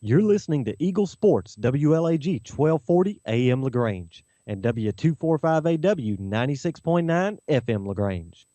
You're listening to Eagle Sports, WLAG 1240 AM LaGrange, and W245AW 96.9 FM LaGrange.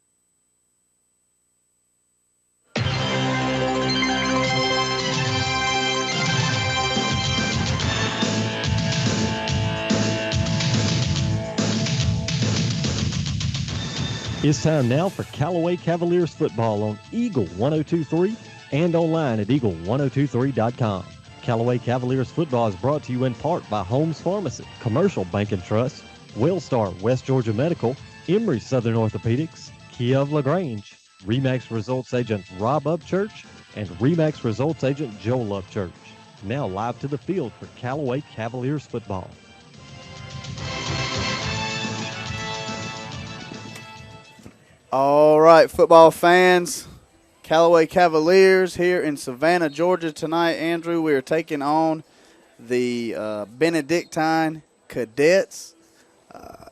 It's time now for Callaway Cavaliers football on Eagle 1023 and online at eagle1023.com. Callaway Cavaliers football is brought to you in part by Holmes Pharmacy, Commercial Bank and Trust, Wellstar West Georgia Medical, Emory Southern Orthopedics, Kia of LaGrange, RE/MAX Results Agent Rob Upchurch, and RE/MAX Results Agent Joel Upchurch. Now live to the field for Callaway Cavaliers football. All right, football fans, Callaway Cavaliers here in Savannah, Georgia tonight. Andrew, we are taking on the Benedictine Cadets.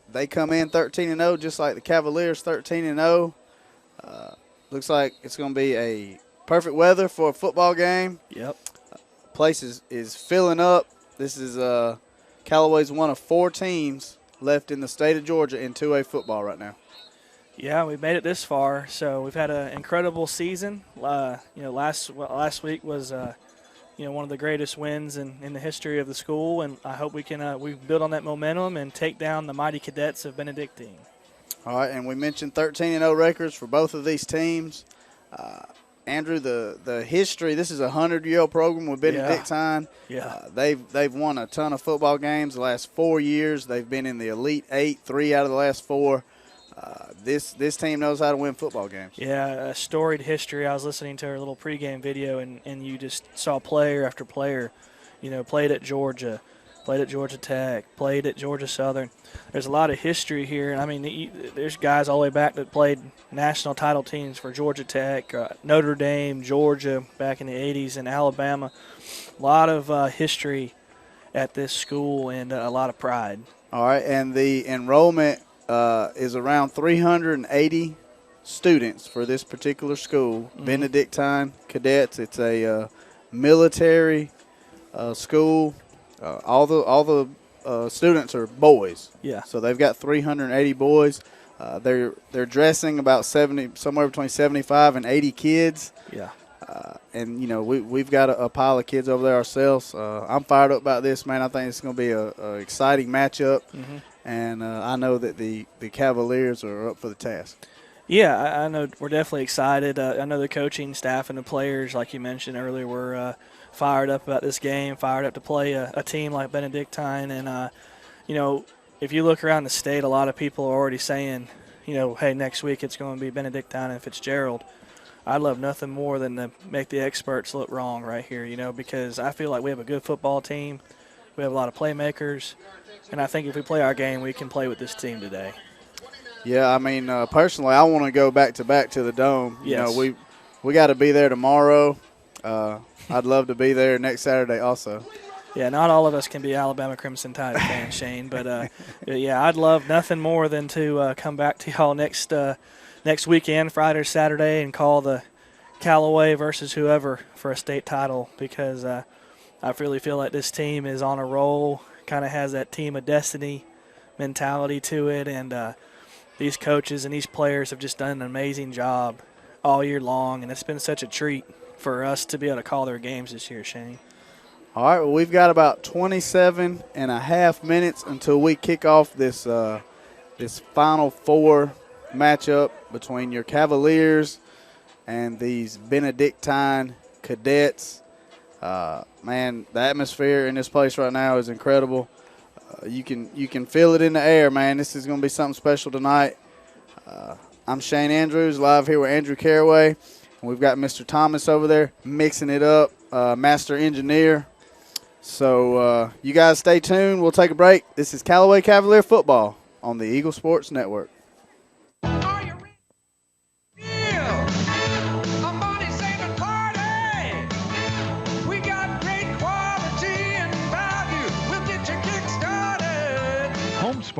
They come in 13-0, just like the Cavaliers 13-0. Looks like it's going to be a perfect weather for a football game. Yep. Place is filling up. This is Callaway's one of 4 teams left in the state of Georgia in 2A football right now. Yeah, we've made it this far, so we've had an incredible season. Last week was one of the greatest wins in the history of the school, and I hope we can we build on that momentum and take down the mighty Cadets of Benedictine. All right, and we mentioned 13-0 records for both of these teams. Andrew, the history, this is a 100-year-old program with Benedictine. Yeah. They've won a ton of football games the last 4 years. They've been in the Elite 8, 3 out of the last 4. This team knows how to win football games. Yeah, a storied history. I was listening to our little pregame video, and you just saw player after player, played at Georgia, played at Georgia Tech, played at Georgia Southern. There's a lot of history here. I mean, there's guys all the way back that played national title teams for Georgia Tech, Notre Dame, Georgia back in the 80s, and Alabama. A lot of history at this school and a lot of pride. All right, and the enrollment is around 380 students for this particular school, Benedictine Cadets. It's a military school. All the students are boys. Yeah. So they've got 380 boys. They're dressing about somewhere between 75 and 80 kids. Yeah. And we've got a pile of kids over there ourselves. I'm fired up about this, man. I think it's going to be a exciting matchup. Mm-hmm. And I know that the Cavaliers are up for the task. Yeah, I know we're definitely excited. I know the coaching staff and the players, like you mentioned earlier, were fired up about this game, fired up to play a team like Benedictine. And, if you look around the state, a lot of people are already saying, hey, next week it's going to be Benedictine and Fitzgerald. I'd love nothing more than to make the experts look wrong right here, because I feel like we have a good football team. We have a lot of playmakers. And I think if we play our game, we can play with this team today. Yeah, I mean, personally, I want to go back-to-back to the Dome. Yes. We got to be there tomorrow. I'd love to be there next Saturday also. Yeah, not all of us can be Alabama Crimson Tide fans, Shane. But, yeah, I'd love nothing more than to come back to y'all next weekend, Friday or Saturday, and call the Callaway versus whoever for a state title because I really feel like this team is on a roll. Kind of has that team of destiny mentality to it, and these coaches and these players have just done an amazing job all year long, and it's been such a treat for us to be able to call their games this year, Shane. All right, well, we've got about 27 and a half minutes until we kick off this Final Four matchup between your Cavaliers and these Benedictine Cadets. Man, the atmosphere in this place right now is incredible. You can feel it in the air, man. This is going to be something special tonight. I'm Shane Andrews, live here with Andrew Caraway. And we've got Mr. Thomas over there mixing it up, master engineer. So you guys stay tuned. We'll take a break. This is Callaway Cavalier football on the Eagle Sports Network.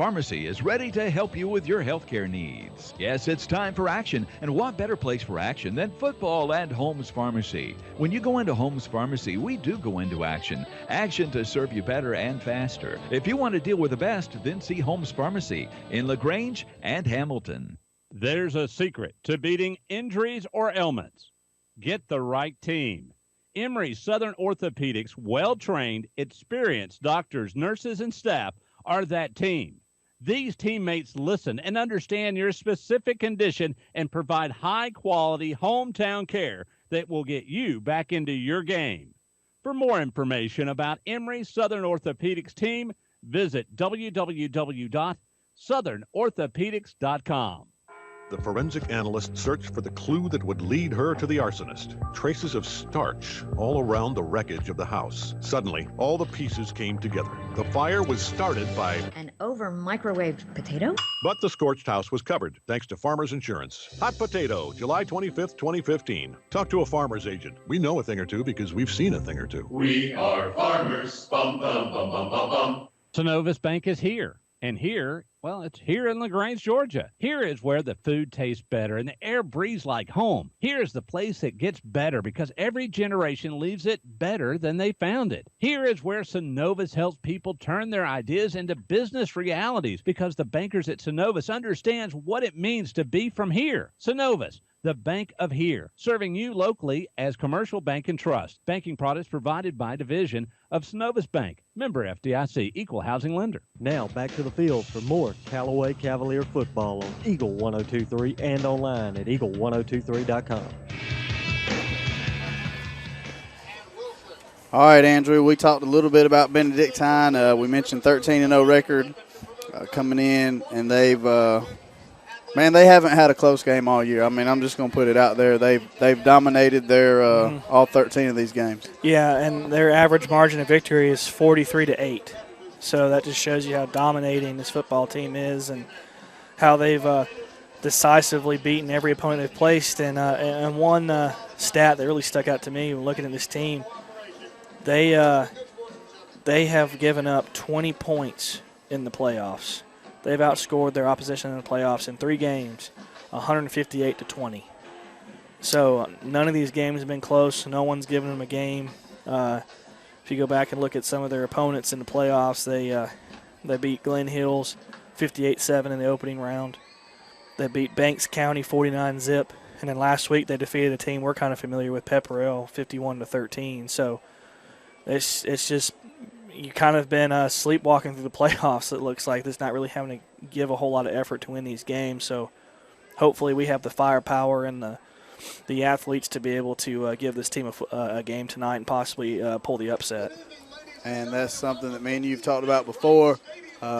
Pharmacy is ready to help you with your healthcare needs. Yes, it's time for action, and what better place for action than football and Holmes Pharmacy? When you go into Holmes Pharmacy, we do go into action. Action to serve you better and faster. If you want to deal with the best, then see Holmes Pharmacy in LaGrange and Hamilton. There's a secret to beating injuries or ailments. Get the right team. Emory Southern Orthopedics' well-trained, experienced doctors, nurses, and staff are that team. These teammates listen and understand your specific condition and provide high-quality hometown care that will get you back into your game. For more information about Emory Southern Orthopedics team, visit www.southernorthopedics.com. The forensic analyst searched for the clue that would lead her to the arsonist. Traces of starch all around the wreckage of the house. Suddenly, all the pieces came together. The fire was started by an over-microwaved potato? But the scorched house was covered, thanks to Farmers Insurance. Hot Potato, July 25th, 2015. Talk to a farmer's agent. We know a thing or two because we've seen a thing or two. We are farmers. Bum, bum, bum, bum, bum, bum. Synovus Bank is here. And here, well, it's here in LaGrange, Georgia. Here is where the food tastes better and the air breathes like home. Here is the place that gets better because every generation leaves it better than they found it. Here is where Synovus helps people turn their ideas into business realities because the bankers at Synovus understands what it means to be from here. Synovus, the bank of here, serving you locally as Commercial Bank and Trust. Banking products provided by division of Synovus Bank. Member FDIC, equal housing lender. Now back to the field for more Callaway Cavalier football on Eagle 102.3 and online at eagle1023.com. All right, Andrew, we talked a little bit about Benedictine. We mentioned 13-0 record coming in, and they've they haven't had a close game all year. I mean, I'm just going to put it out there. They've dominated their all 13 of these games. Yeah, and their average margin of victory is 43-8. So that just shows you how dominating this football team is and how they've decisively beaten every opponent they've placed. And one stat that really stuck out to me when looking at this team, they have given up 20 points in the playoffs. They've outscored their opposition in the playoffs in 3 games, 158-20. So none of these games have been close. No one's given them a game. If you go back and look at some of their opponents in the playoffs, they beat Glen Hills 58-7 in the opening round. They beat Banks County 49-0. And then last week they defeated a team we're kind of familiar with, Pepperell, 51-13. So it's just – you kind of been sleepwalking through the playoffs, it looks like. There's not really having to give a whole lot of effort to win these games. So hopefully we have the firepower and the athletes to be able to give this team a game tonight and possibly pull the upset. And that's something that me and you've talked about before.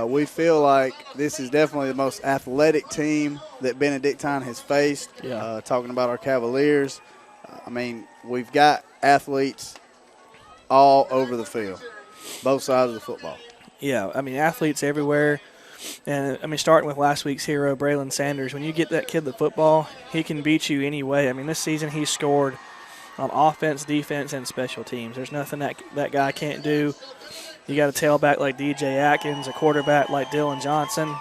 We feel like this is definitely the most athletic team that Benedictine has faced. Yeah. Talking about our Cavaliers, we've got athletes all over the field. Both sides of the football. Yeah, athletes everywhere. And, starting with last week's hero, Braylon Sanders, when you get that kid the football, he can beat you any way. This season he's scored on offense, defense, and special teams. There's nothing that guy can't do. You got a tailback like DJ Atkins, a quarterback like Dylan Johnson.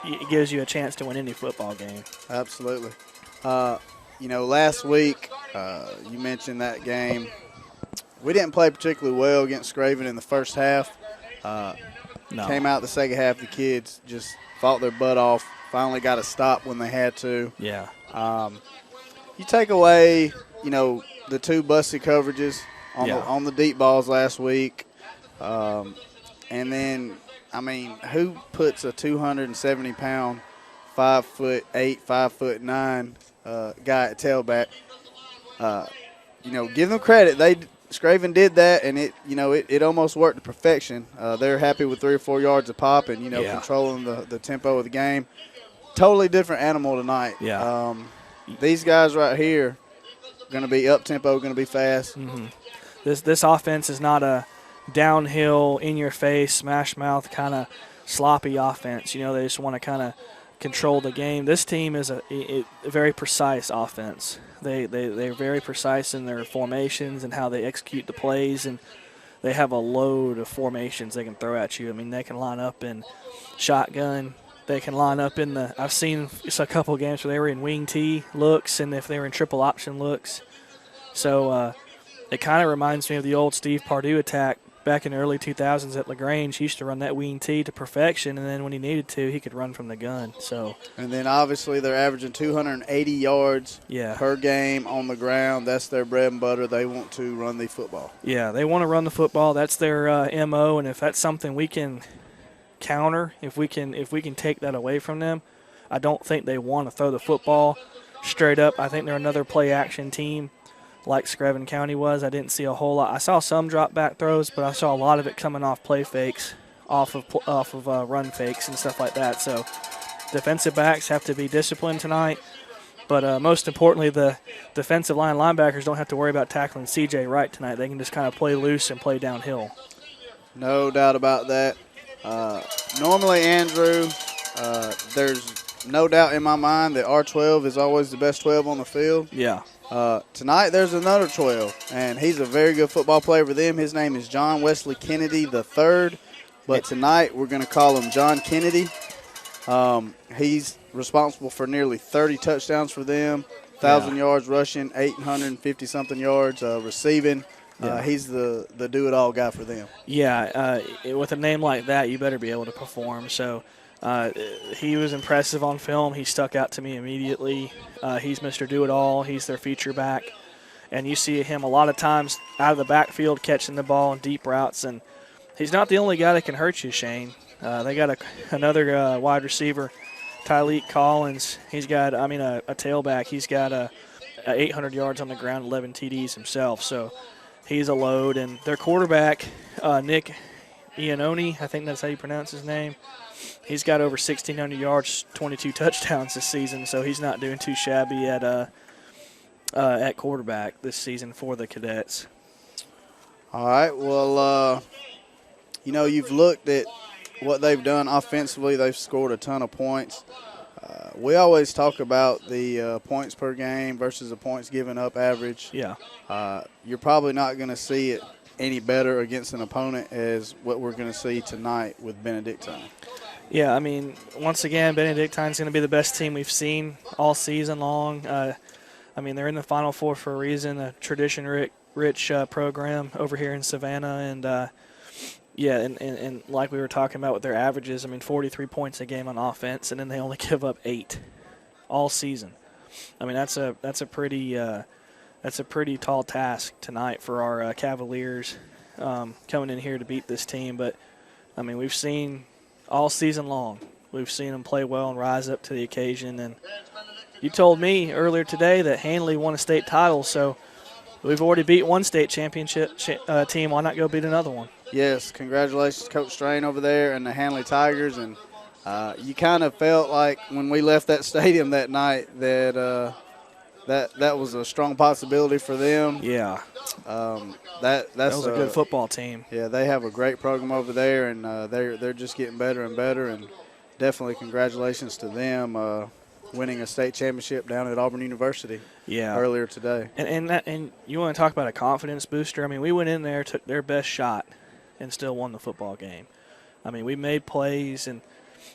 It gives you a chance to win any football game. Absolutely. Last week you mentioned that game. We didn't play particularly well against Scraven in the first half. No. Came out the second half, the kids just fought their butt off, finally got a stop when they had to. Yeah. You take away, the 2 busted coverages on the deep balls last week. And then, who puts a 270-pound, 5'8", 5'9" guy at tailback? Give them credit. Scraven did that, and it almost worked to perfection. They're happy with 3 or 4 yards a pop and, controlling the tempo of the game. Totally different animal tonight. Yeah. These guys right here going to be up-tempo, going to be fast. Mm-hmm. This offense is not a downhill, in-your-face, smash-mouth kind of sloppy offense. They just want to kind of control the game. This team is a very precise offense. They're very precise in their formations and how they execute the plays, and they have a load of formations they can throw at you. I mean, they can line up in shotgun. They can line up in the – I've seen a couple of games where they were in wing T looks and if they were in triple option looks. So it kind of reminds me of the old Steve Pardue attack back in the early 2000s at LaGrange. He used to run that wing T to perfection, and then when he needed to, he could run from the gun. So, and then obviously they're averaging 280 yards yeah. per game on the ground. That's their bread and butter. They want to run the football. Yeah, they want to run the football. That's their MO, and if that's something we can counter, if we can take that away from them, I don't think they want to throw the football straight up. I think they're another play-action team like Screven County was. I didn't see a whole lot. I saw some drop-back throws, but I saw a lot of it coming off play fakes, off of run fakes and stuff like that. So defensive backs have to be disciplined tonight. But most importantly, the defensive line linebackers don't have to worry about tackling C.J. Wright tonight. They can just kind of play loose and play downhill. No doubt about that. Normally, Andrew, there's no doubt in my mind that R12 is always the best 12 on the field. Yeah. Tonight there's another 12, and he's a very good football player for them. His name is John Wesley Kennedy III, but tonight we're going to call him John Kennedy. He's responsible for nearly 30 touchdowns for them, 1,000 yards rushing, 850-something yards receiving. Yeah. He's the do-it-all guy for them. Yeah, with a name like that, you better be able to perform. So he was impressive on film. He stuck out to me immediately. He's Mr. Do-It-All. He's their feature back. And you see him a lot of times out of the backfield catching the ball in deep routes. And he's not the only guy that can hurt you, Shane. They got another wide receiver, Tyleek Collins. He's got, a tailback. He's got 800 yards on the ground, 11 TDs himself. So he's a load. And their quarterback, Nick Iannone, I think that's how you pronounce his name. He's got over 1,600 yards, 22 touchdowns this season, so he's not doing too shabby at quarterback this season for the Cadets. All right, well, you've looked at what they've done offensively. They've scored a ton of points. We always talk about the points per game versus the points given up average. Yeah. You're probably not going to see it any better against an opponent as what we're going to see tonight with Benedictine. Yeah, I mean, once again, Benedictine's going to be the best team we've seen all season long. They're in the Final Four for a reason, a tradition-rich program over here in Savannah. And, and like we were talking about with their averages, 43 points a game on offense, and then they only give up 8 all season. That's a pretty tall task tonight for our Cavaliers coming in here to beat this team. But, we've seen – all season long, we've seen them play well and rise up to the occasion. And you told me earlier today that Hanley won a state title, so we've already beat one state championship team. Why not go beat another one? Yes, congratulations, Coach Strain over there and the Hanley Tigers. And you kind of felt like when we left that stadium that night that that was a strong possibility for them. Yeah. That was a good football team. Yeah, they have a great program over there, and they're just getting better and better. And definitely congratulations to them winning a state championship down at Auburn University. Yeah. Earlier today. And you want to talk about a confidence booster? We went in there, took their best shot, and still won the football game. We made plays, and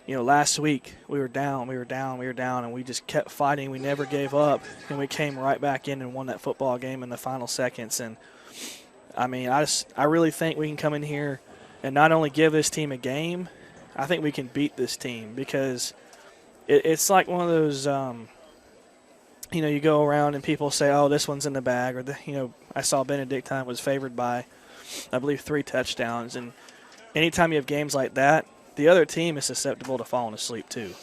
last week we were down, and we just kept fighting. We never gave up, and we came right back in and won that football game in the final seconds. And I really think we can come in here and not only give this team a game, I think we can beat this team because it's like one of those, you go around and people say, oh, this one's in the bag. Or, I saw Benedictine was favored by, I believe, 3 touchdowns. And anytime you have games like that, the other team is susceptible to falling asleep too.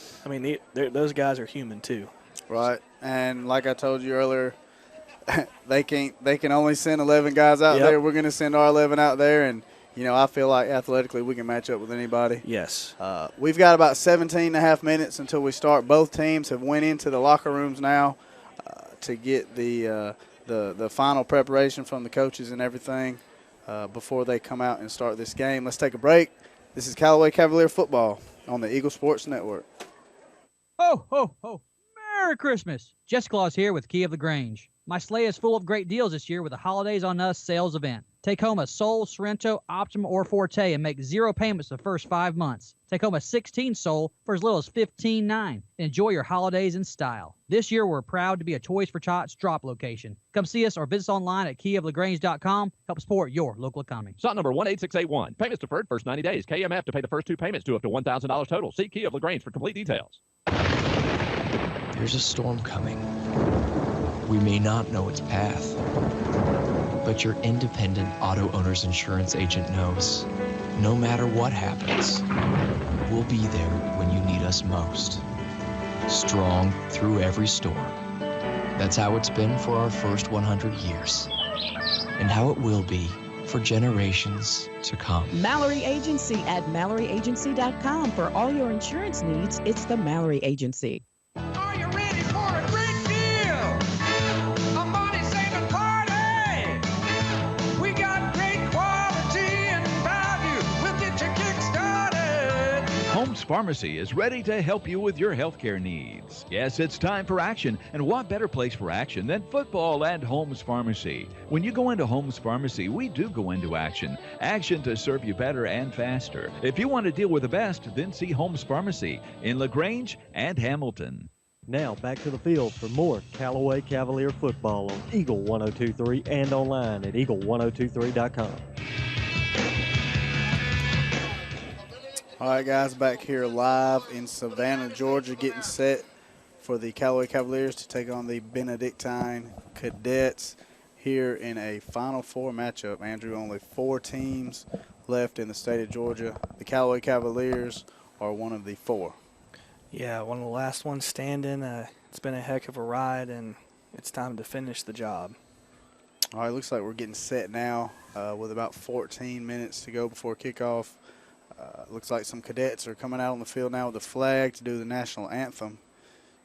Those guys are human too. Right, and like I told you earlier, they can only send 11 guys out there. We're going to send our 11 out there, and I feel like athletically we can match up with anybody. Yes. We've got about 17 and a half minutes until we start. Both teams have went into the locker rooms now to get the final preparation from the coaches and everything before they come out and start this game. Let's take a break. This is Callaway Cavalier Football on the Eagle Sports Network. Ho, ho, ho. Merry Christmas. Jess Claus here with Key of the Grange. My sleigh is full of great deals this year with the Holidays on Us sales event. Take home a Soul, Sorrento, Optima, or Forte and make 0 payments the first 5 months. Take home a 16 Soul for as little as $15.9. Enjoy your holidays in style. This year, we're proud to be a Toys for Tots drop location. Come see us or visit us online at keyoflagrange.com. Help support your local economy. Slot number 18681. Payments deferred first 90 days. KMF to pay the first 2 payments due up to $1,000 total. See Key of LaGrange for complete details. There's a storm coming. We may not know its path, but your independent auto owner's insurance agent knows. No matter what happens, we'll be there when you need us most. Strong through every storm. That's how it's been for our first 100 years. And how it will be for generations to come. Mallory Agency at MalloryAgency.com. For all your insurance needs, it's the Mallory Agency. Are you ready for a great deal? A money-saving party! We got great quality and value. We'll get you kick-started. Holmes Pharmacy is ready to help you with your healthcare needs. Yes, it's time for action, and what better place for action than football and Holmes Pharmacy? When you go into Holmes Pharmacy, we do go into action. Action to serve you better and faster. If you want to deal with the best, then see Holmes Pharmacy in LaGrange and Hamilton. Now back to the field for more Callaway Cavalier football on Eagle 1023 and online at eagle1023.com. All right, guys, back here live in Savannah, Georgia, getting set for the Callaway Cavaliers to take on the Benedictine Cadets here in a Final Four matchup. Andrew, only 4 teams left in the state of Georgia. The Callaway Cavaliers are one of the 4. Yeah, one of the last ones standing. It's been a heck of a ride, and it's time to finish the job. All right, looks like we're getting set now with about 14 minutes to go before kickoff. Looks like some cadets are coming out on the field now with the flag to do the national anthem.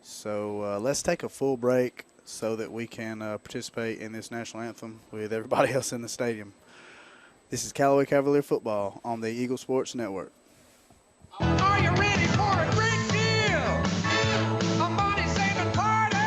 So let's take a full break so that we can participate in this national anthem with everybody else in the stadium. This is Callaway Cavalier football on the Eagle Sports Network. Are you ready for a great deal? A money-saving party!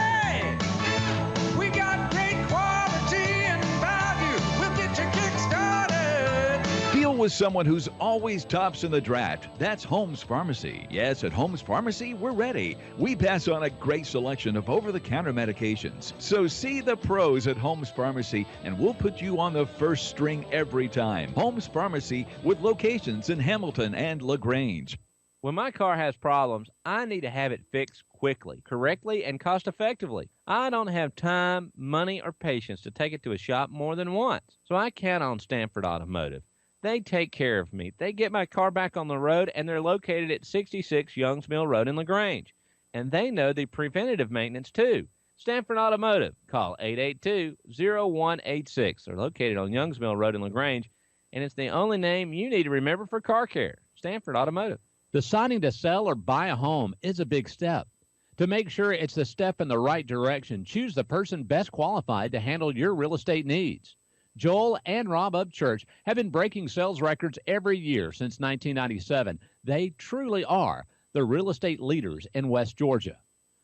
We got great quality and value. We'll get you kick-started. Deal with someone who's always tops in the draft. That's Holmes Pharmacy. Yes, at Holmes Pharmacy, we're ready. We pass on a great selection of over-the-counter medications. So see the pros at Holmes Pharmacy, and we'll put you on the first string every time. Holmes Pharmacy with locations in Hamilton and LaGrange. When my car has problems, I need to have it fixed quickly, correctly, and cost-effectively. I don't have time, money, or patience to take it to a shop more than once, so I count on Stanford Automotive. They take care of me. They get my car back on the road, and they're located at 66 Youngs Mill Road in LaGrange. And they know the preventative maintenance, too. Stanford Automotive. Call 882-0186. They're located on Youngs Mill Road in LaGrange, and it's the only name you need to remember for car care. Stanford Automotive. Deciding to sell or buy a home is a big step. To make sure it's the step in the right direction, choose the person best qualified to handle your real estate needs. Joel and Rob Upchurch have been breaking sales records every year since 1997. They truly are the real estate leaders in West Georgia.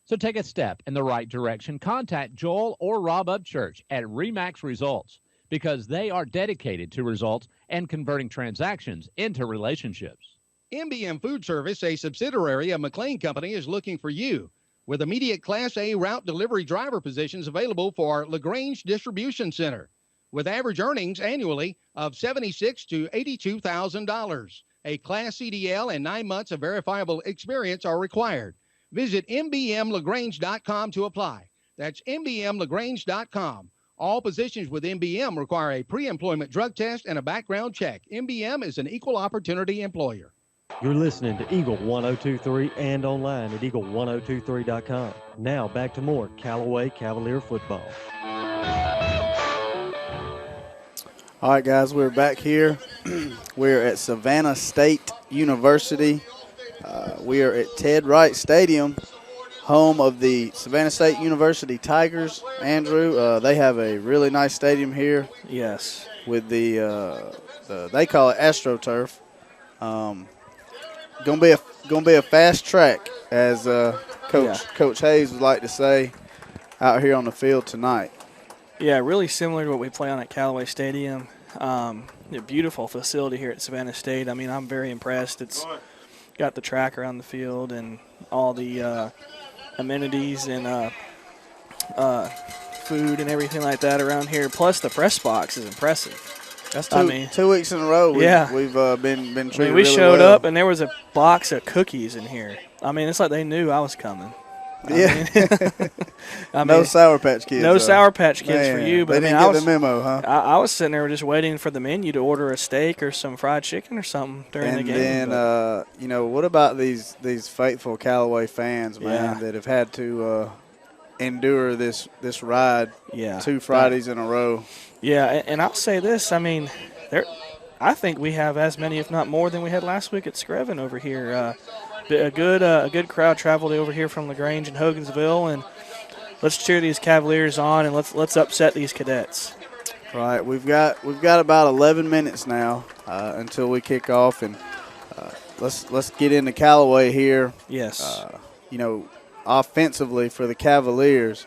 So take a step in the right direction. Contact Joel or Rob Upchurch at RE/MAX Results because they are dedicated to results and converting transactions into relationships. MBM Food Service, a subsidiary of McLean Company, is looking for you with immediate Class A route delivery driver positions available for LaGrange Distribution Center with average earnings annually of $76,000 to $82,000. A Class CDL and 9 months of verifiable experience are required. Visit mbmlagrange.com to apply. That's mbmlagrange.com. All positions with MBM require a pre-employment drug test and a background check. MBM is an equal opportunity employer. You're listening to Eagle 1023 and online at eagle1023.com. Now back to more Callaway Cavalier football. All right, guys, we're back here. We're at Savannah State University. We are at Ted Wright Stadium, home of the Savannah State University Tigers. Andrew, they have a really nice stadium here. Yes. With the they call it AstroTurf. Gonna be a fast track, as Coach Hayes would like to say, out here on the field tonight. Yeah, really similar to what we play on at Callaway Stadium. A beautiful facility here at Savannah State. I mean, I'm very impressed. It's got the track around the field and all the amenities and food and everything like that around here. Plus, the press box is impressive. That's 2 weeks in a row. We've been treated we really showed well. up, and there was a box of cookies in here. I mean, it's like they knew I was coming. No Sour Patch Kids. No Sour Patch Kids for you. But they didn't get the memo, huh? I was sitting there just waiting for the menu to order a steak or some fried chicken or something during the game. And then, what about these faithful Callaway fans, man, that have had to endure this ride 2 Fridays in a row? Yeah, and I'll say this. I mean, I think we have as many, if not more, than we had last week at Screven over here. A good crowd traveled over here from LaGrange and Hogansville, and let's cheer these Cavaliers on and let's upset these cadets. Right, we've got about 11 minutes now until we kick off, and let's get into Callaway here. Yes. Offensively for the Cavaliers,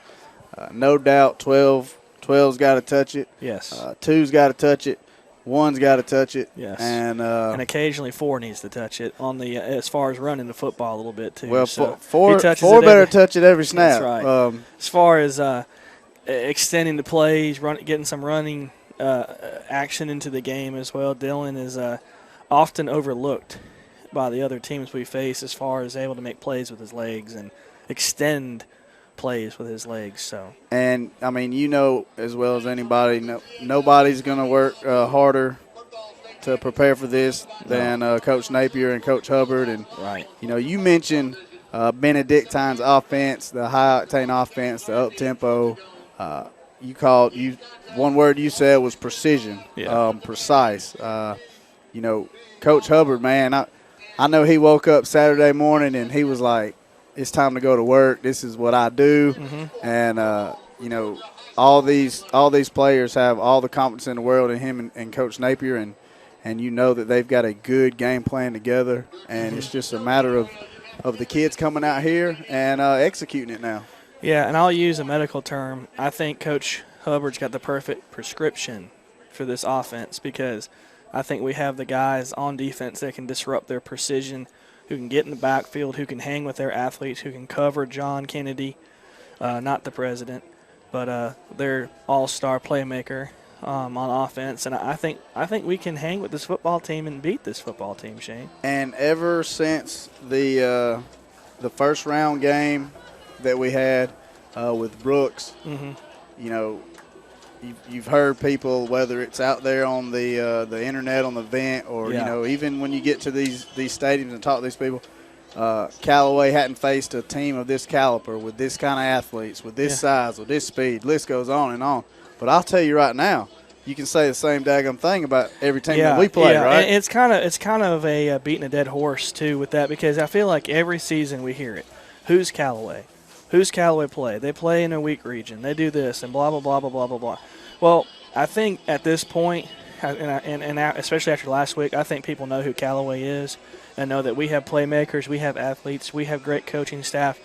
no doubt 12's got to touch it. Yes. 2's got to touch it. 1's got to touch it. Yes. And occasionally 4 needs to touch it on the as far as running the football a little bit too. Well, so 4 better touch it every snap. That's right. As far as extending the plays, getting some running action into the game as well, Dylan is often overlooked by the other teams we face as far as able to make plays with his legs and extend plays with his legs. So, and I mean, as well as anybody, nobody's going to work harder to prepare for this than Coach Napier and Coach Hubbard. And you mentioned Benedictine's offense, the high octane offense, the up tempo. One word you said was precision, precise. Coach Hubbard, man, I know he woke up Saturday morning and he was like, it's time to go to work. This is what I do. Mm-hmm. And, all these players have all the confidence in the world in him and Coach Napier, and that they've got a good game plan together. And it's just a matter of the kids coming out here and executing it now. Yeah, and I'll use a medical term. I think Coach Hubbard's got the perfect prescription for this offense because I think we have the guys on defense that can disrupt their precision, who can get in the backfield, who can hang with their athletes, who can cover John Kennedy, not the president, but their all-star playmaker on offense. And I think we can hang with this football team and beat this football team, Shane. And ever since the first round game that we had with Brooks, you've heard people, whether it's out there on the internet on the vent or even when you get to these stadiums and talk to these people, Callaway hadn't faced a team of this caliber with this kind of athletes, with this size, with this speed. List goes on and on. But I'll tell you right now, you can say the same daggum thing about every team that we play, right? And it's kind of a beating a dead horse too with that, because I feel like every season we hear it. Who's Callaway? Who's Callaway play? They play in a weak region. They do this and blah, blah, blah, blah, blah, blah, blah. Well, I think at this point, and especially after last week, I think people know who Callaway is and know that we have playmakers, we have athletes, we have great coaching staff.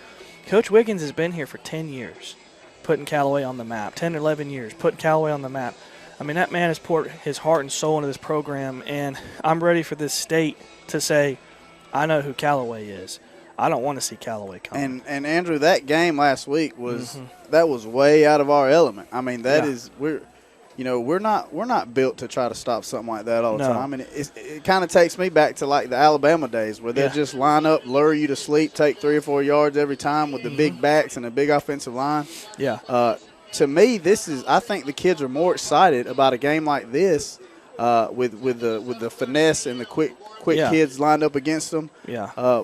Coach Wiggins has been here for 10 years, putting Callaway on the map, 10 or 11 years, putting Callaway on the map. I mean, that man has poured his heart and soul into this program, and I'm ready for this state to say, I know who Callaway is. I don't want to see Callaway come. And Andrew, that game last week was that was way out of our element. I mean, we're not built to try to stop something like that all the time. And it kind of takes me back to like the Alabama days where they'll just line up, lure you to sleep, take 3 or 4 yards every time with the big backs and a big offensive line. Yeah. To me, I think the kids are more excited about a game like this with the finesse and the quick kids lined up against them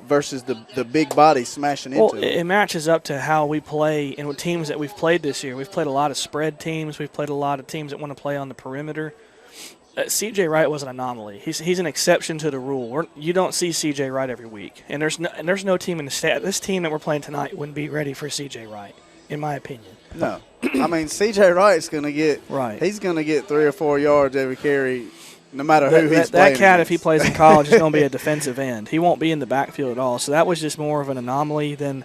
versus the big bodies smashing into them. It matches up to how we play and with teams that we've played this year. We've played a lot of spread teams. We've played a lot of teams that want to play on the perimeter. C.J. Wright was an anomaly. He's an exception to the rule. You don't see C.J. Wright every week. And there's no team in the state. This team that we're playing tonight wouldn't be ready for C.J. Wright, in my opinion. No. I mean, C.J. Wright's going to get he's going to get 3 or 4 yards every carry no matter who he's playing. That cat, if he plays in college, is going to be a defensive end. He won't be in the backfield at all. So that was just more of an anomaly than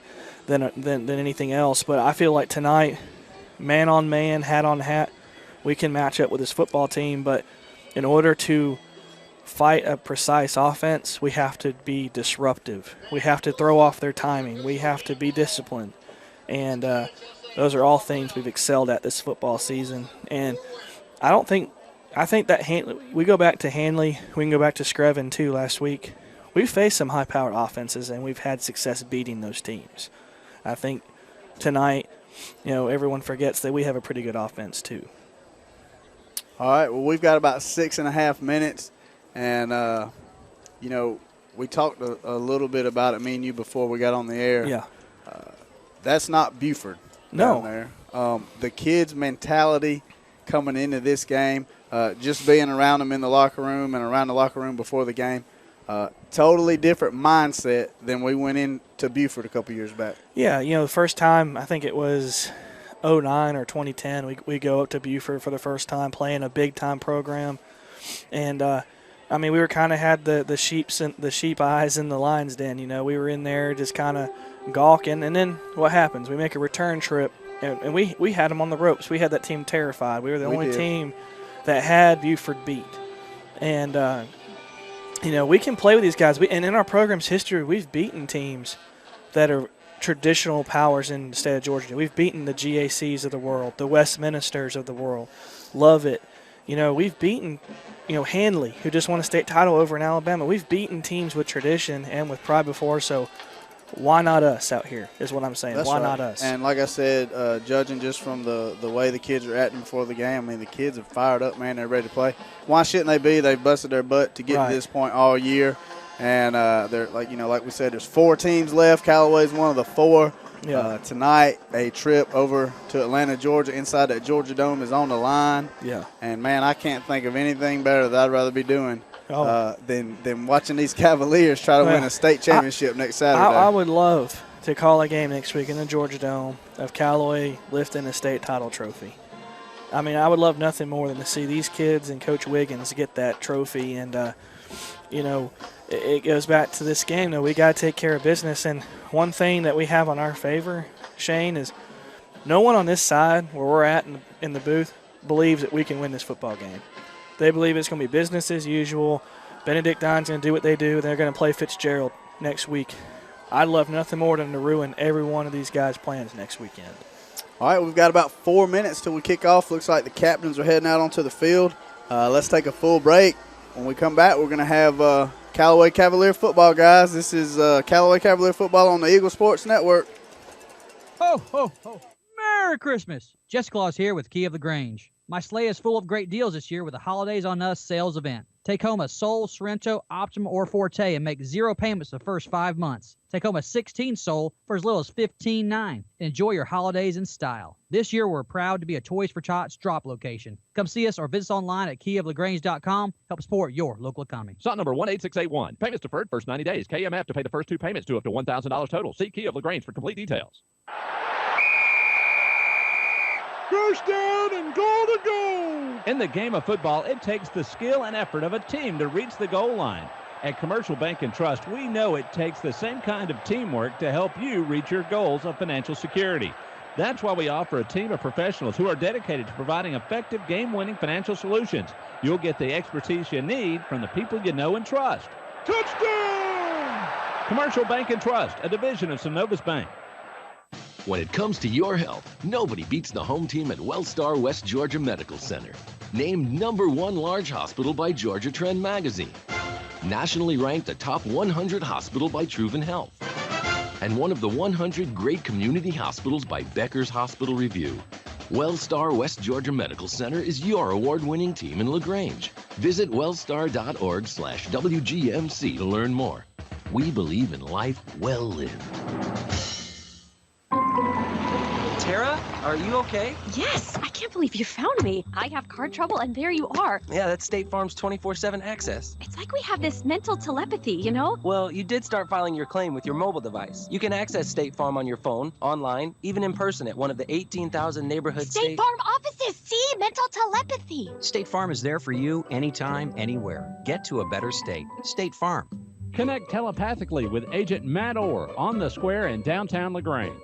anything else. But I feel like tonight, man on man, hat on hat, we can match up with this football team. But in order to fight a precise offense, we have to be disruptive. We have to throw off their timing. We have to be disciplined. And those are all things we've excelled at this football season. And I think that we go back to Hanley, we can go back to Screven too last week. We've faced some high-powered offenses, and we've had success beating those teams. I think tonight, everyone forgets that we have a pretty good offense too. All right, well, we've got about 6.5 minutes. And, we talked a little bit about it, me and you, before we got on the air. Yeah. That's not Buford down there. The kids' mentality coming into this game, just being around them in the locker room and around the locker room before the game, totally different mindset than we went into Buford a couple years back. Yeah, the first time, I think it was 2009 or 2010, we go up to Buford for the first time playing a big-time program. And, we were kind of had the sheep eyes in the lion's den. We were in there just kind of gawking, and then what happens? We make a return trip, and we had them on the ropes. We had that team terrified. We were the only team that had Buford beat, and we can play with these guys. And in our program's history, we've beaten teams that are traditional powers in the state of Georgia. We've beaten the GACs of the world, the Westminsters of the world, Lovett. We've beaten, Hanley, who just won a state title over in Alabama. We've beaten teams with tradition and with pride before, so why not us out here is what I'm saying. That's why right. not us? And like I said, judging just from the way the kids are acting before the game, the kids are fired up, man. They're ready to play. Why shouldn't they be? They've busted their butt to get to this point all year. And they're like we said, there's 4 teams left. Callaway's one of the 4. Yeah. Tonight, a trip over to Atlanta, Georgia, inside that Georgia Dome is on the line. Yeah. And, man, I can't think of anything better that I'd rather be doing than watching these Cavaliers try to win a state championship next Saturday. I would love to call a game next week in the Georgia Dome of Callaway lifting a state title trophy. I would love nothing more than to see these kids and Coach Wiggins get that trophy. And, it goes back to this game, though. We got to take care of business. And one thing that we have on our favor, Shane, is no one on this side where we're at in the booth believes that we can win this football game. They believe it's going to be business as usual. Benedictine's going to do what they do. They're going to play Fitzgerald next week. I'd love nothing more than to ruin every one of these guys' plans next weekend. All right, we've got about 4 minutes till we kick off. Looks like the captains are heading out onto the field. Let's take a full break. When we come back, we're going to have Callaway Cavalier football, guys. This is Callaway Cavalier football on the Eagle Sports Network. Ho, ho, ho. Merry Christmas. Jess Claus here with Key of the Grange. My sleigh is full of great deals this year with the Holidays on Us sales event. Take home a Soul, Sorrento, Optima, or Forte and make 0 payments the first 5 months. Take home a 16 Soul for as little as $15.9. Enjoy your holidays in style. This year, we're proud to be a Toys for Tots drop location. Come see us or visit us online at keyoflagrange.com. Help support your local economy. SOT number 18681. Payments deferred first 90 days. KMF to pay the first 2 payments to up to $1,000 total. See Key of LaGrange for complete details. First down and goal to go. In the game of football, it takes the skill and effort of a team to reach the goal line. At Commercial Bank and Trust, we know it takes the same kind of teamwork to help you reach your goals of financial security. That's why we offer a team of professionals who are dedicated to providing effective game-winning financial solutions. You'll get the expertise you need from the people you know and trust. Touchdown! Commercial Bank and Trust, a division of Synovus Bank. When it comes to your health, nobody beats the home team at WellStar West Georgia Medical Center. Named #1 large hospital by Georgia Trend magazine. Nationally ranked the top 100 hospital by Truven Health. And one of the 100 great community hospitals by Becker's Hospital Review. WellStar West Georgia Medical Center is your award-winning team in LaGrange. Visit wellstar.org/WGMC to learn more. We believe in life well lived. Tara, are you okay? Yes, I can't believe you found me. I have car trouble and there you are. Yeah, that's State Farm's 24/7 access. It's like we have this mental telepathy, you know? Well, you did start filing your claim with your mobile device. You can access State Farm on your phone, online, even in person at one of the 18,000 neighborhood State Farm offices, see? Mental telepathy. State Farm is there for you anytime, anywhere. Get to a better state. State Farm. Connect telepathically with Agent Matt Orr on the square in downtown LaGrange.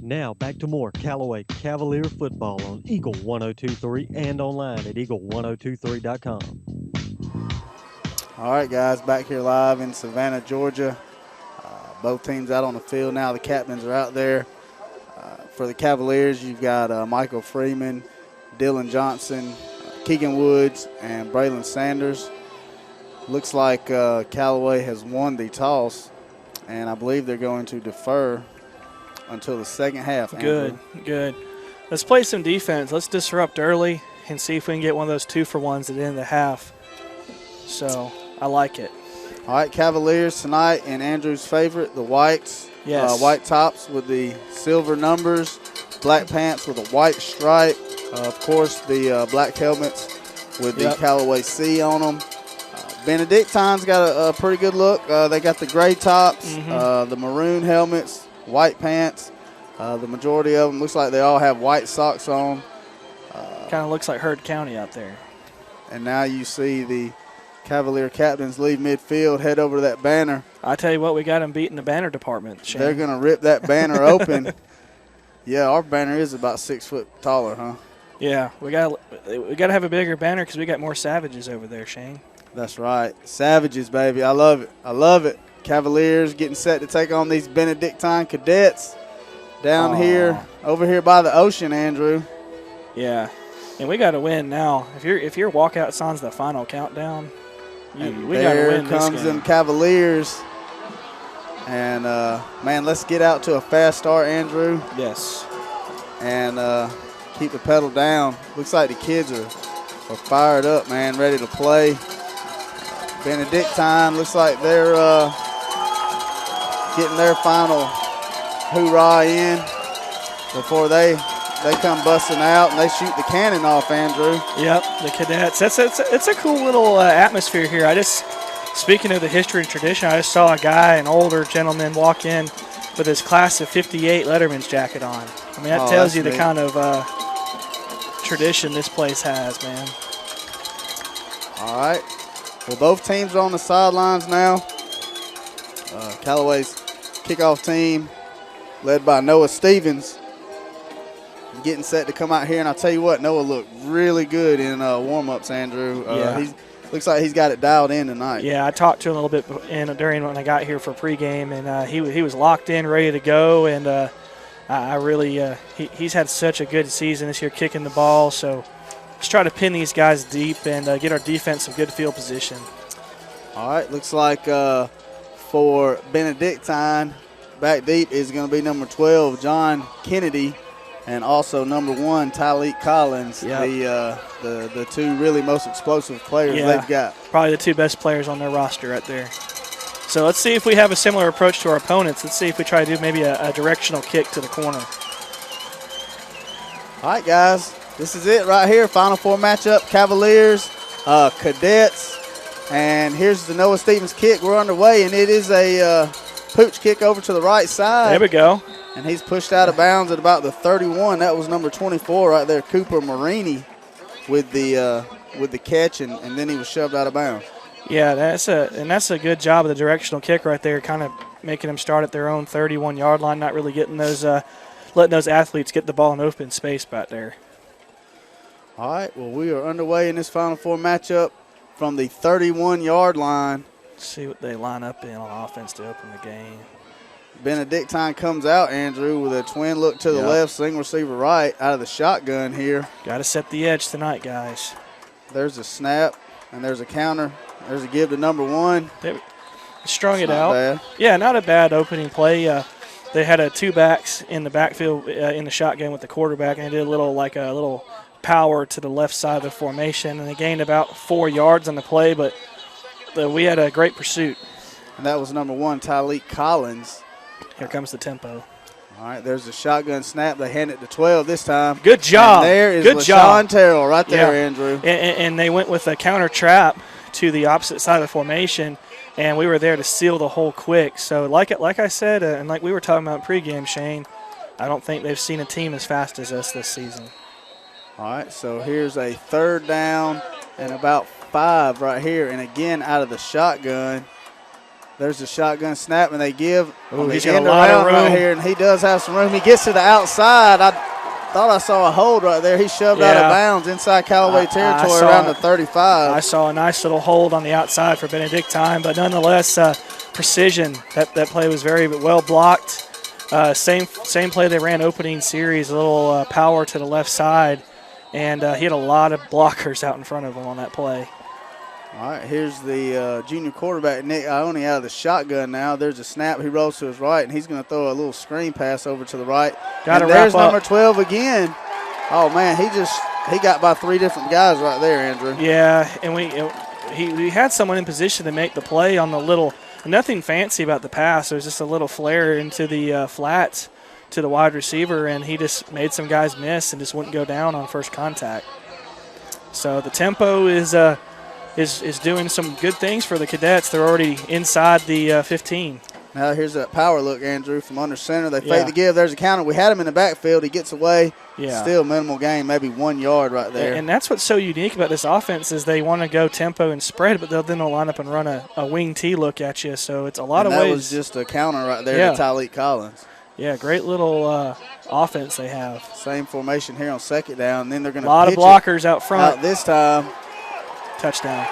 Now back to more Callaway Cavalier football on Eagle 1023 and online at eagle1023.com. All right, guys, back here live in Savannah, Georgia. Both teams out on the field now. The captains are out there. For the Cavaliers, you've got Michael Freeman, Dylan Johnson, Keegan Woods, and Braylon Sanders. Looks like Callaway has won the toss, and I believe they're going to defer until the second half. Good, Andrew. good. Let's play some defense. Let's disrupt early and see if we can get one of those 2-for-1s at the end of the half. So I like it. All right, Cavaliers tonight in Andrew's favorite, the whites. Yes. White tops with the silver numbers, black pants with a white stripe. Of course, the black helmets with the Callaway C on them. Benedictine's got a pretty good look. They got the gray tops, the maroon helmets, white pants. The majority of them looks like they all have white socks on. Kind of looks like Heard County out there. And now you see the Cavalier captains leave midfield, head over to that banner. I tell you what, we got them beat in the banner department, Shane. They're going to rip that banner open. Yeah, our banner is about 6 foot taller, huh? Yeah, we got to have a bigger banner because we got more Savages over there, Shane. That's right. Savages, baby. I love it. I love it. Cavaliers getting set to take on these Benedictine cadets down here, over here by the ocean, Andrew. Yeah, and we got to win now. If your walkout song's the final countdown, we got to win this game. There comes them Cavaliers. And, man, let's get out to a fast start, Andrew. Yes. And keep the pedal down. Looks like the kids are fired up, man, ready to play. Benedictine looks like they're getting their final hoorah in before they come busting out and they shoot the cannon off, Andrew. Yep, the cadets. It's a cool little atmosphere here. Speaking of the history and tradition, I just saw an older gentleman walk in with his class of '58 Letterman's jacket on. I mean, that tells you the kind of tradition this place has, man. All right. Well, both teams are on the sidelines now. Callaway's kickoff team, led by Noah Stevens, getting set to come out here. And I'll tell you what, Noah looked really good in warm-ups, Andrew. Looks like he's got it dialed in tonight. Yeah, I talked to him a little bit during when I got here for pregame, and he was locked in, ready to go. And I really he's had such a good season this year kicking the ball. So let's try to pin these guys deep and get our defense some good field position. All right, looks like for Benedictine, back deep is going to be number 12, John Kennedy, and also number 1, Tyleek Collins, the two really most explosive players they've got. Probably the two best players on their roster right there. So let's see if we have a similar approach to our opponents. Let's see if we try to do maybe a directional kick to the corner. All right, guys. This is it right here. Final four matchup, Cavaliers, Cadets. And here's the Noah Stevens kick. We're underway, and it is a pooch kick over to the right side. There we go. And he's pushed out of bounds at about the 31. That was number 24 right there, Cooper Marini, with the catch, and then he was shoved out of bounds. Yeah, that's a good job of the directional kick right there, kind of making them start at their own 31-yard line, not really getting those letting those athletes get the ball in open space back there. All right, well, we are underway in this Final Four matchup from the 31-yard line. Let's see what they line up in on offense to open the game. Benedictine comes out, Andrew, with a twin look to the left, single receiver right, out of the shotgun here. Got to set the edge tonight, guys. There's a snap, and there's a counter. There's a give to number 1. They strung it out. Bad. Yeah, not a bad opening play. They had two backs in the backfield in the shotgun with the quarterback, and they did a little power to the left side of the formation, and they gained about 4 yards on the play, but we had a great pursuit. And that was number 1, Tyleek Collins. Here comes the tempo. All right, there's the shotgun snap. They hand it to 12 this time. Good job. And there is LaShawn Terrell right there, Andrew. And they went with a counter trap to the opposite side of the formation, and we were there to seal the hole quick. So like I said, and like we were talking about pregame, Shane, I don't think they've seen a team as fast as us this season. All right, so here's a 3rd down and about 5 right here. And again, out of the shotgun, There's a shotgun snap, and they give Ooh, on the he's got end a lot of around right room. here, and he does have some room. He gets to the outside. I thought I saw a hold right there. He shoved out of bounds inside Callaway territory around the 35. I saw a nice little hold on the outside for Benedictine, but nonetheless, precision. That play was very well blocked. Same play they ran opening series, a little power to the left side, and he had a lot of blockers out in front of him on that play. All right, here's the junior quarterback, Nick Ione, out of the shotgun now. There's a snap. He rolls to his right, and he's going to throw a little screen pass over to the right. Got to and wrap there's up. number 12 again. Oh, man, he got by 3 different guys right there, Andrew. Yeah, and we had someone in position to make the play on the little – nothing fancy about the pass. It was just a little flare into the flats to the wide receiver, and he just made some guys miss and just wouldn't go down on first contact. So the tempo is doing some good things for the Cadets. They're already inside the 15. Now here's that power look, Andrew, from under center. They fake the give. There's a counter. We had him in the backfield. He gets away. Yeah. Still minimal gain, maybe 1 yard right there. And that's what's so unique about this offense is they want to go tempo and spread, but they'll line up and run a wing T look at you. So it's a lot of ways. That was just a counter right there to Tyleek Collins. Yeah, great little offense they have. Same formation here on second down. And then they're going to a lot of blockers out front. Out this time. Touchdown.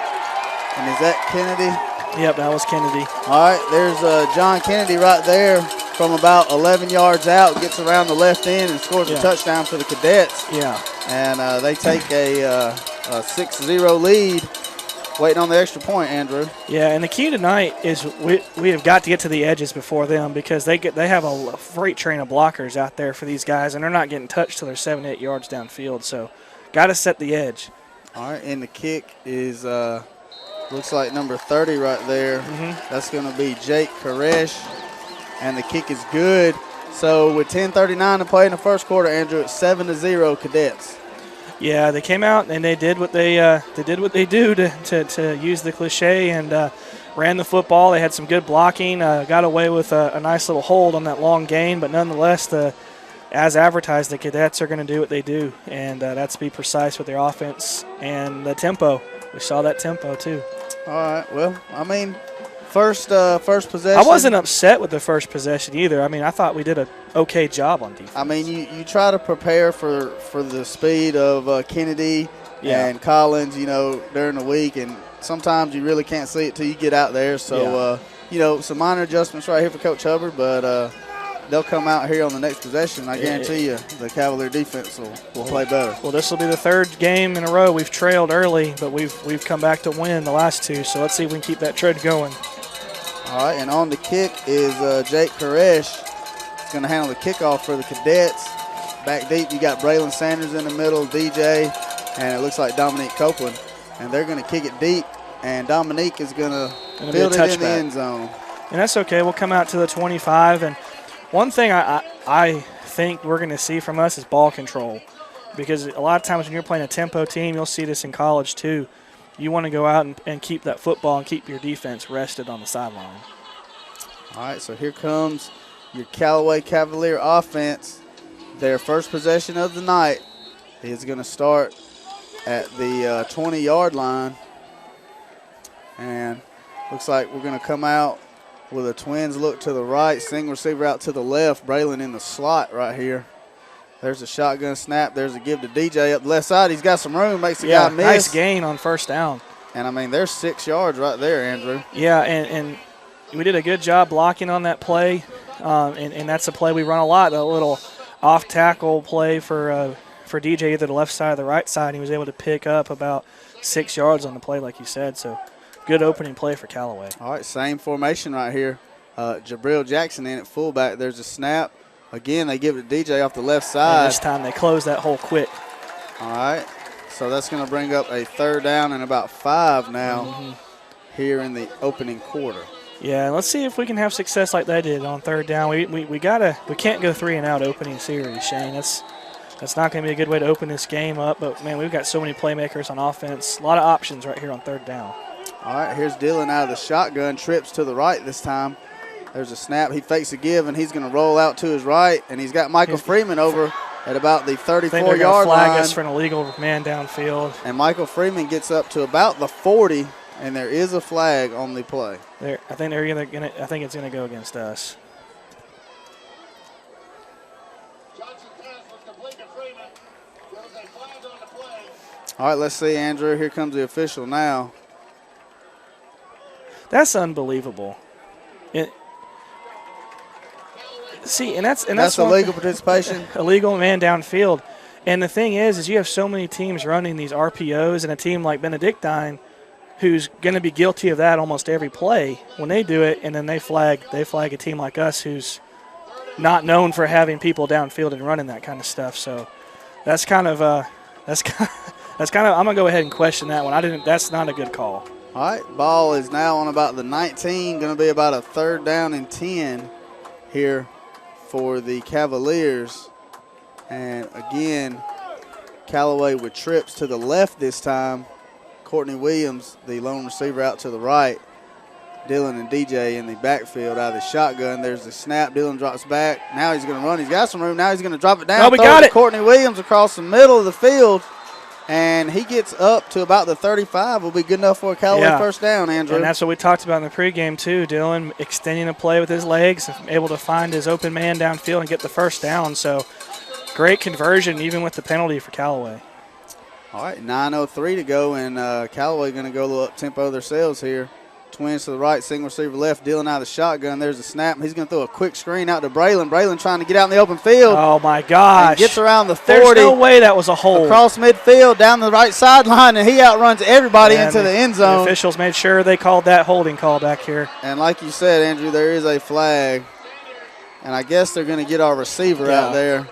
And is that Kennedy? Yep, that was Kennedy. All right, there's John Kennedy right there from about 11 yards out, gets around the left end and scores a touchdown for the Cadets. Yeah. And they take a 6-0 lead, waiting on the extra point, Andrew. Yeah, and the key tonight is we have got to get to the edges before them because they have a freight train of blockers out there for these guys, and they're not getting touched till they're 7-8 yards downfield. So got to set the edge. All right, and the kick is looks like number 30 right there. That's going to be Jake Koresh, and the kick is good. So with 10:39 to play in the first quarter, Andrew, it's 7-0 Cadets. Yeah, they came out and they did what they do to use the cliche and ran the football. They had some good blocking, got away with a nice little hold on that long gain, but nonetheless, as advertised, the Cadets are going to do what they do, and that's be precise with their offense and the tempo. We saw that tempo too. All right. Well, I mean, first possession. I wasn't upset with the first possession either. I mean, I thought we did an okay job on defense. I mean, you try to prepare for the speed of Kennedy and Collins, during the week, and sometimes you really can't see it till you get out there. So, some minor adjustments right here for Coach Hubbard, but they'll come out here on the next possession. I guarantee you the Cavalier defense will play better. Well, this will be the third game in a row. We've trailed early, but we've come back to win the last two. So let's see if we can keep that trend going. All right, and on the kick is Jake Koresh. He's going to handle the kickoff for the Cadets. Back deep, you got Braylon Sanders in the middle, DJ, and it looks like Dominique Copeland. And they're going to kick it deep, and Dominique is going to field it in the end zone. And that's okay. We'll come out to the 25, and one thing I think we're going to see from us is ball control, because a lot of times when you're playing a tempo team, you'll see this in college too. You want to go out and keep that football and keep your defense rested on the sideline. All right, so here comes your Callaway Cavalier offense. Their first possession of the night is going to start at the 20-yard line. And looks like we're going to come out with a twins look to the right, single receiver out to the left, Braylon in the slot right here. There's a shotgun snap. There's a give to DJ up the left side. He's got some room, makes the guy miss. Nice gain on first down. And, I mean, there's 6 yards right there, Andrew. Yeah, and we did a good job blocking on that play, and that's a play we run a lot, a little off-tackle play for DJ, either the left side or the right side. He was able to pick up about 6 yards on the play, like you said, so good opening play for Callaway. All right, same formation right here. Jabril Jackson in at fullback. There's a snap. Again, they give it to DJ off the left side. And this time they close that hole quick. All right, so that's going to bring up a 3rd down and about 5 now here in the opening quarter. Yeah, let's see if we can have success like they did on 3rd down. We can't go 3-and-out opening series, Shane. That's not going to be a good way to open this game up. But man, we've got so many playmakers on offense. A lot of options right here on 3rd down. All right, here's Dillon out of the shotgun, trips to the right this time. There's a snap. He fakes a give, and he's going to roll out to his right, and he's got Michael Freeman over at about the 34-yard line. Flag us for an illegal man downfield. And Michael Freeman gets up to about the 40. And there is a flag on the play. I think it's gonna go against us. All right, let's see, Andrew. Here comes the official now. That's unbelievable. That's illegal participation. Illegal man downfield. And the thing is you have so many teams running these RPOs, and a team like Benedictine, who's going to be guilty of that almost every play when they do it, and then they flag a team like us who's not known for having people downfield and running that kind of stuff. So that's kind of I'm gonna go ahead and question that one. That's not a good call. All right, ball is now on about the 19, going to be about a 3rd down and 10 here for the Cavaliers. And again, Callaway with trips to the left this time. Courtney Williams, the lone receiver, out to the right. Dylan and DJ in the backfield out of the shotgun. There's the snap. Dylan drops back. Now he's going to run. He's got some room. Now he's going to drop it down. Oh, we got it. Courtney Williams across the middle of the field. And he gets up to about the 35. Will be good enough for a Callaway first down, Andrew. And that's what we talked about in the pregame, too. Dylan extending the play with his legs, able to find his open man downfield and get the first down. So great conversion, even with the penalty for Callaway. All right, 9:03 to go, and Callaway going to go a little up-tempo themselves here. Twins to the right, single receiver left. Dylan out of the shotgun. There's the snap. He's going to throw a quick screen out to Braylon. Braylon trying to get out in the open field. Oh, my gosh. Gets around the 40. There's no way that was a hold. Across midfield, down the right sideline, and he outruns everybody into the end zone. The officials made sure they called that holding call back here. And like you said, Andrew, there is a flag. And I guess they're going to get our receiver out there.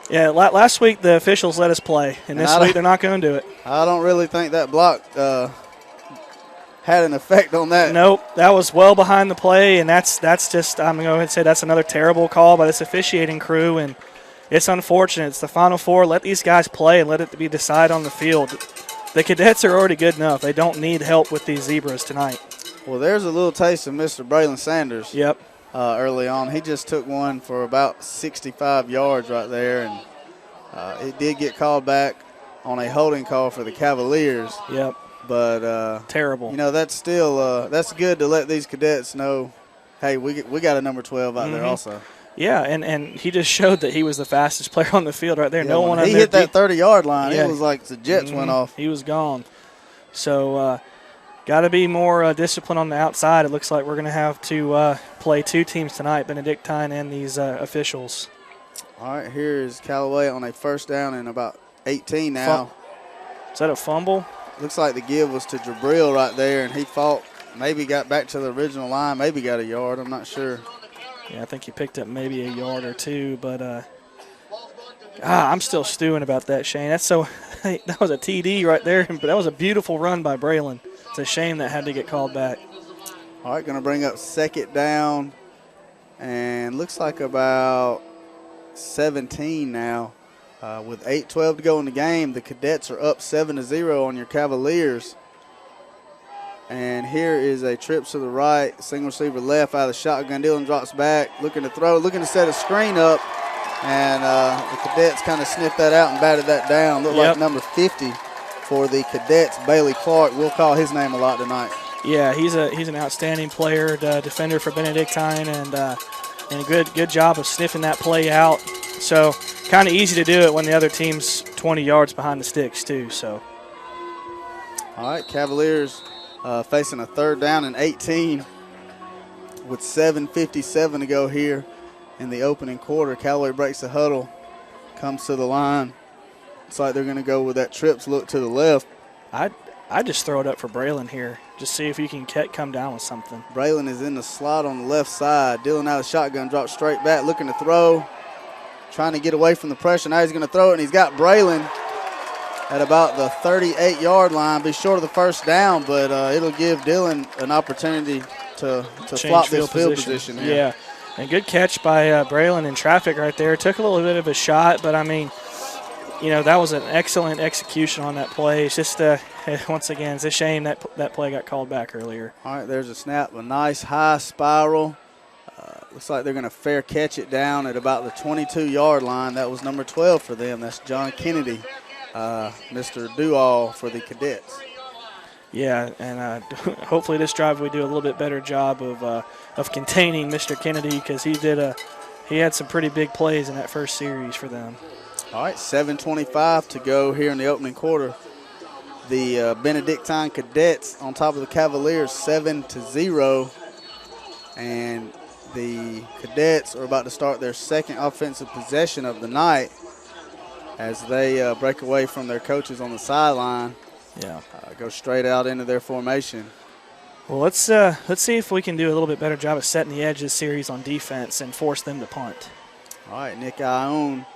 Yeah, last week the officials let us play, and this week they're not going to do it. I don't really think that block had an effect on that. Nope, that was well behind the play, and that's just, I'm going to go ahead and say that's another terrible call by this officiating crew, and it's unfortunate. It's the Final Four. Let these guys play and let it be decided on the field. The Cadets are already good enough. They don't need help with these Zebras tonight. Well, there's a little taste of Mr. Braylon Sanders. Yep. Early on. He just took one for about 65 yards right there, and it did get called back on a holding call for the Cavaliers. Yep. But terrible. You know, that's still that's good to let these cadets know, hey, we got a number 12 out there also. Yeah, and he just showed that he was the fastest player on the field right there. Yeah, no one. He hit that 30-yard line. Yeah. It was like the Jets went off. He was gone. So got to be more discipline on the outside. It looks like we're going to have to play two teams tonight, Benedictine and these officials. All right, here is Callaway on a first down and about 18 now. Is that a fumble? Looks like the give was to Jabril right there, and he fought, maybe got back to the original line, maybe got a yard. I'm not sure. Yeah, I think he picked up maybe a yard or two, but I'm still stewing about that, Shane. That's so that was a TD right there, but that was a beautiful run by Braylon. It's a shame that had to get called back. All right, going to bring up second down, and looks like about 17 now. With 8:12 to go in the game, the Cadets are up 7-0 on your Cavaliers. And here is a trip to the right, single receiver left out of the shotgun. Dylan drops back, looking to throw, looking to set a screen up. And the Cadets kind of sniffed that out and batted that down. Looked like number 50 for the Cadets, Bailey Clark. We'll call his name a lot tonight. Yeah, he's an outstanding player, defender for Benedictine, and a good job of sniffing that play out. So kind of easy to do it when the other team's 20 yards behind the sticks too. So. All right, Cavaliers facing a third down and 18 with 7:57 to go here in the opening quarter. Callaway breaks the huddle, comes to the line. It's like they're going to go with that trips look to the left. I just throw it up for Braylon here. Just see if you can come down with something. Braylon is in the slot on the left side. Dylan out of the shotgun, drops straight back, looking to throw. Trying to get away from the pressure. Now he's going to throw it, and he's got Braylon at about the 38-yard line. Be short of the first down, but it'll give Dylan an opportunity to flop this field position. Yeah, and good catch by Braylon in traffic right there. Took a little bit of a shot, but, I mean, you know, that was an excellent execution on that play. It's just, once again, it's a shame that play got called back earlier. All right, there's a snap, a nice high spiral. Looks like they're going to fair catch it down at about the 22-yard line. That was number 12 for them. That's John Kennedy, Mr. Do-All for the Cadets. Yeah, and hopefully this drive we do a little bit better job of containing Mr. Kennedy, because he had some pretty big plays in that first series for them. All right, 7:25 to go here in the opening quarter. The Benedictine Cadets on top of the Cavaliers, 7-0, and the Cadets are about to start their second offensive possession of the night as they break away from their coaches on the sideline. Yeah, go straight out into their formation. Well, let's see if we can do a little bit better job of setting the edge this series on defense and force them to punt. All right, Nick Ione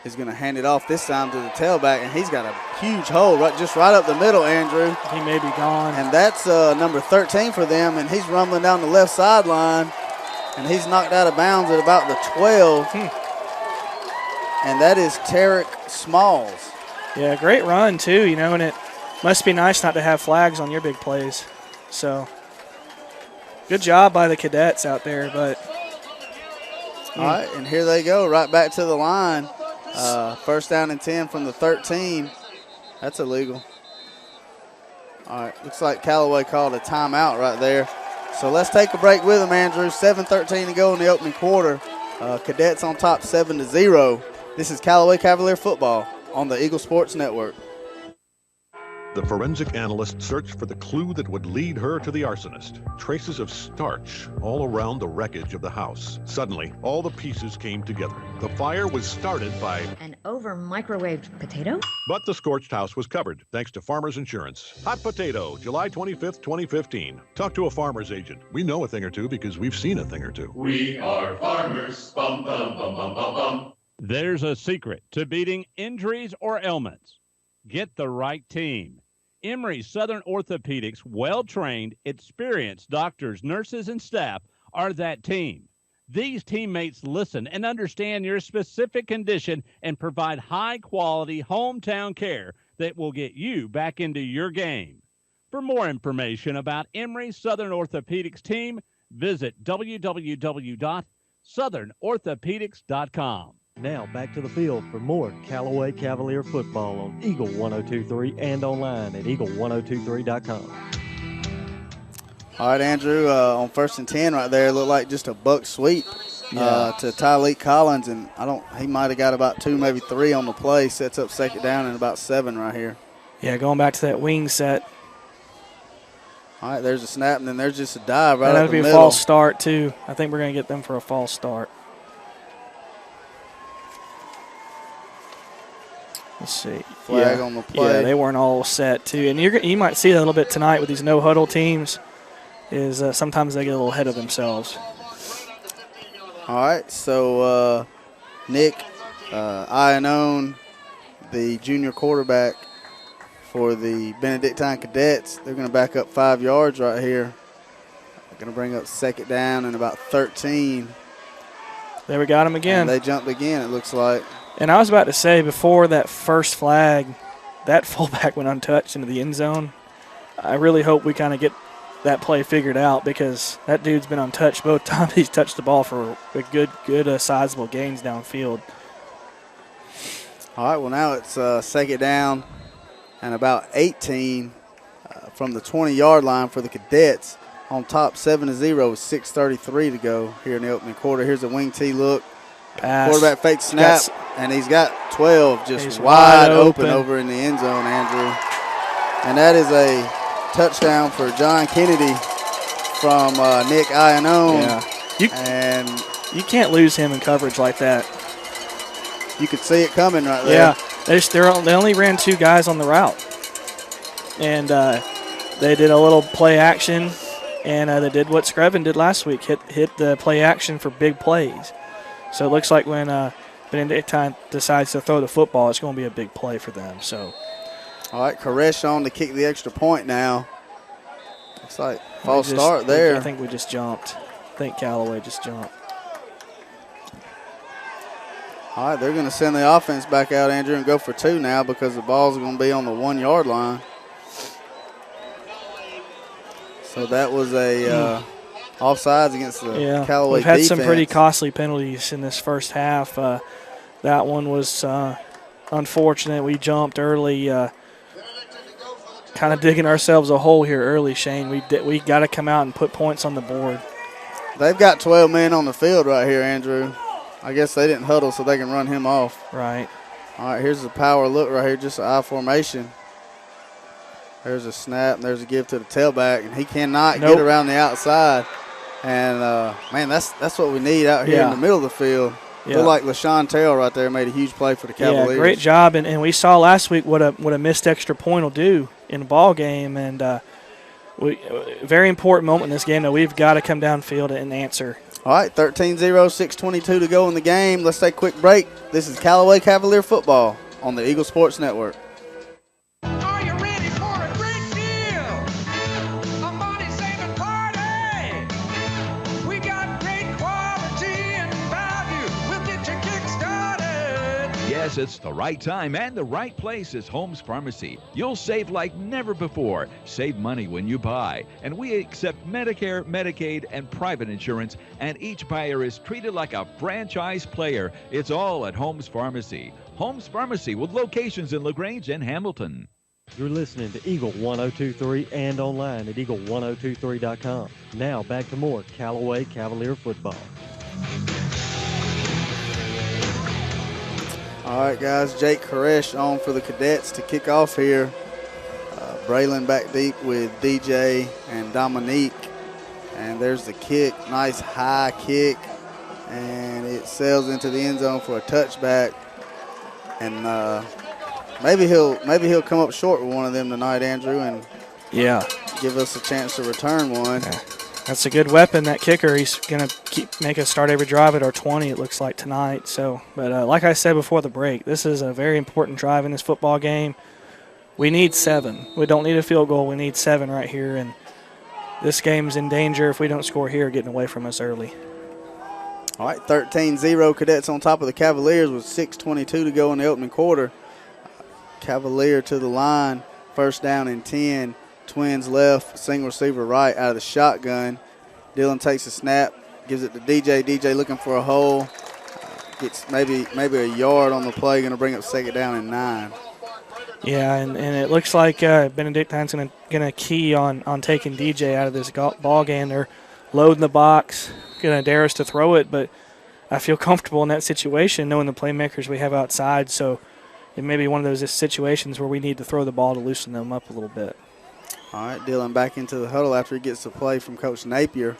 is going to hand it off this time to the tailback, and he's got a huge hole just right up the middle, Andrew. He may be gone. And that's number 13 for them, and he's rumbling down the left sideline, and he's knocked out of bounds at about the 12. And that is Tarek Smalls. Yeah, great run too, and it must be nice not to have flags on your big plays. So good job by the Cadets out there. But all right, and here they go, right back to the line. First down and 10 from the 13. That's illegal. All right, looks like Callaway called a timeout right there. So let's take a break with them, Andrew. 7:13 to go in the opening quarter. Cadets on top 7-0. This is Callaway Cavalier football on the Eagle Sports Network. The forensic analyst searched for the clue that would lead her to the arsonist. Traces of starch all around the wreckage of the house. Suddenly, all the pieces came together. The fire was started by an over-microwaved potato? But the scorched house was covered, thanks to Farmers Insurance. Hot potato, July 25th, 2015. Talk to a farmer's agent. We know a thing or two because we've seen a thing or two. We are farmers. Bum, bum, bum, bum, bum, bum. There's a secret to beating injuries or ailments. Get the right team. Emory Southern Orthopedics' well-trained, experienced doctors, nurses, and staff are that team. These teammates listen and understand your specific condition and provide high-quality hometown care that will get you back into your game. For more information about Emory Southern Orthopedics team, visit www.southernorthopedics.com. Now back to the field for more Callaway Cavalier football on Eagle 102.3 and online at eagle1023.com. All right, Andrew, on 1st and 10 right there, it looked like just a buck sweep to Tyleek Collins, and he might have got about 2, maybe 3 on the play. Sets up second down and about 7 right here. Yeah, going back to that wing set. All right, there's a snap, and then there's just a dive right up the middle. That would be a false start, too. I think we're going to get them for a false start. Let's see. Flag on the play. Yeah, they weren't all set, too. And you might see that a little bit tonight with these no-huddle teams is sometimes they get a little ahead of themselves. All right, so Nick Iannone, the junior quarterback for the Benedictine Cadets, they're going to back up 5 yards right here. They're going to bring up second down and about 13. There we got him again. And they jumped again, it looks like. And I was about to say, before that first flag, that fullback went untouched into the end zone. I really hope we kind of get that play figured out, because that dude's been untouched both times he's touched the ball for a good sizable gains downfield. All right, well, now it's second down and about 18 from the 20-yard line for the Cadets. On top 7-0 with 6:33 to go here in the opening quarter. Here's a wing T look. Pass. Quarterback fake snap, and he's got 12 just wide open over in the end zone, Andrew. And that is a touchdown for John Kennedy from Nick Iannone. Yeah. You can't lose him in coverage like that. You could see it coming right there. Yeah, they only ran 2 guys on the route. And they did a little play action, and they did what Screven did last week, hit the play action for big plays. So it looks like when Benedictine decides to throw the football, it's going to be a big play for them. So, all right, Koresh on to kick the extra point now. Looks like false start there. I think we just jumped. I think Callaway just jumped. All right, they're going to send the offense back out, Andrew, and go for 2 now, because the ball's going to be on the 1-yard line. So that was a offsides against the Callaway defense. We've had defense. some pretty costly penalties in this first half. That one was unfortunate. We jumped early. kind of digging ourselves a hole here early, Shane. We got to come out and put points on the board. They've got 12 men on the field right here, Andrew. I guess they didn't huddle so they can run him off. Right. All right, here's the power look right here, just an I formation. There's a snap, and there's a give to the tailback, and he cannot get around the outside. And, man, that's what we need out here in the middle of the field. Look like LaShawn Terrell right there made a huge play for the Cavaliers. Yeah, great job. And we saw last week what a missed extra point will do in a ball game. And very important moment in this game that we've got to come downfield and answer. All right, 13-0, 6:22 to go in the game. Let's take a quick break. This is Callaway Cavalier football on the Eagle Sports Network. Are you ready for a great deal? A money-saving party. We got great quality and value. We'll get you kick-started. Yes, it's the right time and the right place is Holmes Pharmacy. You'll save like never before. Save money when you buy. And we accept Medicare, Medicaid, and private insurance, and each buyer is treated like a franchise player. It's all at Holmes Pharmacy. Holmes Pharmacy with locations in LaGrange and Hamilton. You're listening to Eagle 102.3 and online at eagle1023.com. Now back to more Callaway Cavalier football. All right, guys, Jake Koresh on for the Cadets to kick off here. Braylon back deep with DJ and Dominique. And there's the kick, nice high kick. And it sails into the end zone for a touchback. And maybe he'll come up short with one of them tonight, Andrew, and give us a chance to return one. Yeah. That's a good weapon, that kicker. He's going to make us start every drive at our 20, it looks like, tonight. So, but like I said before the break, this is a very important drive in this football game. We need 7. We don't need a field goal. We need 7 right here, and this game's in danger if we don't score here, getting away from us early. All right, 13-0 Cadets on top of the Cavaliers with 6:22 to go in the opening quarter. Cavalier to the line, first down and 10. Twins left, single receiver right out of the shotgun. Dylan takes a snap, gives it to DJ. DJ looking for a hole. Gets maybe a yard on the play, going to bring up second down and 9. Yeah, and it looks like Benedictine's going to key on taking DJ out of this ball game. They're loading the box, going to dare us to throw it, but I feel comfortable in that situation knowing the playmakers we have outside. So it may be one of those situations where we need to throw the ball to loosen them up a little bit. All right, Dylan back into the huddle after he gets the play from Coach Napier.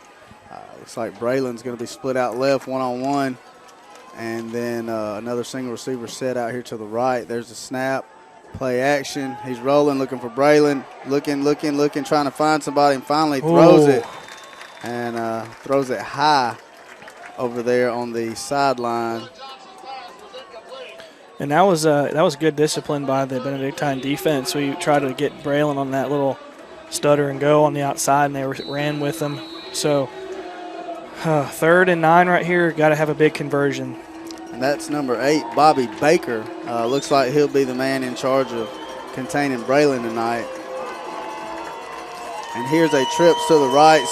Looks like Braylon's going to be split out left one-on-one. And then another single receiver set out here to the right. There's a snap, play action. He's rolling, looking for Braylon. Looking, trying to find somebody, and finally throws it. And throws it high over there on the sideline. And that was good discipline by the Benedictine defense. We tried to get Braylon on that little stutter and go on the outside, and they ran with him. So 3rd and 9 right here. Got to have a big conversion. And that's number 8, Bobby Baker. Looks like he'll be the man in charge of containing Braylon tonight. And here's a trips to the right.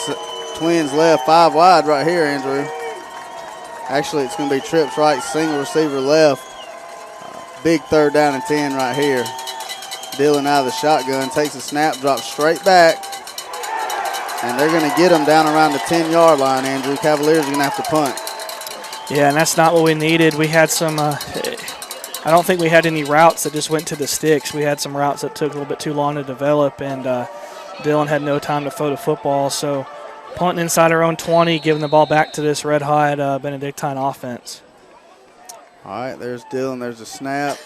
Twins left, 5 wide right here, Andrew. Actually, it's going to be trips right, single receiver left. Big 3rd down and 10 right here. Dylan out of the shotgun, takes a snap, drops straight back. And they're going to get him down around the 10-yard line, Andrew. Cavaliers are going to have to punt. Yeah, and that's not what we needed. We had some I don't think we had any routes that just went to the sticks. We had some routes that took a little bit too long to develop, and Dylan had no time to throw the football. So punting inside our own 20, giving the ball back to this red-hot Benedictine offense. All right, there's Dylan. There's a snap.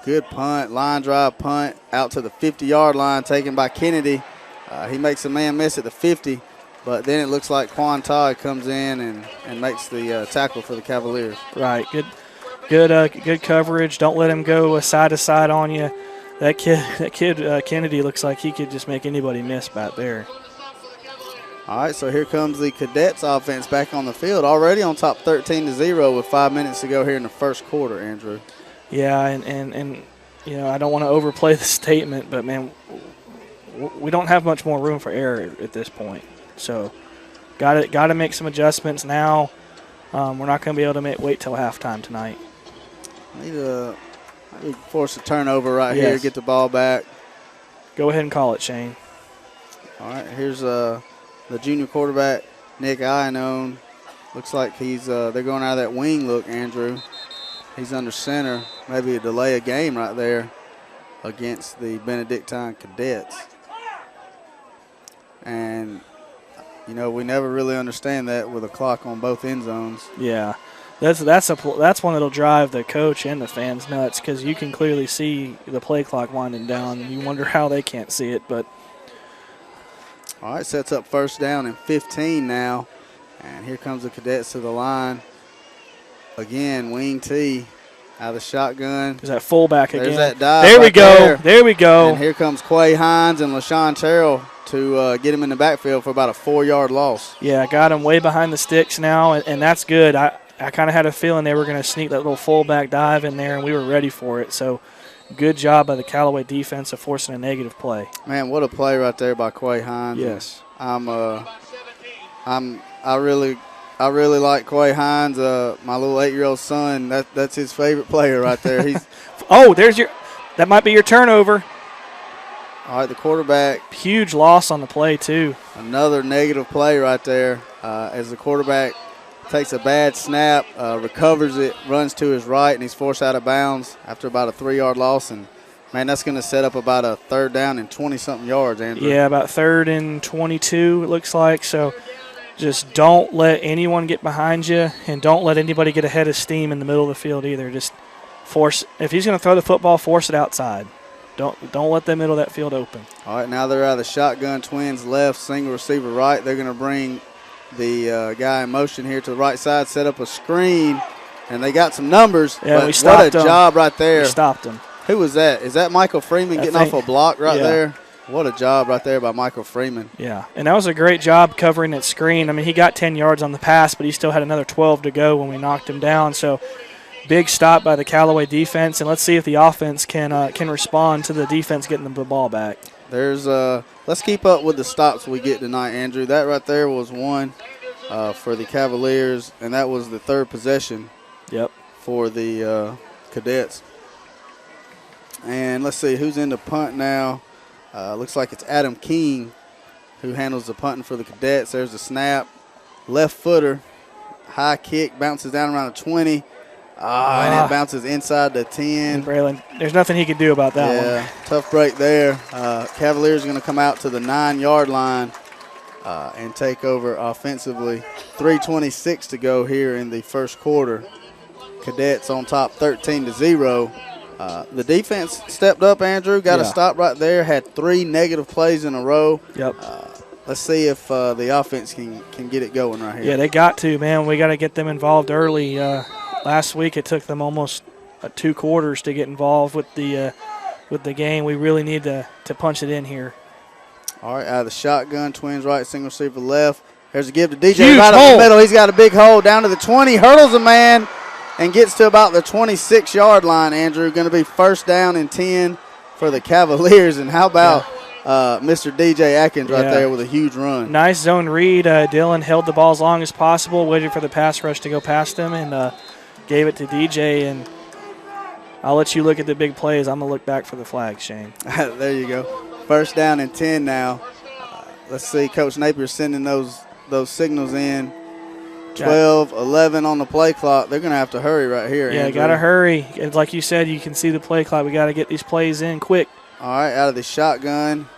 Good punt, line drive punt out to the 50-yard line taken by Kennedy. He makes a man miss at the 50, but then it looks like Quan Todd comes in and makes the tackle for the Cavaliers. Right, good coverage. Don't let him go side to side on you. That kid Kennedy looks like he could just make anybody miss back there. All right, so here comes the Cadets offense back on the field, already on top 13-0 with 5 minutes to go here in the first quarter, Andrew. Yeah, and you know, I don't want to overplay the statement, but, man, we don't have much more room for error at this point. So got to make some adjustments now. We're not going to be able to wait till halftime tonight. Need to force a turnover right here, get the ball back. Go ahead and call it, Shane. All right, here's the junior quarterback, Nick Iannone. Looks like they're going out of that wing look, Andrew. He's under center. Maybe a delay of game right there against the Benedictine Cadets. And, we never really understand that with a clock on both end zones. Yeah. That's one that'll drive the coach and the fans nuts because you can clearly see the play clock winding down. You wonder how they can't see it, but. All right, sets up first down and 15 now. And here comes the Cadets to the line. Again, wing T out of the shotgun. There's that fullback again. There's that dive. There we right go. There we go. And here comes Quay Hines and LaShawn Terrell to get him in the backfield for about a 4-yard loss. Yeah, I got him way behind the sticks now, and that's good. I kind of had a feeling they were going to sneak that little fullback dive in there, and we were ready for it. So good job by the Callaway defense of forcing a negative play. Man, what a play right there by Quay Hines. Yes. I really like Quay Hines. My little 8-year-old son, that's his favorite player right there. He's that might be your turnover. All right, the quarterback. Huge loss on the play too. Another negative play right there as the quarterback takes a bad snap, recovers it, runs to his right, and he's forced out of bounds after about a 3-yard loss. And, man, that's going to set up about a 3rd down and 20-something yards, Andrew. Yeah, about 3rd and 22 it looks like. So just don't let anyone get behind you, and don't let anybody get ahead of steam in the middle of the field either. Just force – if he's going to throw the football, force it outside. Don't let the middle of that field open. All right, now they're out of the shotgun, twins left, single receiver right. They're going to bring the guy in motion here to the right side, set up a screen, and they got some numbers. Yeah, but we stopped what a job right there. We stopped him. Who was that? Is that Michael Freeman getting off a block right there? What a job right there by Michael Freeman. Yeah, and that was a great job covering that screen. I mean, he got 10 yards on the pass, but he still had another 12 to go when we knocked him down. So big stop by the Callaway defense, and let's see if the offense can respond to the defense getting the ball back. Let's keep up with the stops we get tonight, Andrew. That right there was one for the Cavaliers, and that was the 3rd possession. Yep. For the Cadets. And let's see who's in the punt now. Looks like it's Adam King who handles the punting for the Cadets. There's the snap, left footer, high kick, bounces down around the 20. And it bounces inside the 10. Braylon, there's nothing he could do about that one. Yeah, tough break there. Cavaliers are going to come out to the 9-yard line and take over offensively. 3:26 to go here in the first quarter. Cadets on top 13-0. The defense stepped up, Andrew. Got a stop right there. Had 3 negative plays in a row. Yep. Let's see if the offense can get it going right here. Yeah, they got to, man. We got to get them involved early. Last week it took them almost 2 quarters to get involved with the game. We really need to punch it in here. All right, out of the shotgun, twins right, single receiver left. There's a give to DJ Huge right hole. up the middle. He's got a big hole down to the 20, hurdles a man, and gets to about the 26-yard line, Andrew. Going to be first down and 10 for the Cavaliers. And how about Mr. DJ Atkins right there with a huge run. Nice zone read. Dylan held the ball as long as possible, waited for the pass rush to go past him, and gave it to DJ. And I'll let you look at the big plays. I'm going to look back for the flag, Shane. There you go. First down and 10 now. Let's see. Coach Napier sending those signals in. 12, 11 on the play clock. They're going to have to hurry right here. Yeah, got to hurry. And like you said, you can see the play clock. We got to get these plays in quick. All right, out of the shotgun.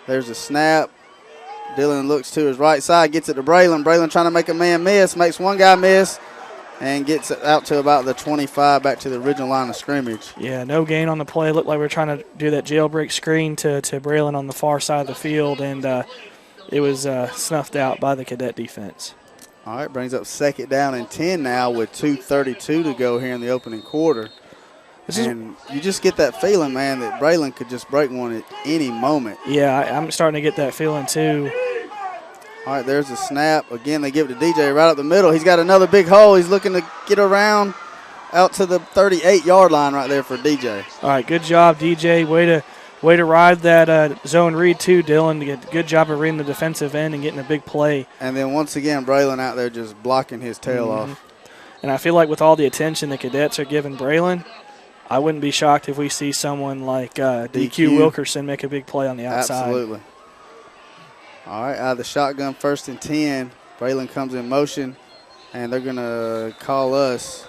There's a snap. Dylan looks to his right side, gets it to Braylon. Braylon trying to make a man miss, makes one guy miss, and gets it out to about the 25, back to the original line of scrimmage. Yeah, no gain on the play. Looked like we were trying to do that jailbreak screen to Braylon on the far side of the field, and it was snuffed out by the Cadet defense. All right, brings up second down and 10 now with 2:32 to go here in the opening quarter. And you just get that feeling, man, that Braylon could just break one at any moment. Yeah, I'm starting to get that feeling too. All right, there's a snap. Again, they give it to DJ right up the middle. He's got another big hole. He's looking to get around out to the 38-yard line right there for DJ. All right, good job, DJ. Way to ride that zone read too, Dylan. Good job of reading the defensive end and getting a big play. And then once again, Braylon out there just blocking his tail off. And I feel like with all the attention the Cadets are giving Braylon, I wouldn't be shocked if we see someone like DQ Wilkerson make a big play on the outside. Absolutely. All right, out of the shotgun, 1st and 10. Braylon comes in motion, and they're going to call us.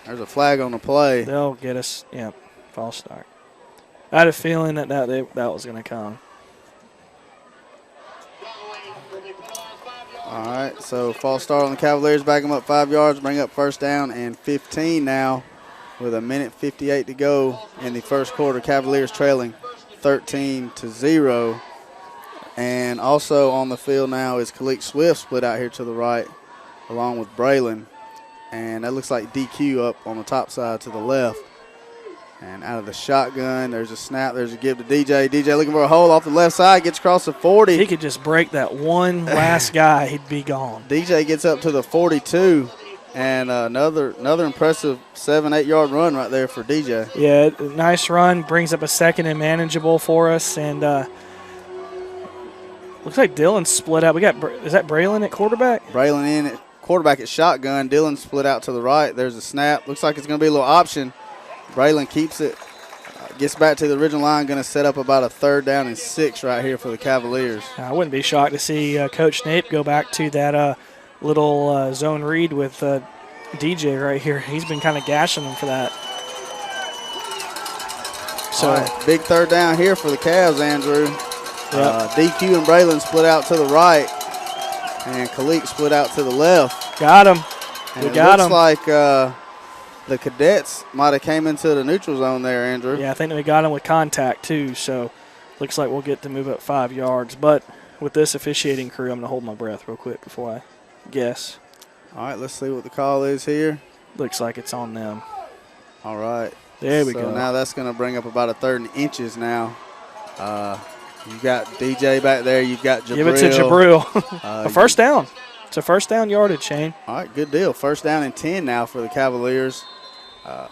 There's a flag on the play. They'll get us, false start. I had a feeling that was going to come. All right, so false start on the Cavaliers, back them up 5 yards, bring up 1st down and 15 now with 1:58 to go in the first quarter. Cavaliers trailing 13-0. And also on the field now is Khalik Swift, split out here to the right along with Braylon. And that looks like DQ up on the top side to the left. And out of the shotgun, there's a snap. There's a give to DJ. DJ looking for a hole off the left side, gets across the 40. He could just break that one last guy, he'd be gone. DJ gets up to the 42. And another impressive 7-8 yard run right there for DJ. Yeah, nice run. Brings up a 2nd and manageable for us. And looks like Dylan split out. Is that Braylon at quarterback? Braylon in at quarterback at shotgun. Dylan split out to the right. There's a snap. Looks like it's going to be a little option. Braylon keeps it. Gets back to the original line. Going to set up about a 3rd down and 6 right here for the Cavaliers. I wouldn't be shocked to see Coach Nape go back to that little zone read with DJ right here. He's been kind of gashing them for that. So right, big 3rd down here for the Cavs, Andrew. Yep. DQ and Braylon split out to the right, and Khalik split out to the left. Got him. And it looks like the Cadets might have came into the neutral zone there, Andrew. Yeah, I think we got him with contact too, so looks like we'll get to move up 5 yards. But with this officiating crew, I'm going to hold my breath real quick before I guess. All right, let's see what the call is here. Looks like it's on them. All right. There we go. So now that's going to bring up about a 3rd and inches now. You've got DJ back there. You've got Jabril. Give it to Jabril. A 1st down. It's a 1st down yardage, Shane. All right, good deal. 1st down and 10 now for the Cavaliers.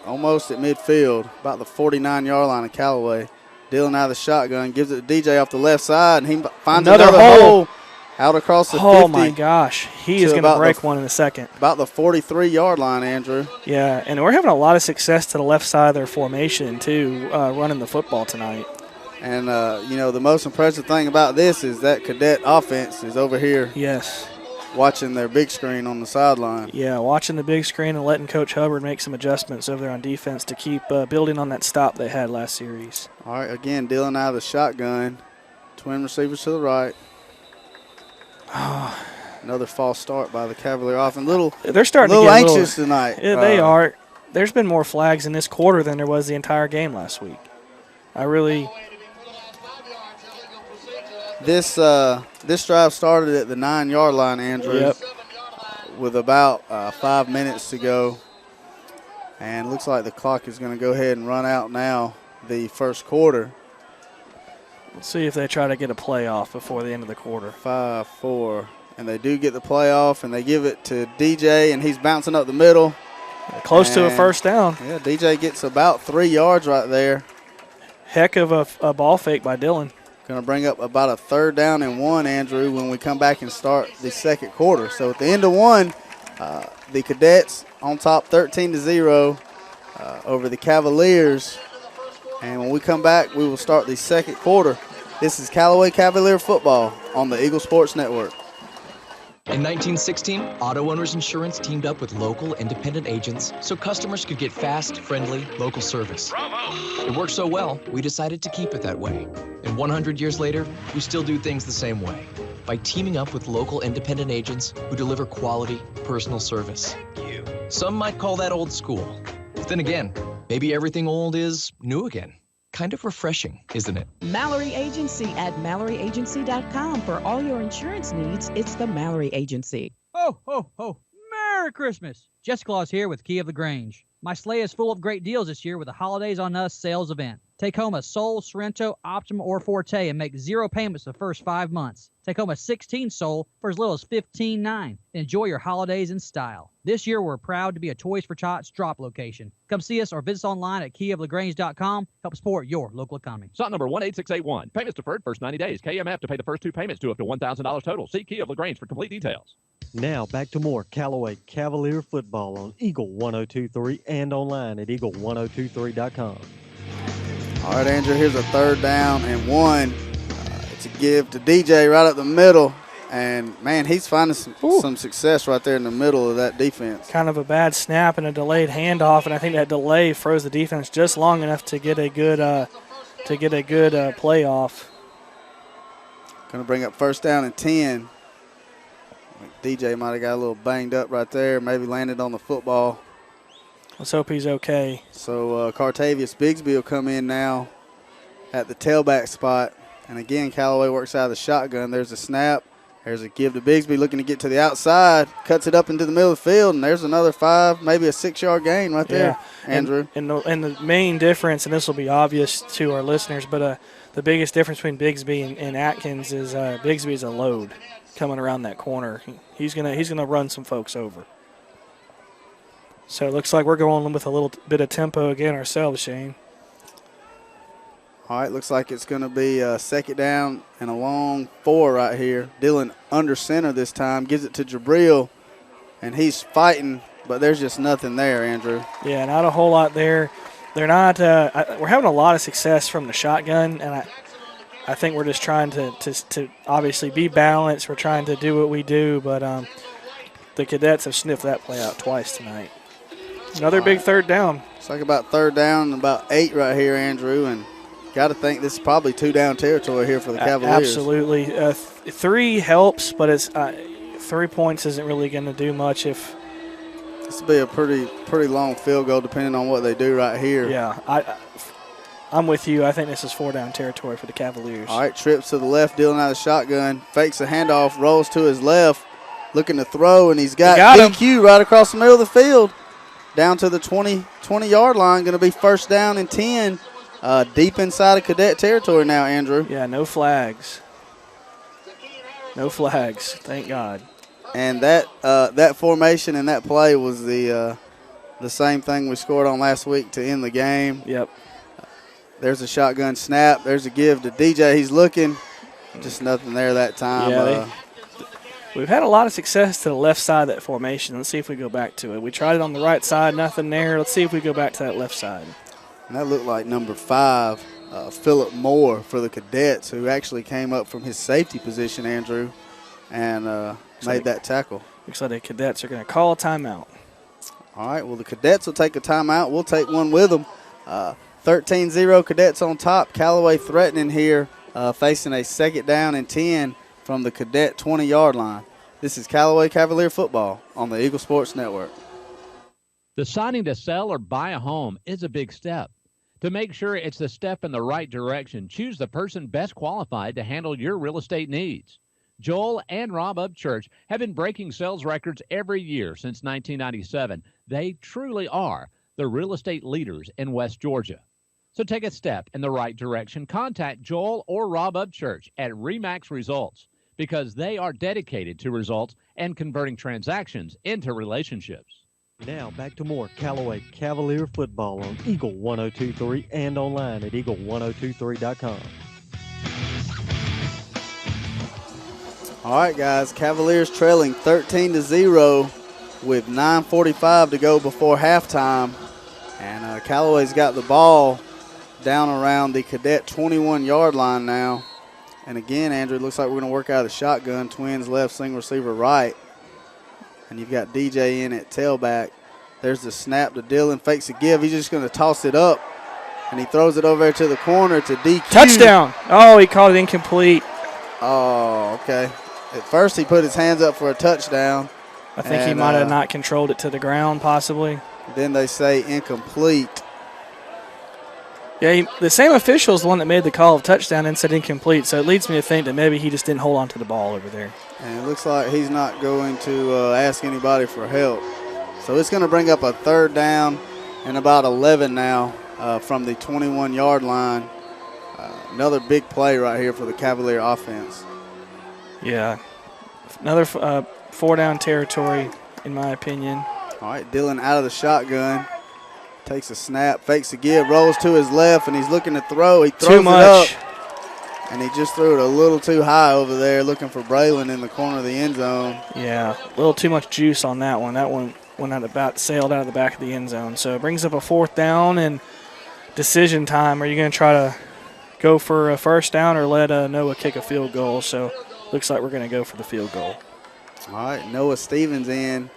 Almost at midfield, about the 49-yard line of Callaway. Dylan out of the shotgun, gives it to DJ off the left side, and he finds another hole out across the 50. Oh, my gosh. He is going to break one in a second. About the 43-yard line, Andrew. Yeah, and we're having a lot of success to the left side of their formation, too, running the football tonight. And, the most impressive thing about this is that Cadet offense is over here. Yes. Watching their big screen on the sideline. Yeah, watching the big screen and letting Coach Hubbard make some adjustments over there on defense to keep building on that stop they had last series. All right, again, Dylan out of the shotgun. Twin receivers to the right. Another false start by the Cavalier offense. They're starting to get anxious tonight. Yeah, they are. There's been more flags in this quarter than there was the entire game last week. This drive started at the 9-yard line, Andrew. Yep. With about 5 minutes to go. And looks like the clock is going to go ahead and run out now, the first quarter. Let's see if they try to get a play off before the end of the quarter. 5-4. And they do get the play off, and they give it to DJ, and he's bouncing up the middle. Close to a 1st down. Yeah, DJ gets about 3 yards right there. Heck of a ball fake by Dylan. Going to bring up about a 3rd down and 1, Andrew, when we come back and start the second quarter. So at the end of one, the Cadets on top 13-0 over the Cavaliers. And when we come back, we will start the second quarter. This is Callaway Cavalier football on the Eagle Sports Network. In 1916, Auto Owners Insurance teamed up with local independent agents so customers could get fast, friendly, local service. It worked so well, we decided to keep it that way. And 100 years later, we still do things the same way, by teaming up with local independent agents who deliver quality, personal service. Some might call that old school. But then again, maybe everything old is new again. Kind of refreshing, isn't it? Mallory Agency at MalloryAgency.com. For all your insurance needs, it's the Mallory Agency. Ho, ho, ho. Merry Christmas. Jess Claus here with Key of the Grange. My sleigh is full of great deals this year with the Holidays on Us sales event. Take home a Soul, Sorrento, Optima, or Forte and make 0 payments the first 5 months. Take home a 16 Soul for as little as $15.9. Enjoy your holidays in style. This year, we're proud to be a Toys for Tots drop location. Come see us or visit us online at keyoflagrange.com. Help support your local economy. Slot number 18681. Payments deferred first 90 days. KMF to pay the first 2 payments due up to $1,000 total. See Key of LaGrange for complete details. Now back to more Callaway Cavalier football on Eagle 102.3 and online at eagle1023.com. All right, Andrew, here's a 3rd down and 1. It's a give to DJ right up the middle. And, man, he's finding some success right there in the middle of that defense. Kind of a bad snap and a delayed handoff, and I think that delay froze the defense just long enough to get a good play off. Going to bring up 1st down and 10. DJ might have got a little banged up right there, maybe landed on the football. Let's hope he's okay. So Cartavius Bigsby will come in now at the tailback spot. And, again, Callaway works out of the shotgun. There's a snap. There's a give to Bigsby looking to get to the outside. Cuts it up into the middle of the field, and there's another 5, maybe a 6-yard gain right there, Andrew. And the main difference, and this will be obvious to our listeners, but the biggest difference between Bigsby and Atkins is Bigsby's a load coming around that corner. He's gonna run some folks over. So it looks like we're going with a little bit of tempo again ourselves, Shane. All right, looks like it's going to be a 2nd down and a long 4 right here. Dillon under center this time, gives it to Jabril, and he's fighting, but there's just nothing there, Andrew. Yeah, not a whole lot there. They're not. We're having a lot of success from the shotgun, and I think we're just trying to obviously be balanced. We're trying to do what we do, but the Cadets have sniffed that play out twice tonight. Another big 3rd down. It's like about 3rd down and about 8 right here, Andrew, and got to think this is probably 2-down territory here for the Cavaliers. Absolutely. 3 helps, but it's 3 points isn't really going to do much if. This will be a pretty long field goal depending on what they do right here. Yeah, I'm with you. I think this is 4-down territory for the Cavaliers. All right, trips to the left, dealing out of the shotgun, fakes a handoff, rolls to his left, looking to throw, and he's got DQ right across the middle of the field, down to the 20-yard line. Going to be 1st down and 10. Deep inside of Cadet territory now, Andrew. Yeah, no flags. No flags, thank God. And that formation and that play was the same thing we scored on last week to end the game. Yep. There's a shotgun snap. There's a give to DJ. He's looking. Just nothing there that time. Yeah, we've had a lot of success to the left side of that formation. Let's see if we go back to it. We tried it on the right side, nothing there. Let's see if we go back to that left side. And that looked like number 5, Philip Moore for the Cadets, who actually came up from his safety position, Andrew, and made that tackle. Looks like the Cadets are going to call a timeout. All right, well, the Cadets will take a timeout. We'll take one with them. 13-0 Cadets on top. Callaway threatening here, facing a 2nd down and 10 from the Cadet 20-yard line. This is Callaway Cavalier football on the Eagle Sports Network. Deciding to sell or buy a home is a big step. To make sure it's the step in the right direction, choose the person best qualified to handle your real estate needs. Joel and Rob Upchurch have been breaking sales records every year since 1997. They truly are the real estate leaders in West Georgia. So take a step in the right direction. Contact Joel or Rob Upchurch at RE/MAX Results because they are dedicated to results and converting transactions into relationships. Now back to more Callaway Cavalier football on Eagle 102.3 and online at eagle1023.com. All right, guys, Cavaliers trailing 13-0 with 9:45 to go before halftime. And Callaway's got the ball down around the Cadet 21-yard line now. And again, Andrew, it looks like we're going to work out of the shotgun. Twins left, single receiver right. And you've got DJ in at tailback. There's the snap to Dillon. Fakes a give. He's just going to toss it up. And he throws it over to the corner to DQ. Touchdown. Oh, he called it incomplete. Oh, okay. At first he put his hands up for a touchdown. I think he might have not controlled it to the ground possibly. Then they say incomplete. Yeah, the same official is the one that made the call of touchdown and said incomplete, so it leads me to think that maybe he just didn't hold on to the ball over there. And it looks like he's not going to ask anybody for help. So it's going to bring up a 3rd down and about 11 now from the 21-yard line. Another big play right here for the Cavalier offense. Yeah, another 4-down territory in my opinion. All right, Dillon out of the shotgun. Takes a snap, fakes a give, rolls to his left, and he's looking to throw. He throws Too much. it up, and he just threw it a little too high over there, looking for Braylon in the corner of the end zone. Yeah, a little too much juice on that one. That one sailed out of the back of the end zone. So it brings up a 4th down and decision time. Are you going to try to go for a first down or let Noah kick a field goal? So looks like we're going to go for the field goal. All right, Noah Stevens in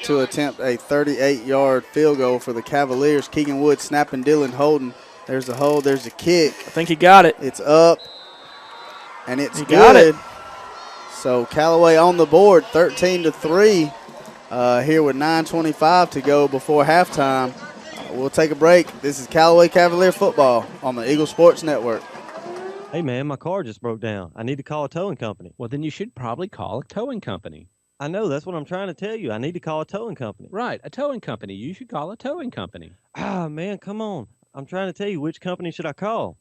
to attempt a 38-yard field goal for the Cavaliers. Keegan Wood snapping, Dillon holding. There's a hold, there's a kick. I think he got it. It's up, and it's he good. Got it. So Callaway on the board, 13-3 here with 9:25 to go before halftime. We'll take a break. This is Callaway Cavalier football on the Eagle Sports Network. Hey, man, my car just broke down. I need to call a towing company. Well, then you should probably call a towing company. I know. That's what I'm trying to tell you. I need to call a towing company. Right, a towing company. You should call a towing company. Ah, man, come on. I'm trying to tell you, which company should I call?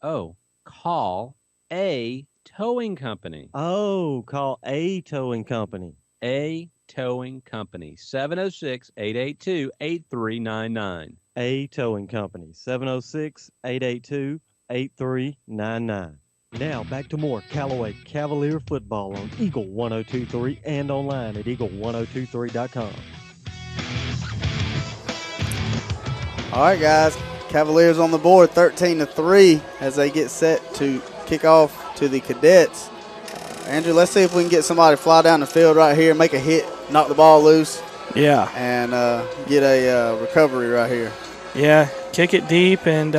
Oh, call a towing company. Oh, call a towing company. A towing company. 706-882-8399. A towing company. 706-882-8399. Now back to more Callaway Cavalier football on Eagle 1023 and online at eagle1023.com. All right, guys. Cavaliers on the board, 13-3 as they get set to kick off to the Cadets. Andrew, let's see if we can get somebody to fly down the field right here, make a hit, knock the ball loose. Yeah. And get a recovery right here. Yeah, kick it deep and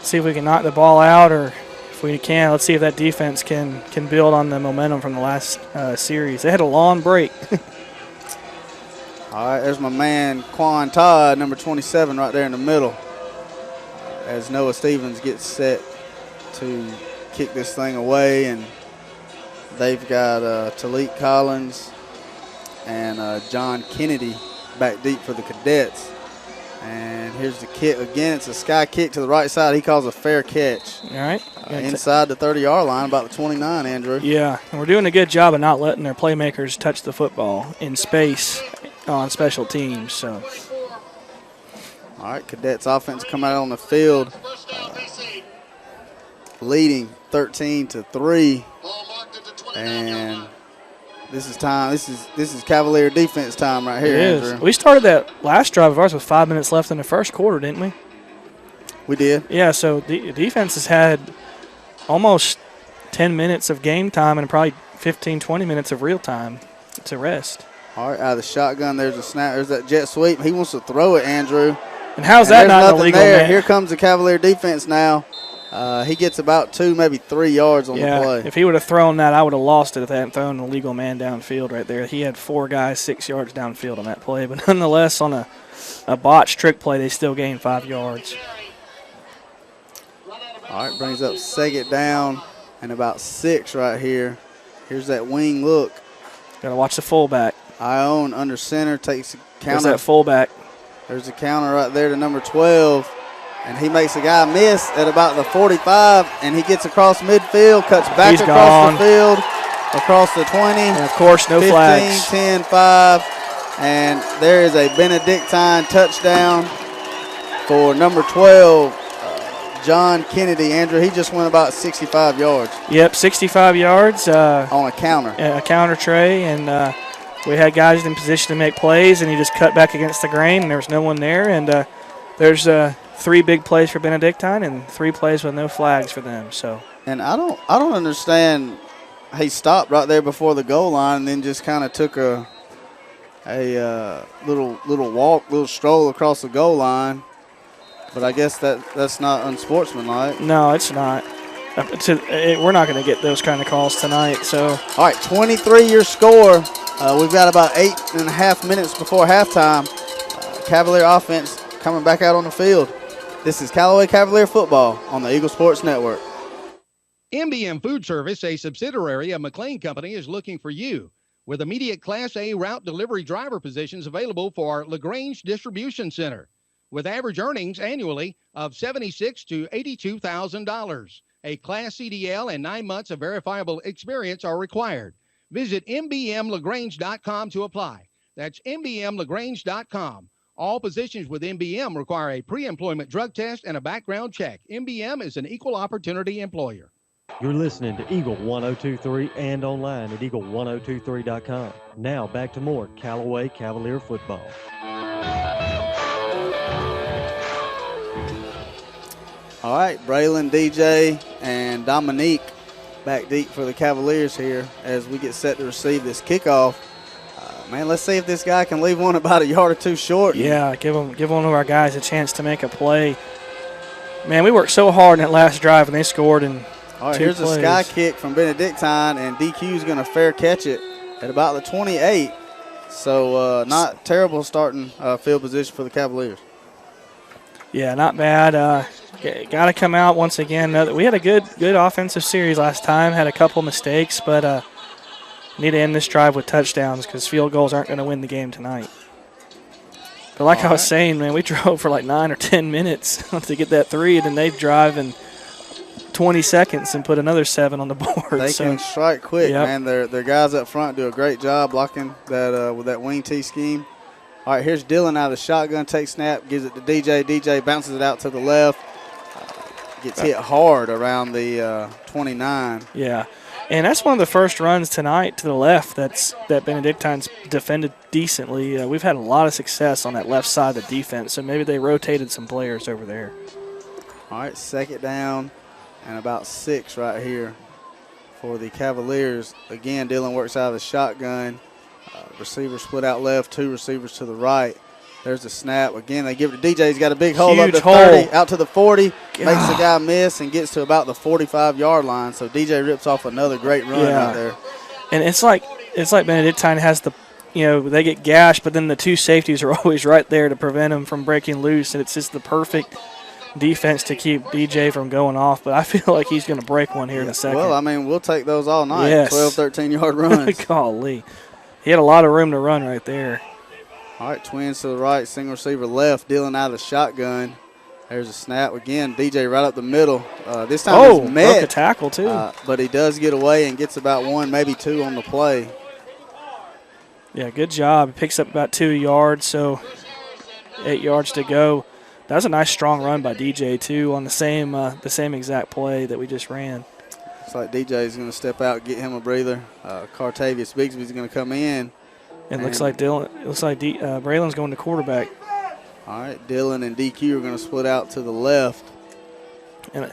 see if we can knock the ball out, or if we can, let's see if that defense can build on the momentum from the last series. They had a long break. All right, there's my man Quan Todd, number 27, right there in the middle, as Noah Stevens gets set to kick this thing away. And they've got Talik Collins and John Kennedy back deep for the Cadets. And here's the kick again. It's a sky kick to the right side. He calls a fair catch. All right. Inside the 30-yard line, about the 29, Andrew. Yeah, and we're doing a good job of not letting their playmakers touch the football in space on special teams. So, all right, Cadets offense come out on the field, leading 13-3, and this is time. This is Cavalier defense time right here. It is. Andrew. We started that last drive of ours with 5 minutes left in the first quarter, didn't we? We did. Yeah. So the defense has had almost 10 minutes of game time and probably 15, 20 minutes of real time to rest. All right, out of the shotgun, there's a snap. There's that jet sweep. He wants to throw it, Andrew. And how's that not illegal, there. man? Here comes the Cavalier defense now. He gets about 2, maybe 3 yards on the play. If he would have thrown that, I would have lost it if they hadn't thrown an illegal man downfield right there. He had 4 guys 6 yards downfield on that play. But nonetheless, on a botched trick play, they still gained 5 yards. All right, brings up second down and about 6 right here. Here's that wing look. Got to watch the fullback. Ione under center, takes a counter. There's that fullback. There's a counter right there to number 12. And he makes a guy miss at about the 45, and he gets across midfield, cuts back He's across gone. the field, across the 20. And, of course, no 15, flags. 10, 5. And there is a Benedictine touchdown for number 12, John Kennedy. Andrew, he just went about 65 yards. Yep, 65 yards. On a counter. A counter tray, and we had guys in position to make plays, and he just cut back against the grain, and there was no one there. And there's 3 big plays for Benedictine and 3 plays with no flags for them. So. And I don't understand. He stopped right there before the goal line and then just kind of took a little walk, little stroll across the goal line. But I guess that's not unsportsmanlike. No, it's not. We're not going to get those kind of calls tonight. So. All right, 23 your score. We've got about 8.5 minutes before halftime. Cavalier offense coming back out on the field. This is Callaway Cavalier football on the Eagle Sports Network. MBM Food Service, a subsidiary of McLean Company, is looking for you with immediate Class A route delivery driver positions available for LaGrange Distribution Center with average earnings annually of $76,000 to $82,000. A Class CDL and 9 months of verifiable experience are required. Visit mbmlagrange.com to apply. That's mbmlagrange.com. All positions with MBM require a pre-employment drug test and a background check. MBM is an equal opportunity employer. You're listening to Eagle 1023 and online at eagle1023.com. Now back to more Callaway Cavalier football. All right, Braylon, DJ, and Dominique back deep for the Cavaliers here as we get set to receive this kickoff. Man, let's see if this guy can leave one about a yard or two short. Yeah, give one of our guys a chance to make a play. Man, we worked so hard in that last drive, and they scored in all right, two here's plays. a sky kick from Benedictine, and DQ is going to fair catch it at about the 28. So not terrible starting field position for the Cavaliers. Yeah, not bad. Got to come out once again. We had a good offensive series last time, had a couple mistakes, but need to end this drive with touchdowns because field goals aren't going to win the game tonight. But like I was saying, man, we drove for like 9 or 10 minutes to get that 3, and then they drive in 20 seconds and put another 7 on the board. They can strike quick, yep. man. Their guys up front do a great job blocking that with that wing T scheme. All right, here's Dylan out of the shotgun, takes snap, gives it to DJ. DJ bounces it out to the left, gets hit hard around the 29. Yeah. And that's one of the first runs tonight to the left that Benedictine's defended decently. We've had a lot of success on that left side of the defense, so maybe they rotated some players over there. All right, second down and about 6 right here for the Cavaliers. Again, Dylan works out of the shotgun. Receiver split out left, 2 receivers to the right. There's the snap. Again, they give it to DJ. He's got a big hole up to 30, out to the 40. Makes the guy miss and gets to about the 45-yard line. So DJ rips off another great run right there. And it's like Benedictine has they get gashed, but then the 2 safeties are always right there to prevent them from breaking loose. And it's just the perfect defense to keep DJ from going off. But I feel like he's going to break one here in a second. Well, I mean, we'll take those all night. Yes. 12, 13-yard runs. Golly. He had a lot of room to run right there. All right, twins to the right, single receiver left. Dylan out of the shotgun. There's a snap again. DJ right up the middle. This time he's met. Broke a tackle too. But he does get away and gets about 1, maybe 2 on the play. Yeah, good job. He picks up about 2 yards, so 8 yards to go. That was a nice strong run by DJ too on the same exact play that we just ran. Looks like DJ is going to step out, get him a breather. Cartavius Bigsby is going to come in. And looks like Braylon's going to quarterback. All right, Dylan and DQ are going to split out to the left. And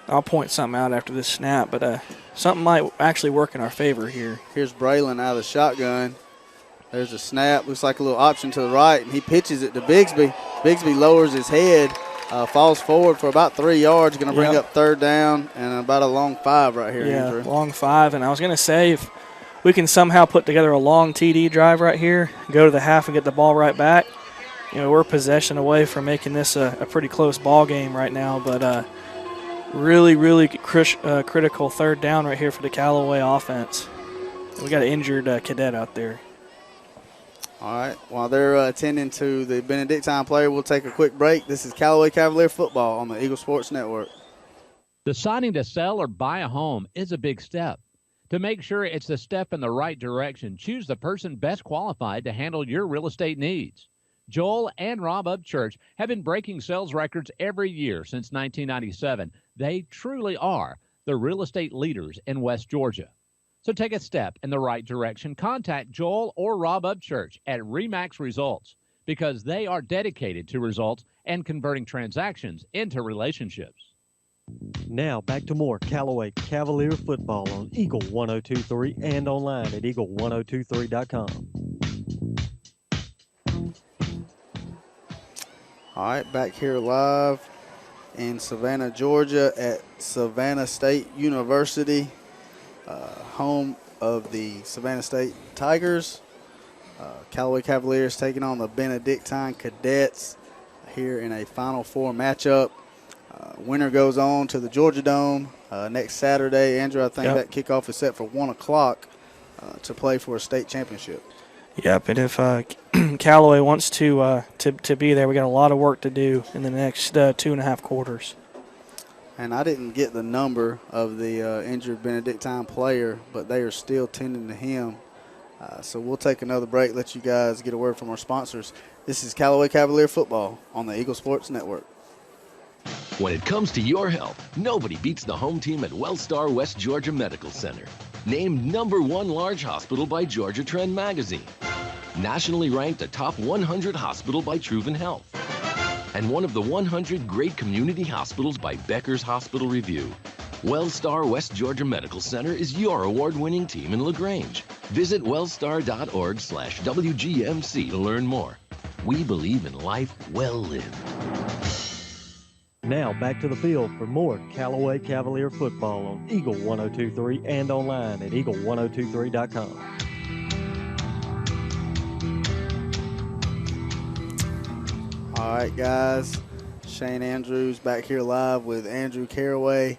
I'll point something out after this snap, but something might actually work in our favor here. Here's Braylon out of the shotgun. There's a snap. Looks like a little option to the right, and he pitches it to Bigsby. Bigsby lowers his head, falls forward for about 3 yards, going to bring up 3rd down and about a long 5 right here. Yeah, Andrew. long 5. And I was going to say, if we can somehow put together a long TD drive right here, go to the half and get the ball right back, we're possession away from making this a pretty close ball game right now. But really, really critical 3rd down right here for the Callaway offense. We got an injured cadet out there. All right, while they're attending to the Benedictine player, we'll take a quick break. This is Callaway Cavalier football on the Eagle Sports Network. Deciding to sell or buy a home is a big step. To make sure it's a step in the right direction, choose the person best qualified to handle your real estate needs. Joel and Rob Upchurch have been breaking sales records every year since 1997. They truly are the real estate leaders in West Georgia. So take a step in the right direction. Contact Joel or Rob Upchurch at RE/MAX Results because they are dedicated to results and converting transactions into relationships. Now back to more Callaway Cavalier football on Eagle 1023 and online at eagle1023.com. All right, back here live in Savannah, Georgia at Savannah State University, home of the Savannah State Tigers. Callaway Cavaliers taking on the Benedictine Cadets here in a Final Four matchup. Winner goes on to the Georgia Dome next Saturday. Andrew, I think that kickoff is set for 1 o'clock to play for a state championship. Yep, and if Callaway wants to be there, we got a lot of work to do in the next 2.5 quarters. And I didn't get the number of the injured Benedictine player, but they are still tending to him. So we'll take another break, let you guys get a word from our sponsors. This is Callaway Cavalier Football on the Eagle Sports Network. When it comes to your health, nobody beats the home team at WellStar West Georgia Medical Center. Named #1 large hospital by Georgia Trend Magazine. Nationally ranked a top 100 hospital by Truven Health. And one of the 100 great community hospitals by Becker's Hospital Review. WellStar West Georgia Medical Center is your award-winning team in LaGrange. Visit wellstar.org/WGMC to learn more. We believe in life well lived. Now back to the field for more Callaway Cavalier football on Eagle 102.3 and online at eagle1023.com. All right, guys. Shane Andrews back here live with Andrew Callaway.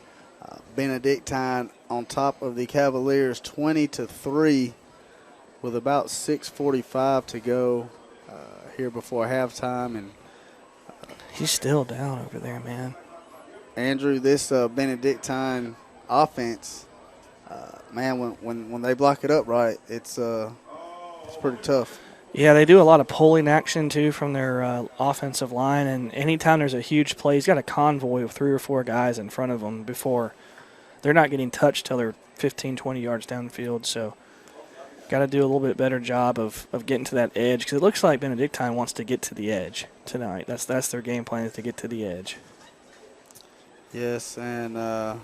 Benedictine on top of the Cavaliers 20-3 with about 6:45 to go here before halftime. And he's still down over there, man. Andrew, this Benedictine offense, man, when they block it up right, it's pretty tough. Yeah, they do a lot of pulling action, too, from their offensive line. And anytime there's a huge play, he's got a convoy of 3 or 4 guys in front of him before they're not getting touched till they're 15, 20 yards downfield. So got to do a little bit better job of getting to that edge, because it looks like Benedictine wants to get to the edge tonight. That's their game plan, is to get to the edge. Yes, and the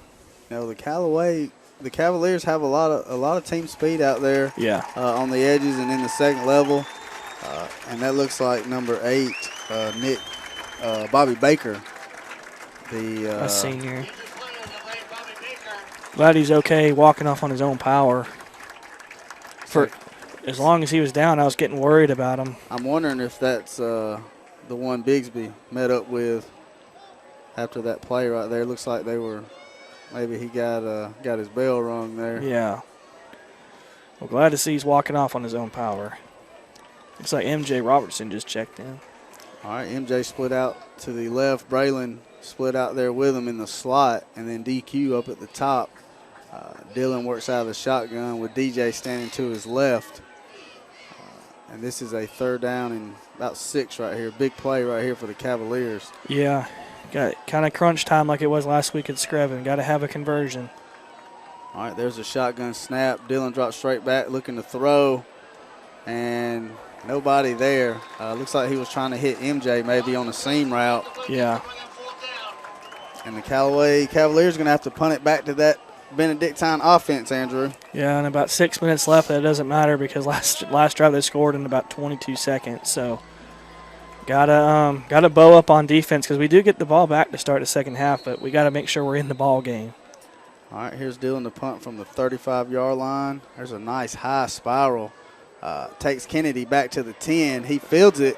Cavaliers have a lot of team speed out there. Yeah. On the edges and in the second level, and that looks like number 8, Bobby Baker, a senior. Glad he's okay walking off on his own power. For as long as he was down, I was getting worried about him. I'm wondering if that's the one Bigsby met up with after that play right there. Looks like they were. Maybe he got his bell rung there. Yeah. Well, glad to see he's walking off on his own power. Looks like MJ Robertson just checked in. All right, MJ split out to the left. Braylon split out there with him in the slot, and then DQ up at the top. Dylan works out of the shotgun with DJ standing to his left. And this is a 3rd down and about 6 right here. Big play right here for the Cavaliers. Yeah. Got kind of crunch time like it was last week at Screven. Got to have a conversion. All right, there's a shotgun snap. Dylan drops straight back, looking to throw, and nobody there. Looks like he was trying to hit MJ maybe on the seam route. Yeah. And the Callaway Cavaliers going to have to punt it back to that Benedictine offense, Andrew. Yeah, and about 6 minutes left. That doesn't matter because last drive they scored in about 22 seconds. So gotta bow up on defense, because we do get the ball back to start the second half, but we got to make sure we're in the ball game. All right, here's Dylan to punt from the 35-yard line. There's a nice high spiral. Takes Kennedy back to the 10. He fields it,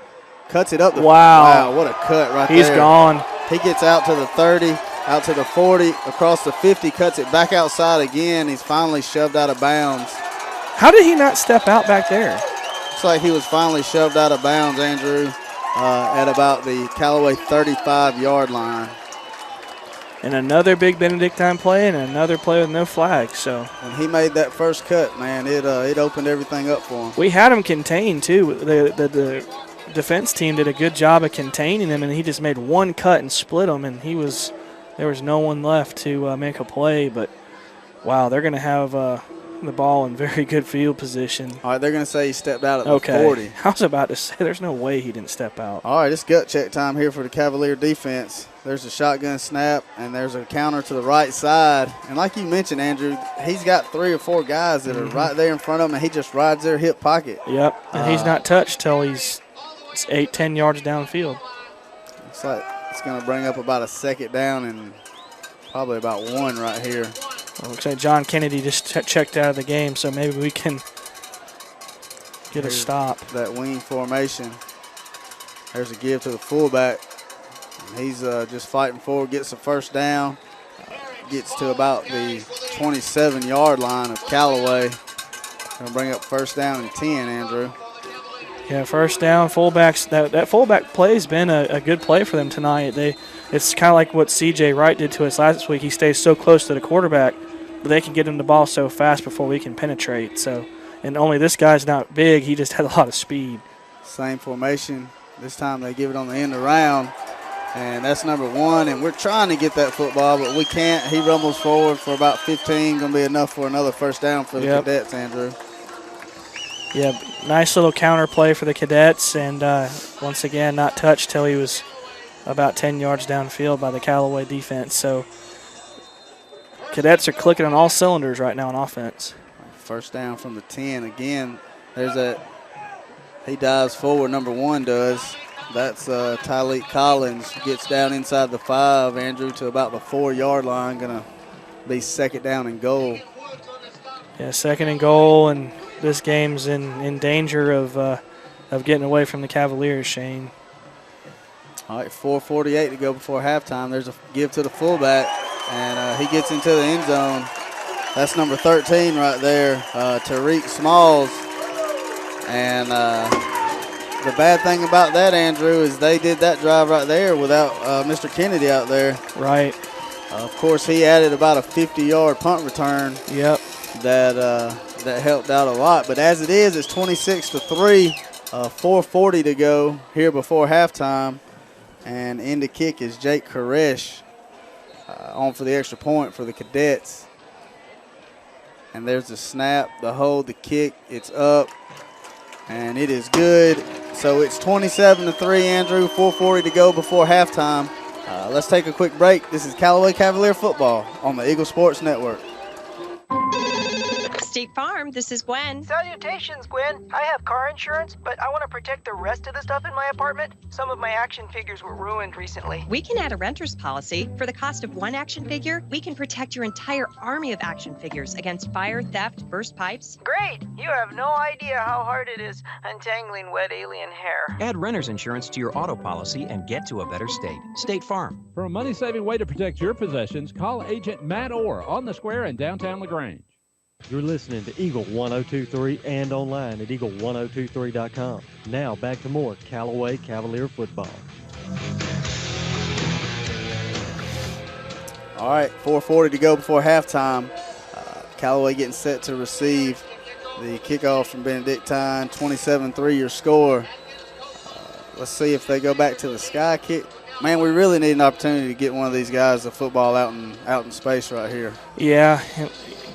cuts it up. Wow, what a cut right there. He's gone. He gets out to the 30, out to the 40, across the 50, cuts it back outside again. He's finally shoved out of bounds. How did he not step out back there? Looks like he was finally shoved out of bounds, Andrew, at about the Callaway 35-yard line. And another big Benedictine play and another play with no flags. So when he made that first cut, man, it opened everything up for him. We had him contained, too. The defense team did a good job of containing him, and he just made one cut and split him, and there was no one left to make a play. But, wow, they're going to have the ball in very good field position. All right, they're going to say he stepped out at the 40. I was about to say there's no way he didn't step out. All right, it's gut check time here for the Cavalier defense. There's a shotgun snap, and there's a counter to the right side. And like you mentioned, Andrew, he's got 3 or 4 guys that are right there in front of him, and he just rides their hip pocket. Yep, and he's not touched till he's 8-10 yards downfield. Looks like it's going to bring up about a 2nd down and probably about 1 right here. Well, looks like John Kennedy just checked out of the game, so maybe we can get a stop. That wing formation. There's a give to the fullback. And he's just fighting forward, gets the 1st down, gets to about the 27-yard line of Callaway. Going to bring up 1st down and 10, Andrew. Yeah, 1st down, fullbacks. That fullback play has been a good play for them tonight. It's kind of like what C.J. Wright did to us last week. He stays so close to the quarterback, but they can get him the ball so fast before we can penetrate. So And only this guy's not big. He just had a lot of speed. Same formation. This time they give it on the end around. And that's number 1. And we're trying to get that football, but we can't. He rumbles forward for about 15. Going to be enough for another first down for the Cadets, Andrew. Yeah, nice little counter play for the Cadets. And once again, not touched till he was about 10 yards downfield by the Callaway defense. So Cadets are clicking on all cylinders right now on offense. First down from the 10. Again, there's that. He dives forward, number 1 does. That's Tyleek Collins. Gets down inside the 5, Andrew, to about the 4-yard line. Going to be second down and goal. Yeah, second and goal, and this game's in danger of getting away from the Cavaliers, Shane. All right, 4:48 to go before halftime. There's a give to the fullback, and he gets into the end zone. That's number 13 right there, Tariq Smalls. And the bad thing about that, Andrew, is they did that drive right there without Mr. Kennedy out there. Right. Of course, he added about a 50-yard punt return. Yep. That helped out a lot. But as it is, it's 26-3, 4:40 to go here before halftime. And in the kick is Jake Koresh on for the extra point for the Cadets. And there's the snap, the hold, the kick. It's up, and it is good. So it's 27-3, Andrew, 4:40 to go before halftime. Let's take a quick break. This is Callaway Cavalier football on the Eagle Sports Network. State Farm, this is Gwen. Salutations, Gwen. I have car insurance, but I want to protect the rest of the stuff in my apartment. Some of my action figures were ruined recently. We can add a renter's policy. For the cost of one action figure, we can protect your entire army of action figures against fire, theft, burst pipes. Great! You have no idea how hard it is untangling wet alien hair. Add renter's insurance to your auto policy and get to a better state. State Farm. For a money-saving way to protect your possessions, call Agent Matt Orr on the square in downtown LaGrange. You're listening to Eagle 102.3 and online at eagle1023.com. Now back to more Callaway Cavalier football. All right, 4:40 to go before halftime. Callaway getting set to receive the kickoff from Benedictine. 27-3 your score. Let's see if they go back to the sky kick. Man, we really need an opportunity to get one of these guys the football out in space right here. Yeah,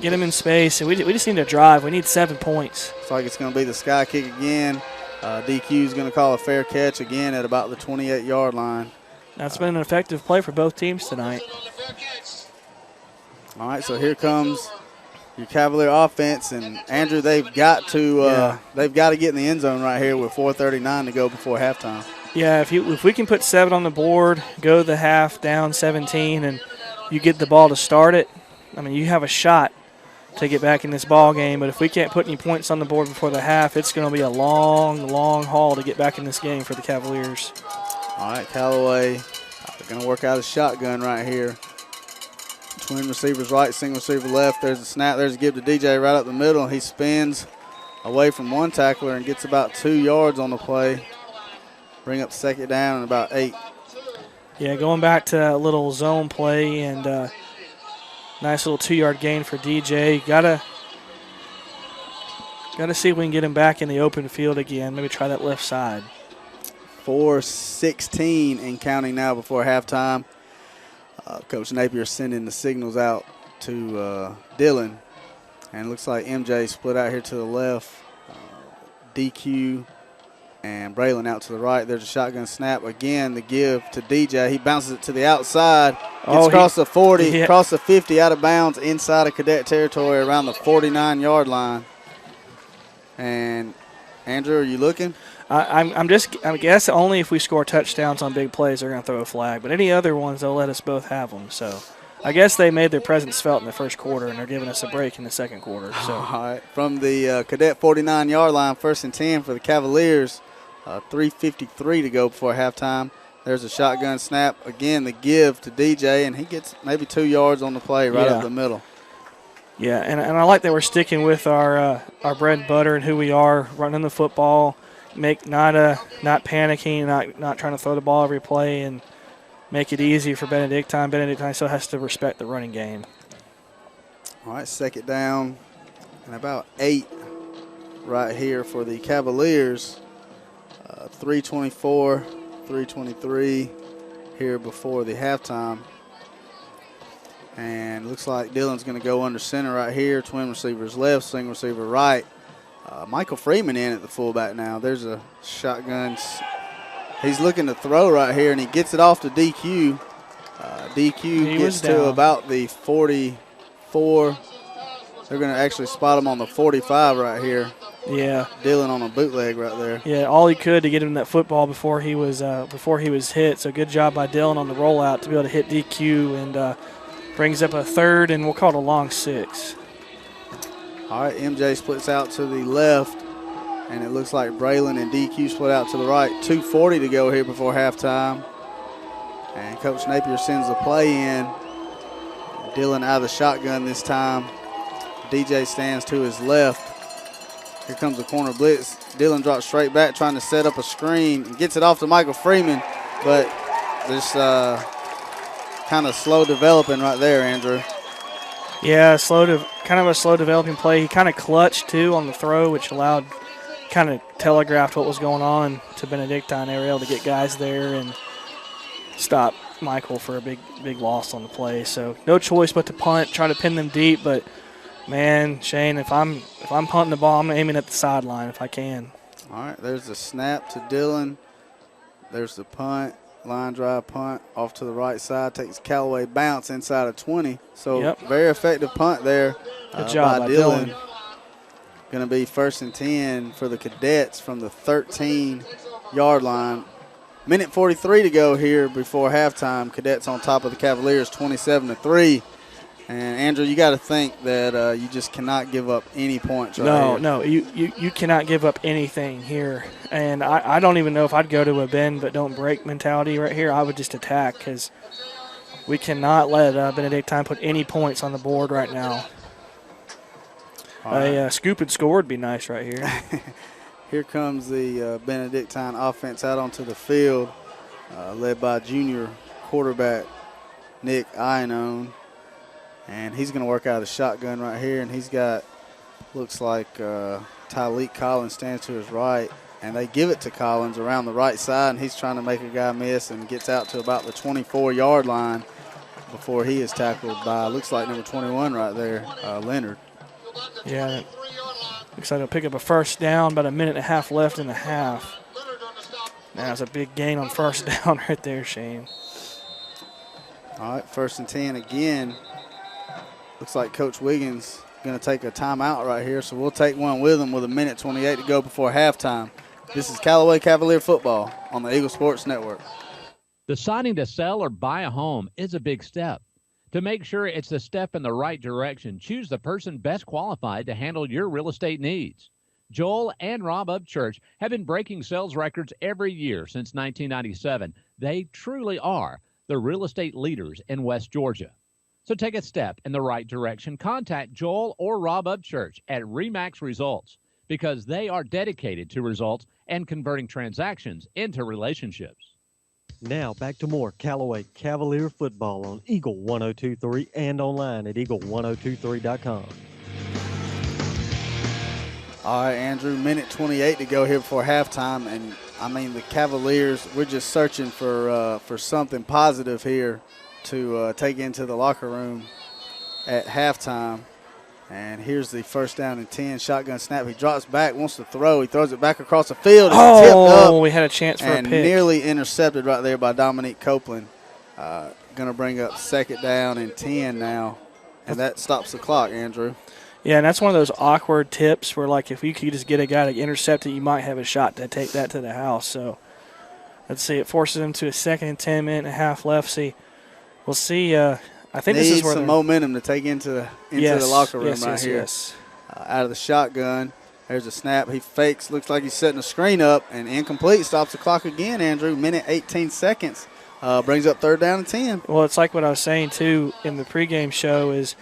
get him in space. And we just need to drive. We need 7 points. Looks like it's going to be the sky kick again. DQ is going to call a fair catch again at about the 28-yard line. That's been an effective play for both teams tonight. All right, so here comes your Cavalier offense, and Andrew, they've got to get in the end zone right here with 4:39 to go before halftime. Yeah, if we can put 7 on the board, go the half down 17, and you get the ball to start it, I mean, you have a shot to get back in this ball game. But if we can't put any points on the board before the half, it's going to be a long, long haul to get back in this game for the Cavaliers. All right, Callaway going to work out a shotgun right here. Twin receivers right, single receiver left. There's a snap. There's a give to DJ right up the middle. He spins away from one tackler and gets about 2 yards on the play. Bring up second down and about 8. Yeah, going back to a little zone play and nice little 2-yard gain for DJ. Gotta see if we can get him back in the open field again. Maybe try that left side. 4:16 and counting now before halftime. Coach Napier sending the signals out to Dylan. And it looks like MJ split out here to the left. DQ and Braylon out to the right. There's a shotgun snap. Again, the give to DJ. He bounces it to the outside. Gets across the 40, across the 50, out of bounds, inside of Cadet territory around the 49-yard line. And, Andrew, are you looking? I guess only if we score touchdowns on big plays they're going to throw a flag. But any other ones, they'll let us both have them. So I guess they made their presence felt in the first quarter, and they're giving us a break in the second quarter. So. All right. From the Cadet 49-yard line, 1st and 10 for the Cavaliers. 3:53 to go before halftime. There's a shotgun snap. Again, the give to DJ, and he gets maybe 2 yards on the play right up the middle. Yeah, and I like that we're sticking with our bread and butter and who we are, running the football, not panicking, not trying to throw the ball every play, and make it easy for Benedictine. Benedictine still has to respect the running game. All right, second down and about 8 right here for the Cavaliers. 3:24, 3:23 here before the halftime. And looks like Dillon's going to go under center right here. Twin receivers left, single receiver right. Michael Freeman in at the fullback now. There's a shotgun. He's looking to throw right here, and he gets it off to DQ. DQ gets to about the 44. They're going to actually spot him on the 45 right here. Yeah. Dillon on a bootleg right there. Yeah, all he could to get him that football before he was hit. So good job by Dillon on the rollout to be able to hit DQ, and brings up a third, and we'll call it a long 6. All right, MJ splits out to the left, and it looks like Braylon and DQ split out to the right. 2:40 to go here before halftime. And Coach Napier sends the play in. Dillon out of the shotgun this time. DJ stands to his left. Here comes the corner blitz. Dillon drops straight back, trying to set up a screen. And gets it off to Michael Freeman, but this kind of slow developing right there, Andrew. Yeah, kind of a slow developing play. He kind of clutched, too, on the throw, which kind of telegraphed what was going on to Benedictine. They were able to get guys there and stop Michael for a big loss on the play. So no choice but to punt, try to pin them deep, but – man, Shane, if I'm punting the ball, I'm aiming at the sideline if I can. All right, there's the snap to Dillon. There's the punt, line drive punt off to the right side. Takes Callaway bounce inside of 20. So very effective punt there. Good job by Dillon. Going to be 1st and 10 for the Cadets from the 13-yard line. Minute 43 to go here before halftime. Cadets on top of the Cavaliers, 27-3. And, Andrew, you got to think that you just cannot give up any points right here. No, you cannot give up anything here. And I don't even know if I'd go to a bend but don't break mentality right here. I would just attack because we cannot let Benedictine put any points on the board right now. A scoop and score would be nice right here. Here comes the Benedictine offense out onto the field, led by junior quarterback Nick Iannone. And he's going to work out a shotgun right here, and he's got, looks like Tyleek Collins stands to his right, and they give it to Collins around the right side, and he's trying to make a guy miss and gets out to about the 24-yard line before he is tackled by, looks like number 21 right there, Leonard. Yeah, looks like he'll pick up a first down, about a minute and a half left in the half. Now it's a big gain on first down right there, Shane. All right, 1st and 10 again. Looks like Coach Wiggins going to take a timeout right here, so we'll take one with him with a minute 28 to go before halftime. This is Callaway Cavalier football on the Eagle Sports Network. Deciding to sell or buy a home is a big step. To make sure it's a step in the right direction, choose the person best qualified to handle your real estate needs. Joel and Rob Upchurch have been breaking sales records every year since 1997. They truly are the real estate leaders in West Georgia. So take a step in the right direction. Contact Joel or Rob Upchurch at RE/MAX Results because they are dedicated to results and converting transactions into relationships. Now back to more Callaway Cavalier football on Eagle 102.3 and online at eagle1023.com. All right, Andrew, minute 28 to go here before halftime. And, I mean, the Cavaliers, we're just searching for something positive here to take into the locker room at halftime. And here's the 1st down and 10, shotgun snap. He drops back, wants to throw. He throws it back across the field. It's tipped up. We had a chance for a pick. And nearly intercepted right there by Dominique Copeland. Going to bring up 2nd down and 10 now. And that stops the clock, Andrew. Yeah, and that's one of those awkward tips where, like, if you could just get a guy to intercept it, you might have a shot to take that to the house. So let's see. It forces him to a 2nd and 10, minute and a half left. We'll see. I think this is where some momentum to take into the locker room here. Yes. Out of the shotgun. There's a snap. He fakes. Looks like he's setting a screen up. And incomplete. Stops the clock again, Andrew. Minute 18 seconds. Brings up 3rd down and 10. Well, it's like what I was saying, too, in the pregame show is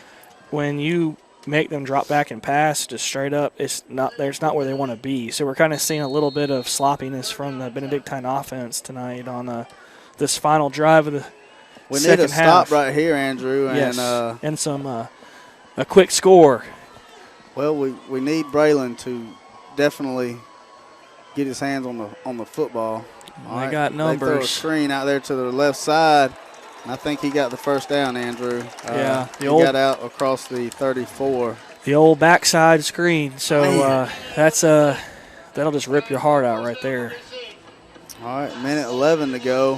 when you make them drop back and pass just straight up, it's not where they want to be. So we're kind of seeing a little bit of sloppiness from the Benedictine offense tonight on this final drive of the We second need a half. stop right here, Andrew. Yes, and some a quick score. Well, we need Braylon to definitely get his hands on the football. They got numbers. They throw a screen out there to the left side, and I think he got the first down, Andrew. Yeah. He got out across the 34. The old backside screen. So that'll just rip your heart out right there. All right, minute 11 to go.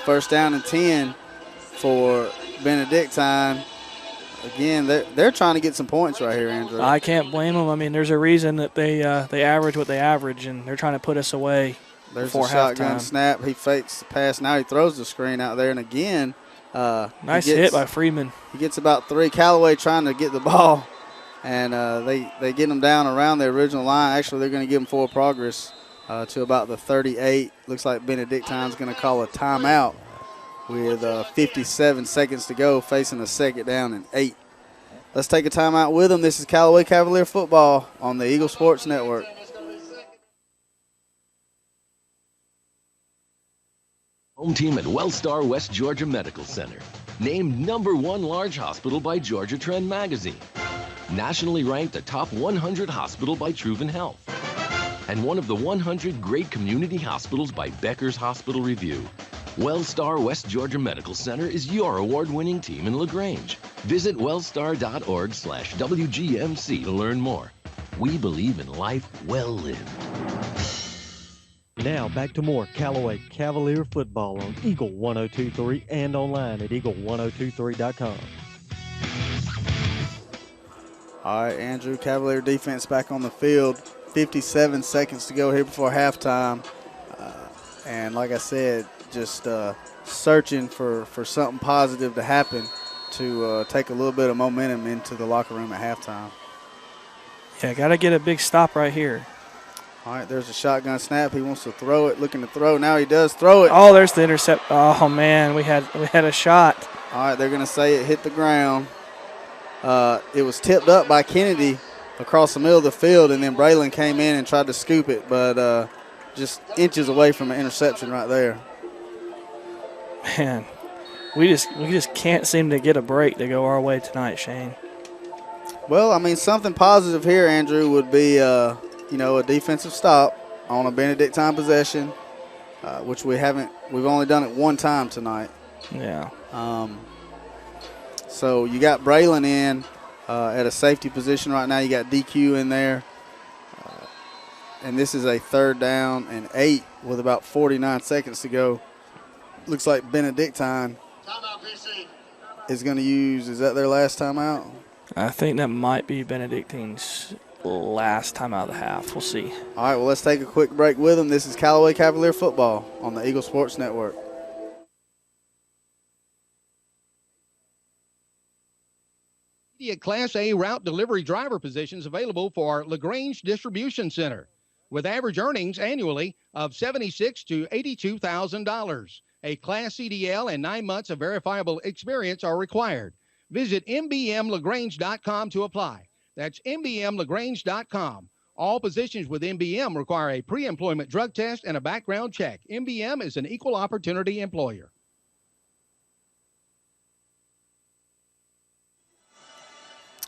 First down and 10 for Benedictine. Again, they're trying to get some points right here, Andrew. I can't blame them. I mean, there's a reason that they average what they average, and they're trying to put us away. There's before a shotgun halftime. Snap. He fakes the pass. Now he throws the screen out there, and again, nice hit by Freeman. He gets about 3. Callaway trying to get the ball, and they get him down around the original line. Actually, they're going to give him forward progress to about the 38. Looks like Benedictine's going to call a timeout with 57 seconds to go, facing a second down and 8. Let's take a timeout with them. This is Callaway Cavalier football on the Eagle Sports Network. Home team at Wellstar West Georgia Medical Center. Named #1 large hospital by Georgia Trend Magazine. Nationally ranked a top 100 hospital by Truven Health. And one of the 100 great community hospitals by Becker's Hospital Review. Wellstar West Georgia Medical Center is your award-winning team in LaGrange. Visit wellstar.org/WGMC to learn more. We believe in life well lived. Now back to more Callaway Cavalier football on Eagle 102.3 and online at eagle1023.com. All right, Andrew, Cavalier defense back on the field. 57 seconds to go here before halftime. And like I said, just searching for something positive to happen to take a little bit of momentum into the locker room at halftime. Yeah, got to get a big stop right here. All right, there's a shotgun snap. He wants to throw it, looking to throw. Now he does throw it. Oh, there's the intercept. Oh, man, we had a shot. All right, they're going to say it hit the ground. It was tipped up by Kennedy across the middle of the field, and then Braylon came in and tried to scoop it, but just inches away from an interception right there. Man, we just can't seem to get a break to go our way tonight, Shane. Well, I mean, something positive here, Andrew, would be a defensive stop on a Benedictine possession, which we've only done it one time tonight. Yeah. So you got Braylon in at a safety position right now. You got DQ in there. And this is a 3rd down and 8 with about 49 seconds to go. Looks like Benedictine is going to use, is that their last timeout? I think that might be Benedictine's last time out of the half. We'll see. All right, well, let's take a quick break with them. This is Callaway Cavalier football on the Eagle Sports Network. Class A route delivery driver positions available for LaGrange Distribution Center, with average earnings annually of $76,000 to $82,000. A Class CDL and 9 months of verifiable experience are required. Visit mbmlagrange.com to apply. That's mbmlagrange.com. All positions with MBM require a pre-employment drug test and a background check. MBM is an equal opportunity employer.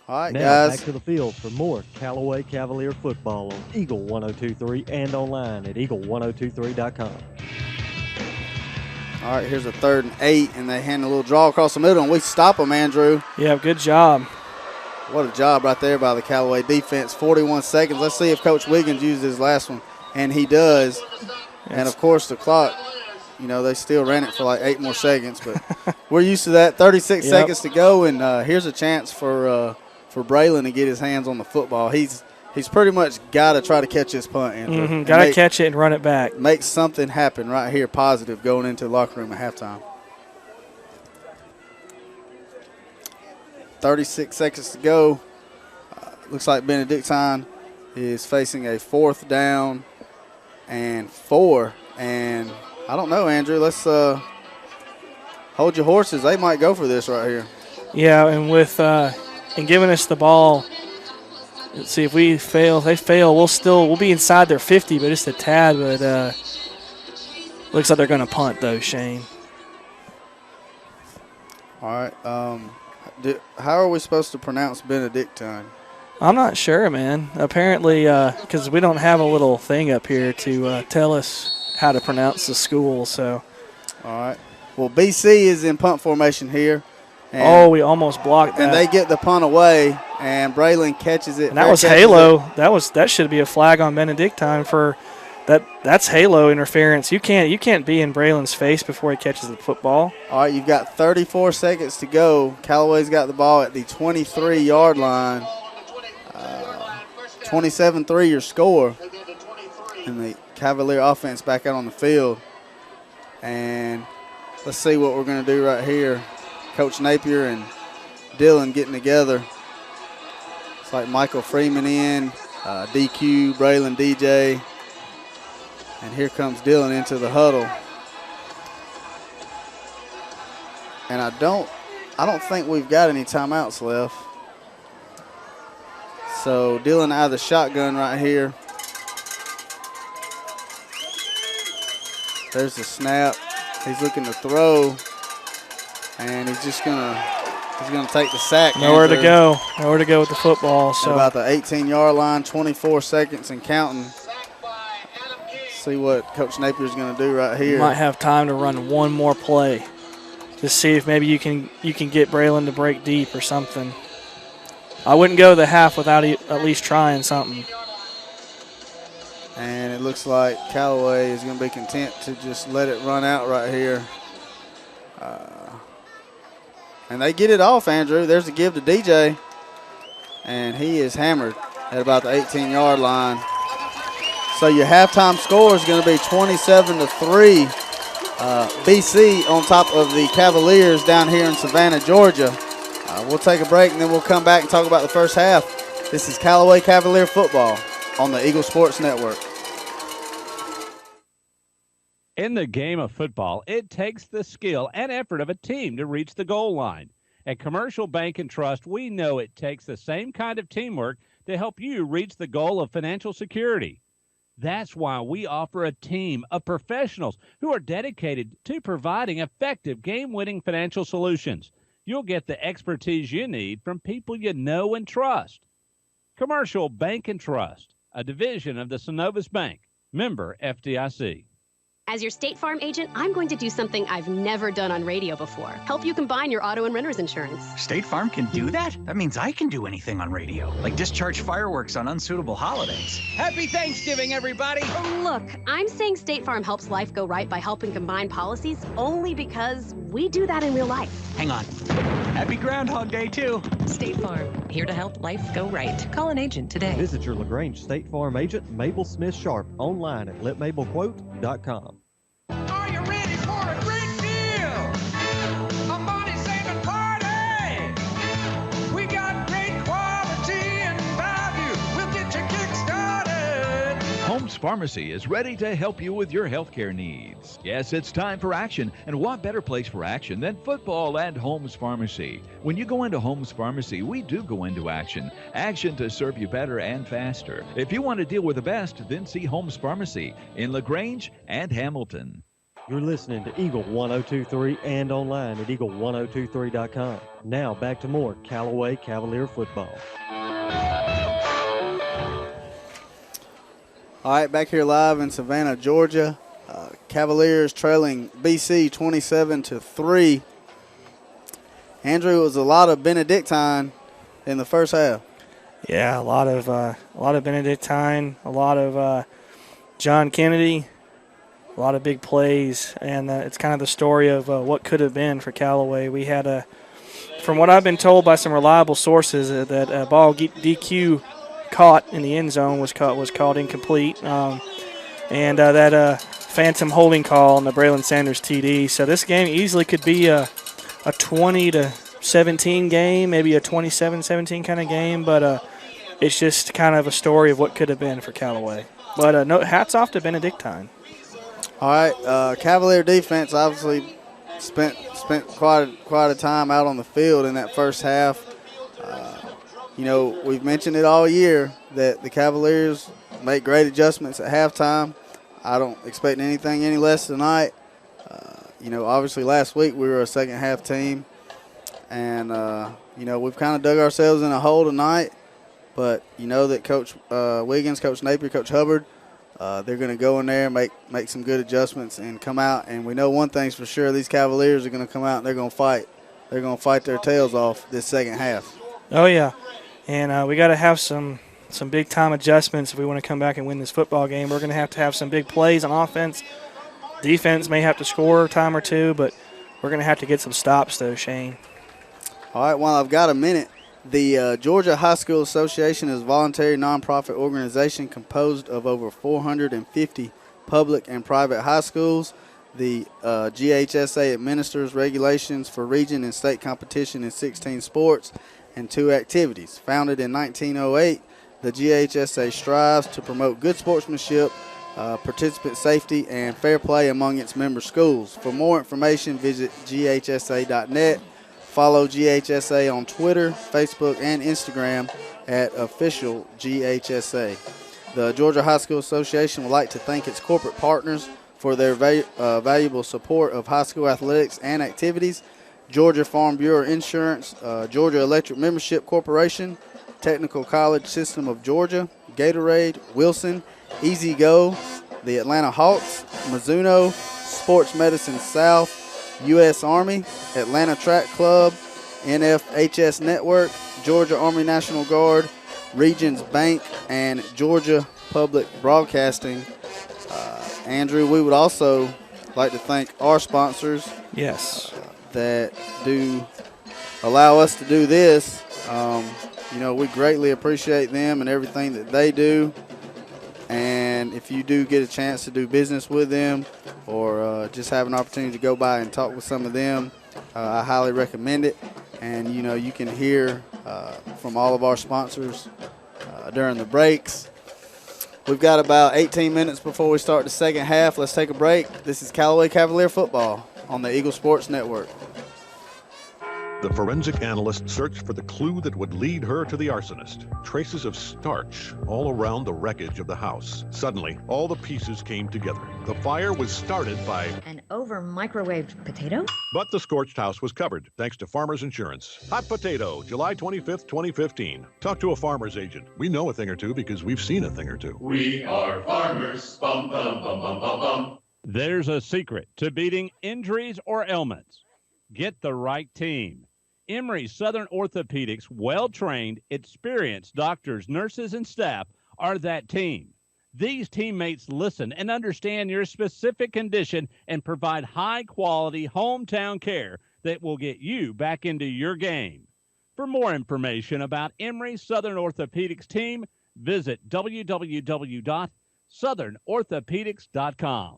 All right, now, guys. back to the field for more Callaway Cavalier football on Eagle 102.3 and online at eagle1023.com. All right, here's a 3rd and 8, and they hand a little draw across the middle, and we stop them, Andrew. Yeah, good job. What a job right there by the Callaway defense. 41 seconds. Let's see if Coach Wiggins uses his last one, and he does. Yes. And, of course, the clock, they still ran it for like 8 more seconds, but we're used to that. 36 seconds to go, and here's a chance for Braylon to get his hands on the football. He's pretty much got to try to catch this punt, Andrew. Got to catch it and run it back. Make something happen right here, positive, going into the locker room at halftime. 36 seconds to go. Looks like Benedictine is facing a 4th down and 4. And I don't know, Andrew. Let's hold your horses. They might go for this right here. Yeah, and with and giving us the ball, let's see if we fail. If they fail, we'll be inside their 50, but just a tad. But looks like they're going to punt though, Shane. All right. How are we supposed to pronounce Benedictine? I'm not sure, man. Apparently, because we don't have a little thing up here to tell us how to pronounce the school. So, all right. Well, BC is in punt formation here. And we almost blocked that. And they get the punt away, and Braylon catches it. And that was halo. That should be a flag on Benedictine for that. That's halo interference. You can't be in Braylon's face before he catches the football. All right, you've got 34 seconds to go. Callaway's got the ball at the 23-yard line. 27-3 your score. And the Cavalier offense back out on the field. And let's see what we're going to do right here. Coach Napier and Dylan getting together. It's like Michael Freeman in, DQ, Braylon, DJ. And here comes Dylan into the huddle. And I don't think we've got any timeouts left. So Dylan out of the shotgun right here. There's the snap. He's looking to throw. And he's just gonna take the sack. Nowhere to go with the football. So about the 18-yard line, 24 seconds and counting. See what Coach Napier's gonna do right here. Might have time to run one more play to see if maybe you can get Braylon to break deep or something. I wouldn't go the half without at least trying something. And it looks like Callaway is gonna be content to just let it run out right here. And they get it off, Andrew. There's a give to DJ. And he is hammered at about the 18-yard line. So your halftime score is going to be 27-3. BC on top of the Cavaliers down here in Savannah, Georgia. We'll take a break, and then we'll come back and talk about the first half. This is Callaway Cavalier football on the Eagle Sports Network. In the game of football, it takes the skill and effort of a team to reach the goal line. At Commercial Bank and Trust, we know it takes the same kind of teamwork to help you reach the goal of financial security. That's why we offer a team of professionals who are dedicated to providing effective game-winning financial solutions. You'll get the expertise you need from people you know and trust. Commercial Bank and Trust, a division of the Synovus Bank, member FDIC. As your State Farm agent, I'm going to do something I've never done on radio before. Help you combine your auto and renter's insurance. State Farm can do that? That means I can do anything on radio, like discharge fireworks on unsuitable holidays. Happy Thanksgiving, everybody! Look, I'm saying State Farm helps life go right by helping combine policies only because we do that in real life. Hang on. Happy Groundhog Day, too. State Farm, here to help life go right. Call an agent today. Visit your LaGrange State Farm agent, Mabel Smith Sharp, online at letmabelquote.com. Are you ready for a great deal? A money-saving party! We got great quality and value. We'll get you kick-started. Holmes Pharmacy is ready to help you with your healthcare needs. Yes, it's time for action, and what better place for action than football and Holmes Pharmacy? When you go into Holmes Pharmacy, we do go into action. Action to serve you better and faster. If you want to deal with the best, then see Holmes Pharmacy in LaGrange and Hamilton. You're listening to Eagle 102.3 and online at eagle1023.com. Now back to more Callaway Cavalier football. All right, back here live in Savannah, Georgia. Cavaliers trailing BC 27-3. Andrew, it was a lot of Benedictine in the first half. Yeah, a lot of Benedictine, a lot of John Kennedy, a lot of big plays, and it's kind of the story of what could have been for Callaway. We had from what I've been told by some reliable sources, that ball DQ caught in the end zone was called incomplete, and that phantom holding call on the Braylon Sanders TD. So this game easily could be a 20-17 game, maybe a 27-17 kind of game, but it's just kind of a story of what could have been for Callaway. But no, hats off to Benedictine. All right, Cavalier defense obviously spent quite a time out on the field in that first half. We've mentioned it all year that the Cavaliers make great adjustments at halftime. I don't expect anything any less tonight. Obviously last week we were a second half team, and we've kind of dug ourselves in a hole tonight. but you know that Coach Wiggins, Coach Napier, Coach Hubbard, they're going to go in there, make some good adjustments, and come out. And we know one thing's for sure: these Cavaliers are going to come out and they're going to fight. They're going to fight their tails off this second half. Oh yeah, and we got to have some big time adjustments if we want to come back and win this football game. We're going to have some big plays on offense. Defense may have to score a time or two, but we're going to have to get some stops though, Shane. All right, while I've got a minute, the Georgia High School Association is a voluntary nonprofit organization composed of over 450 public and private high schools. The GHSA administers regulations for region and state competition in 16 sports and 2 activities. Founded in 1908, the GHSA strives to promote good sportsmanship, participant safety, and fair play among its member schools. For more information, visit ghsa.net. Follow GHSA on Twitter, Facebook, and Instagram at official GHSA. The Georgia High School Association would like to thank its corporate partners for their valuable support of high school athletics and activities: Georgia Farm Bureau Insurance, Georgia Electric Membership Corporation, Technical College System of Georgia, Gatorade, Wilson, Easy Go, the Atlanta Hawks, Mizuno, Sports Medicine South, U.S. Army, Atlanta Track Club, NFHS Network, Georgia Army National Guard, Regions Bank, and Georgia Public Broadcasting. Andrew, we would also like to thank our sponsors. Yes. That do allow us to do this. We greatly appreciate them and everything that they do. And if you do get a chance to do business with them or just have an opportunity to go by and talk with some of them, I highly recommend it. And, you can hear from all of our sponsors during the breaks. We've got about 18 minutes before we start the second half. Let's take a break. This is Callaway Cavalier Football on the Eagle Sports Network. The forensic analyst searched for the clue that would lead her to the arsonist. Traces of starch all around the wreckage of the house. Suddenly, all the pieces came together. The fire was started by an over-microwaved potato? But the scorched house was covered, thanks to Farmers Insurance. Hot potato, July 25th, 2015. Talk to a farmer's agent. We know a thing or two because we've seen a thing or two. We are farmers. Bum, bum, bum, bum, bum, bum. There's a secret to beating injuries or ailments. Get the right team. Emory Southern Orthopedics' well-trained, experienced doctors, nurses, and staff are that team. These teammates listen and understand your specific condition and provide high-quality hometown care that will get you back into your game. For more information about Emory Southern Orthopedics team, visit www.southernorthopedics.com.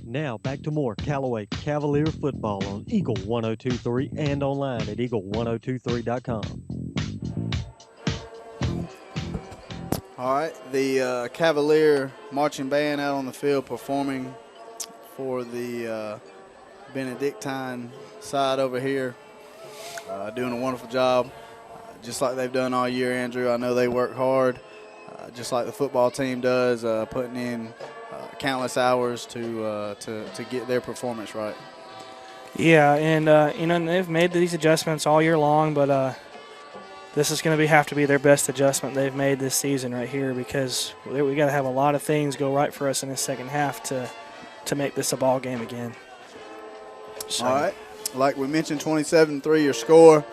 Now back to more Callaway Cavalier football on Eagle 102.3 and online at eagle1023.com. All right, the Cavalier marching band out on the field performing for the Benedictine side over here, doing a wonderful job, just like they've done all year, Andrew. I know they work hard, just like the football team does, putting in countless hours to get their performance right. Yeah, and they've made these adjustments all year long, but this is going to have to be their best adjustment they've made this season right here, because we got to have a lot of things go right for us in the second half to make this a ball game again. So. All right, like we mentioned, 27-3 your score.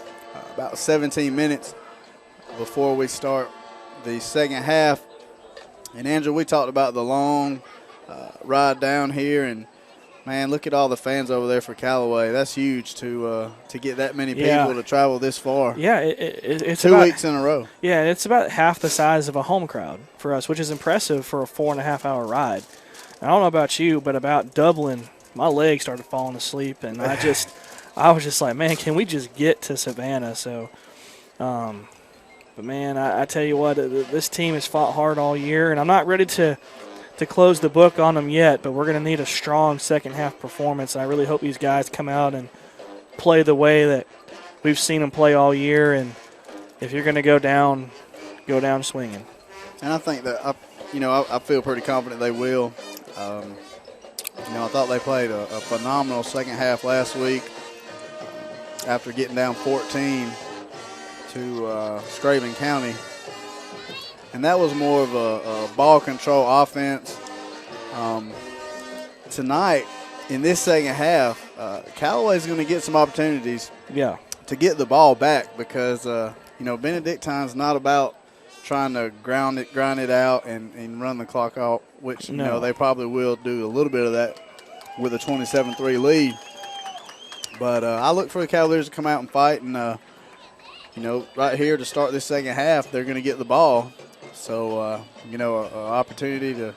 About 17 minutes before we start the second half. And Andrew, we talked about the long ride down here, and man, look at all the fans over there for Callaway. That's huge to get that many people to travel this far. Yeah, it's 2 weeks in a row. Yeah, it's about half the size of a home crowd for us, which is impressive for a 4.5-hour ride. I don't know about you, but about Dublin, my legs started falling asleep, and I was just like, man, can we just get to Savannah? So, but man, I tell you what, this team has fought hard all year, and I'm not ready to close the book on them yet, but we're going to need a strong second-half performance, and I really hope these guys come out and play the way that we've seen them play all year, and if you're going to go down swinging. And I think that, I feel pretty confident they will. I thought they played a phenomenal second half last week after getting down 14 to Scraven County. and that was more of a ball control offense. Tonight, in this second half, Callaway's going to get some opportunities to get the ball back because, Benedictine's not about trying to grind it out and run the clock out, which, they probably will do a little bit of that with a 27-3 lead. But I look for the Cavaliers to come out and fight, and, right here to start this second half, they're going to get the ball. So, an opportunity to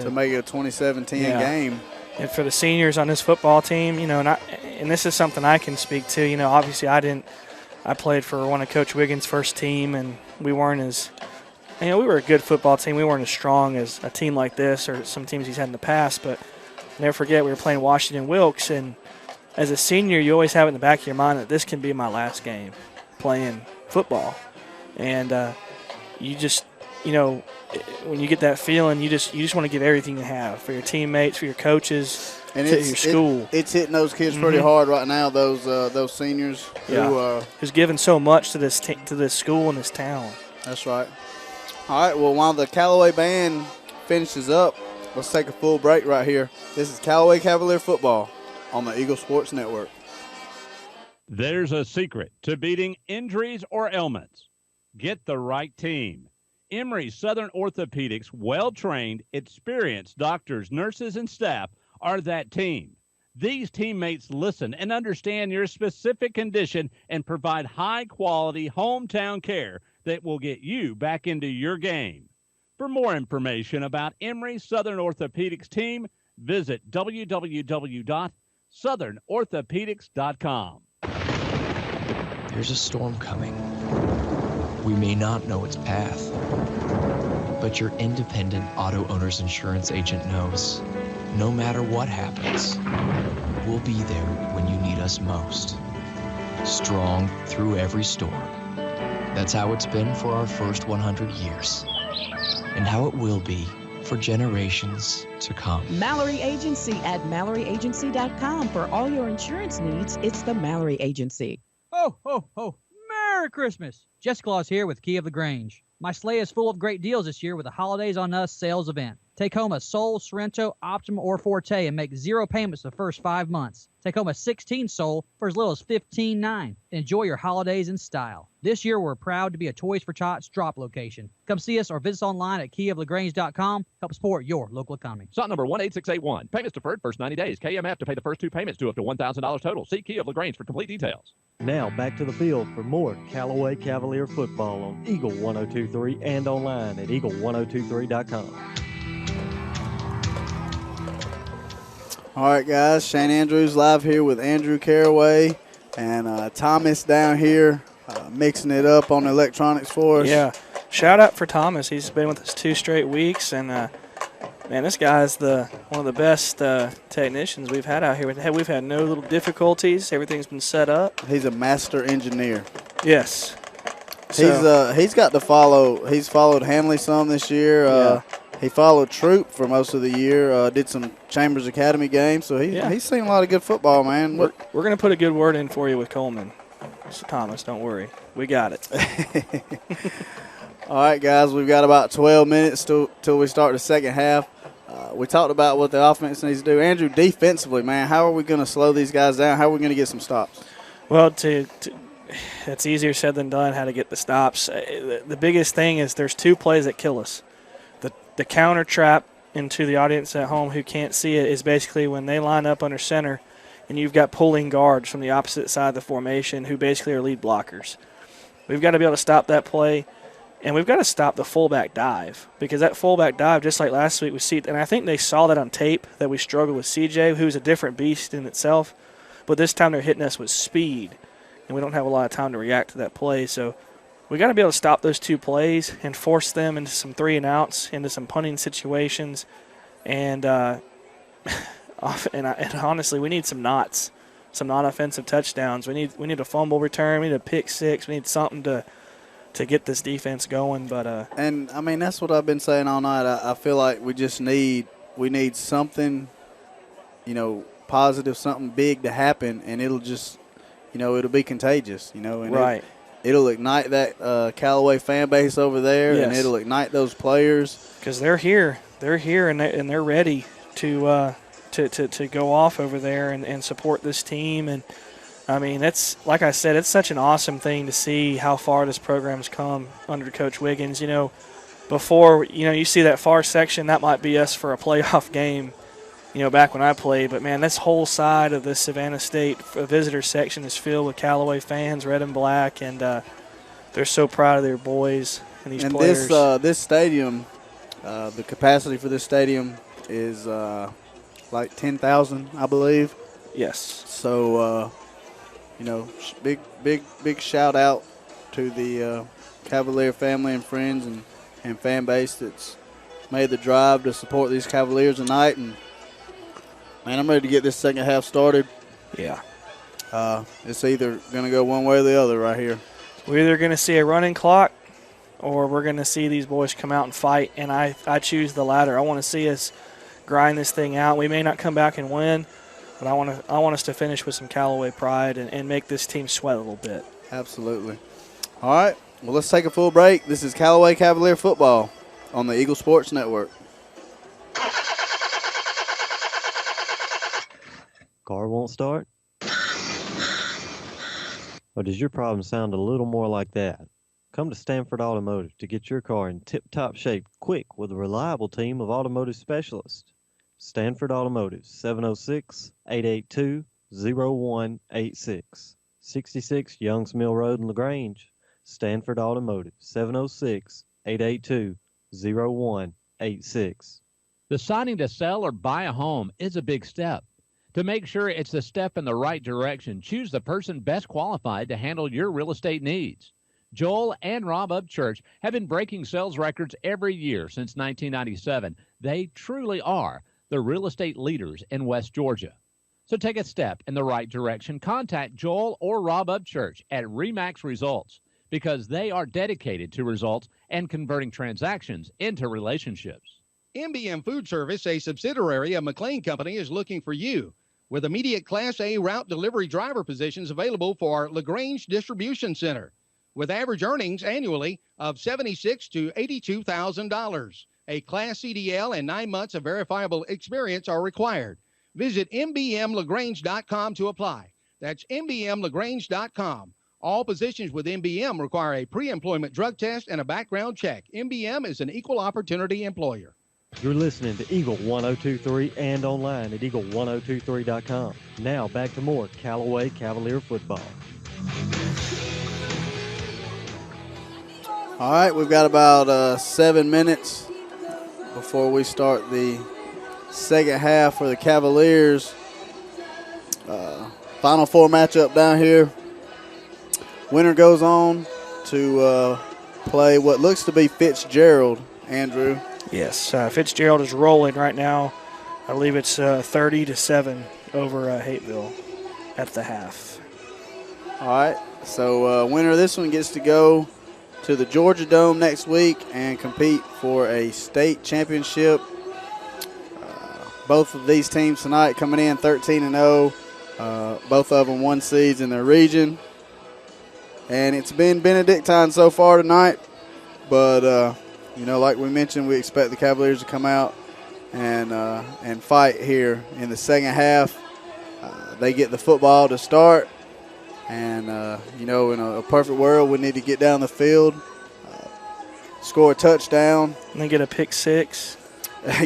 make it a 27-10 game. And for the seniors on this football team, and this is something I can speak to. Obviously I played for one of Coach Wiggins' first team, and we weren't as, we were a good football team. We weren't as strong as a team like this or some teams he's had in the past. But never forget, we were playing Washington Wilkes, and as a senior, you always have it in the back of your mind that this can be my last game playing football. And you just, when you get that feeling, you just want to give everything you have for your teammates, for your coaches, and to your school. It's hitting those kids pretty hard right now. Those seniors who's given so much to this school and this town. That's right. All right. Well, while the Callaway band finishes up, let's take a full break right here. This is Callaway Cavalier football on the Eagle Sports Network. There's a secret to beating injuries or ailments. Get the right team. Emory Southern Orthopedics' well-trained, experienced doctors, nurses, and staff are that team. These teammates listen and understand your specific condition and provide high-quality hometown care that will get you back into your game. For more information about Emory Southern Orthopedics team, visit www.southernorthopedics.com. There's a storm coming. We may not know its path, but your independent auto owner's insurance agent knows no matter what happens, we'll be there when you need us most. Strong through every storm. That's how it's been for our first 100 years, and how it will be for generations to come. Mallory Agency at MalloryAgency.com. For all your insurance needs, it's the Mallory Agency. Ho, ho, ho. Merry Christmas. Jess Claus here with Key of LaGrange. My sleigh is full of great deals this year with the Holidays on Us sales event. Take home a Soul, Sorrento, Optima, or Forte and make 0 payments the first 5 months. Take home a 16 Soul for as little as $15.9. Enjoy your holidays in style. This year, we're proud to be a Toys for Tots drop location. Come see us or visit us online at keyoflagrange.com. Help support your local economy. Slot number 18681. Payments deferred first 90 days. KMF to pay the first 2 payments to up to $1,000 total. See Key of LaGrange for complete details. Now back to the field for more Callaway Cavalier football on Eagle 102.3 and online at eagle1023.com. All right, guys. Shane Andrews live here with Andrew Caraway and Thomas down here mixing it up on the electronics for us. Yeah. Shout out for Thomas. He's been with us 2 straight weeks, and man, this guy's one of the best technicians we've had out here. We've had no little difficulties. Everything's been set up. He's a master engineer. Yes. He's got to follow. He's followed Hanley some this year. He followed Troop for most of the year. Did some Chambers Academy games, so he's seen a lot of good football, man. We're going to put a good word in for you with Coleman. So Thomas, don't worry. We got it. All right, guys, we've got about 12 minutes till we start the second half. We talked about what the offense needs to do. Andrew, defensively, man, how are we going to slow these guys down? How are we going to get some stops? Well, it's easier said than done how to get the stops. The biggest thing is there's 2 plays that kill us. The counter trap, into the audience at home who can't see it, is basically when they line up under center and you've got pulling guards from the opposite side of the formation who basically are lead blockers. We've got to be able to stop that play, and we've got to stop the fullback dive, because that fullback dive, just like last week with CJ, and I think they saw that on tape, that we struggled with CJ, who's a different beast in itself, but this time they're hitting us with speed, and we don't have a lot of time to react to that play. So we got to be able to stop those 2 plays and force them into some 3-and-outs, into some punting situations, and honestly, we need some knots, some non-offensive touchdowns. We need a fumble return. We need a pick 6. We need something to get this defense going. But and I mean, that's what I've been saying all night. I feel like we need something, positive, something big to happen, and it'll just, it'll be contagious, And right. it'll ignite that Callaway fan base over there, Yes. and it'll ignite those players. Because they're here. They're here, and they're ready to go off over there and support this team. And, I mean, it's like I said, it's such an awesome thing to see how far this program's come under Coach Wiggins. You know, before, you see that far section, that might be us for a playoff game, back when I played. But, man, this whole side of the Savannah State visitor section is filled with Callaway fans, red and black, and they're so proud of their boys and these players. This stadium, the capacity for this stadium is like 10,000, I believe. Yes. So, big shout out to the Cavalier family and friends and fan base that's made the drive to support these Cavaliers tonight. And, man, I'm ready to get this second half started. Yeah. It's either going to go one way or the other right here. We're either going to see a running clock or we're going to see these boys come out and fight, and I choose the latter. I want to see us grind this thing out. We may not come back and win, but I want us to finish with some Callaway pride and make this team sweat a little bit. Absolutely. All right, well, let's take a full break. This is Callaway Cavalier football on the Eagle Sports Network. Car won't start? Or does your problem sound a little more like that? Come to Stanford Automotive to get your car in tip-top shape quick with a reliable team of automotive specialists. Stanford Automotive, 706-882-0186. 66 Youngs Mill Road in LaGrange. Stanford Automotive, 706-882-0186. Deciding to sell or buy a home is a big step. To make sure it's a step in the right direction, choose the person best qualified to handle your real estate needs. Joel and Rob Upchurch have been breaking sales records every year since 1997. They truly are the real estate leaders in West Georgia. So take a step in the right direction. Contact Joel or Rob Upchurch at RE/MAX Results because they are dedicated to results and converting transactions into relationships. MBM Food Service, a subsidiary of McLean Company, is looking for you with immediate Class A route delivery driver positions available for our LaGrange Distribution Center with average earnings annually of $76,000 to $82,000. A Class CDL and 9 months of verifiable experience are required. Visit mbmlagrange.com to apply. That's mbmlagrange.com. All positions with MBM require a pre-employment drug test and a background check. MBM is an equal opportunity employer. You're listening to Eagle 1023 and online at eagle1023.com. Now back to more Callaway Cavalier football. All right, we've got about 7 minutes before we start the second half for the Cavaliers. Final four matchup down here. Winner goes on to play what looks to be Fitzgerald, Andrew. Yes, Fitzgerald is rolling right now. I believe it's 30-7 over Hateville at the half. All right, so winner of this one gets to go to the Georgia Dome next week and compete for a state championship. Both of these teams tonight coming in 13-0. Both of them 1 seeds in their region. And it's been Benedictine so far tonight, but like we mentioned, we expect the Cavaliers to come out and fight here in the second half. They get the football to start, and in a perfect world, we need to get down the field, score a touchdown, and then get a pick six.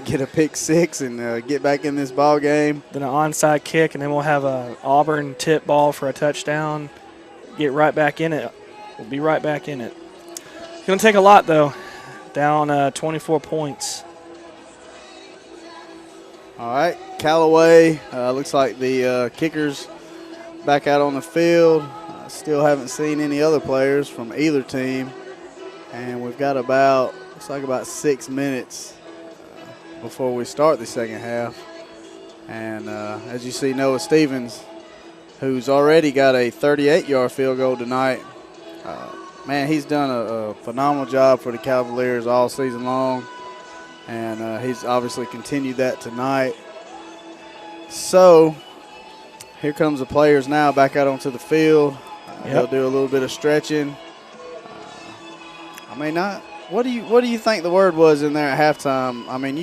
Get a pick six and get back in this ball game. Then an onside kick, and then we'll have a Auburn tip ball for a touchdown. Get right back in it. We'll be right back in it. It's going to take a lot, though. Down 24 points. All right, Callaway. Looks like the kickers back out on the field. Still haven't seen any other players from either team. And we've got about 6 minutes before we start the second half. And as you see, Noah Stevens, who's already got a 38-yard field goal tonight. Man, he's done a phenomenal job for the Cavaliers all season long, and he's obviously continued that tonight. So here comes the players now back out onto the field. They'll do a little bit of stretching. I mean, what do you think the word was in there at halftime? I mean,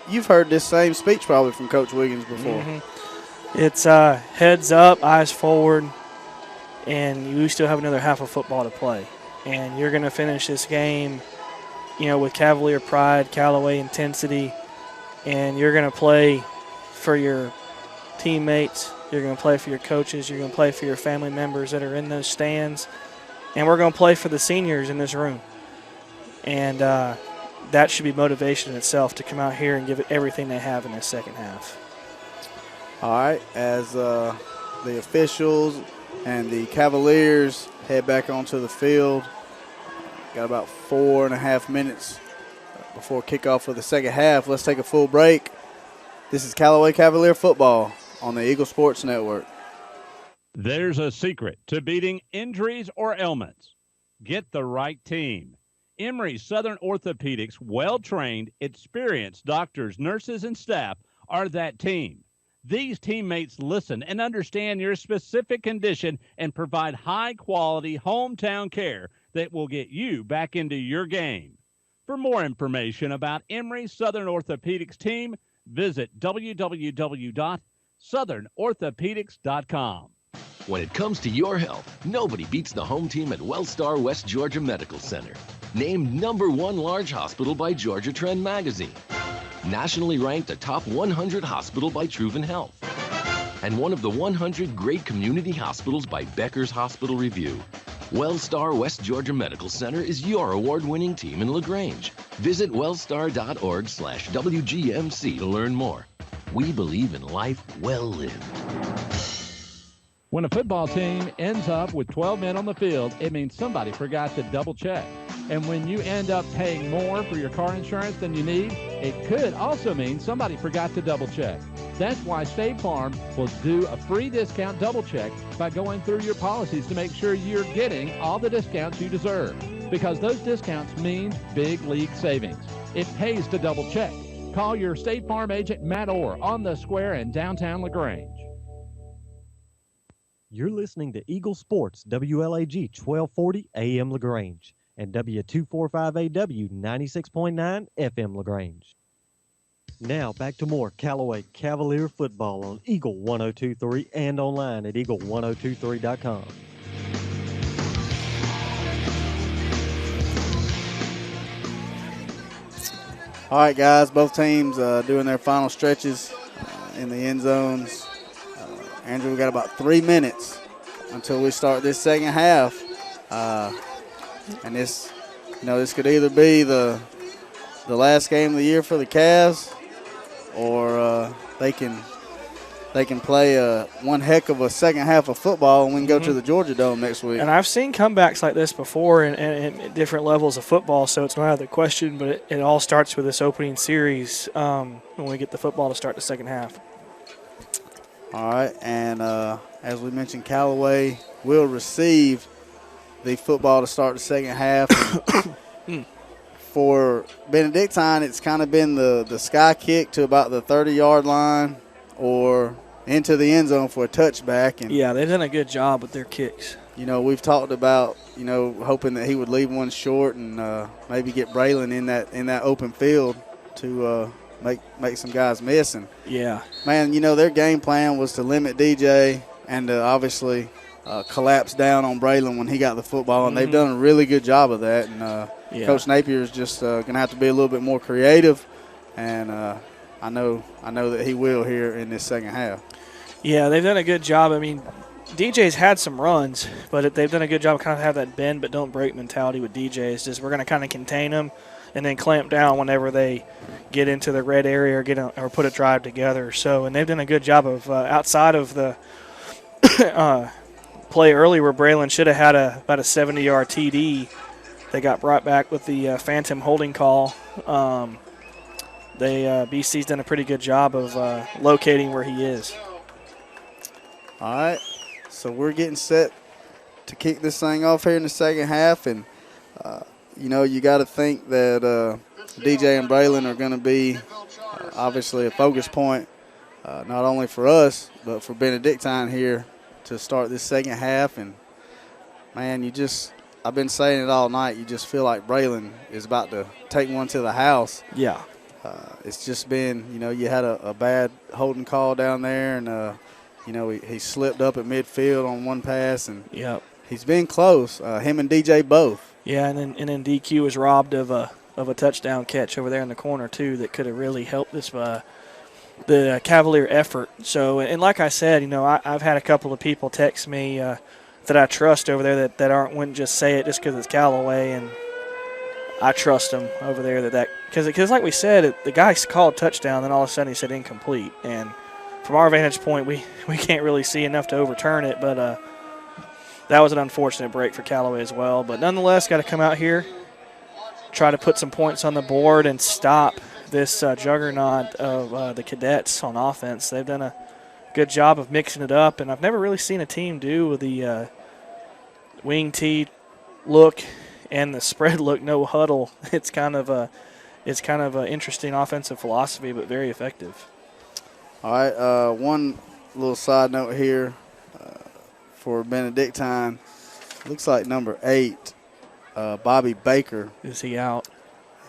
you've heard this same speech probably from Coach Wiggins before. Mm-hmm. It's heads up, eyes forward, and you still have another half of football to play. And you're going to finish this game, with Cavalier pride, Callaway intensity, and you're going to play for your teammates, you're going to play for your coaches, you're going to play for your family members that are in those stands, and we're going to play for the seniors in this room. And that should be motivation in itself to come out here and give it everything they have in this second half. All right, as the officials and the Cavaliers head back onto the field, got about 4.5 minutes before kickoff for the second half. Let's take a full break. This is Callaway Cavalier football on the Eagle Sports Network. There's a secret to beating injuries or ailments. Get the right team. Emory Southern Orthopedics' well-trained, experienced doctors, nurses, and staff are that team. These teammates listen and understand your specific condition and provide high-quality hometown care that will get you back into your game. For more information about Emory Southern Orthopedics team, visit www.southernorthopedics.com. When it comes to your health, nobody beats the home team at Wellstar West Georgia Medical Center. Named #1 large hospital by Georgia Trend Magazine. Nationally ranked a top 100 hospital by Truven Health. And one of the 100 great community hospitals by Becker's Hospital Review. Wellstar West Georgia Medical Center is your award-winning team in LaGrange. Visit wellstar.org/WGMC to learn more. We believe in life well lived. When a football team ends up with 12 men on the field, it means somebody forgot to double check. And when you end up paying more for your car insurance than you need, it could also mean somebody forgot to double check. That's why State Farm will do a free discount double check by going through your policies to make sure you're getting all the discounts you deserve. Because those discounts mean big league savings. It pays to double check. Call your State Farm agent, Matt Orr, on the square in downtown LaGrange. You're listening to Eagle Sports, WLAG 1240 AM LaGrange and W245AW 96.9 FM LaGrange. Now back to more Callaway Cavalier football on Eagle 102.3 and online at eagle1023.com. All right, guys, both teams doing their final stretches in the end zones. Andrew, we got about 3 minutes until we start this second half. And this could either be the last game of the year for the Cavs, or they can play one heck of a second half of football, and we can go to the Georgia Dome next week. And I've seen comebacks like this before in at different levels of football, so it's not out of the question, but it all starts with this opening series when we get the football to start the second half. All right, and as we mentioned, Callaway will receive the football to start the second half. For Benedictine, it's kind of been the sky kick to about the 30-yard line or into the end zone for a touchback. And yeah, they've done a good job with their kicks. We've talked about, hoping that he would leave one short and maybe get Braylon in that open field to make some guys miss. And yeah, man, their game plan was to limit DJ and obviously collapse down on Braylon when he got the football, and they've done a really good job of that. And Coach Napier is just going to have to be a little bit more creative, and I know that he will here in this second half. Yeah, they've done a good job. I mean, DJ's had some runs, but they've done a good job of kind of have that bend but don't break mentality with DJ. It's just we're going to kind of contain them and then clamp down whenever they get into the red area or put a drive together. So, and they've done a good job of outside of the play early where Braylon should have had about a 70-yard TD. They got brought back with the phantom holding call. BC's done a pretty good job of locating where he is. All right, so we're getting set to kick this thing off here in the second half, and you got to think that DJ and Braylon are going to be obviously a focus point, not only for us but for Benedictine here to start this second half. And man, you just I've been saying it all night. You just feel like Braylon is about to take one to the house. Yeah. It's just been, you had a bad holding call down there, and, he slipped up at midfield on one pass, and he's been close. Him and DJ both. Yeah, and then DQ was robbed of a touchdown catch over there in the corner too that could have really helped this the Cavalier effort. So, and like I said, I've had a couple of people text me that I trust over there that wouldn't just say it just because it's Callaway, and I trust them over there because like we said, the guy called touchdown, then all of a sudden he said incomplete, and from our vantage point, we can't really see enough to overturn it, but that was an unfortunate break for Callaway as well. But nonetheless, got to come out here, try to put some points on the board and stop this juggernaut of the Cadets on offense. They've done a good job of mixing it up, and I've never really seen a team do the wing tee look and the spread look, no huddle. It's kind of an interesting offensive philosophy, but very effective. All right, one little side note here for Benedictine. Looks like number 8, Bobby Baker. Is he out?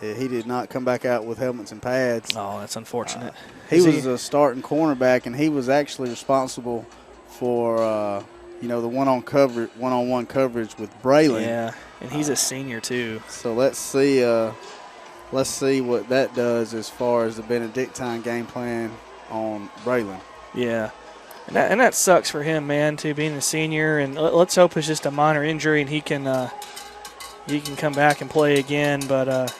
He did not come back out with helmets and pads. Oh, that's unfortunate. He was a starting cornerback, and he was actually responsible for the one-on-one coverage with Braylon. Yeah, and he's a senior too. So let's see what that does as far as the Benedictine game plan on Braylon. Yeah, and that sucks for him, man, too, being a senior. And let's hope it's just a minor injury and he can come back and play again. But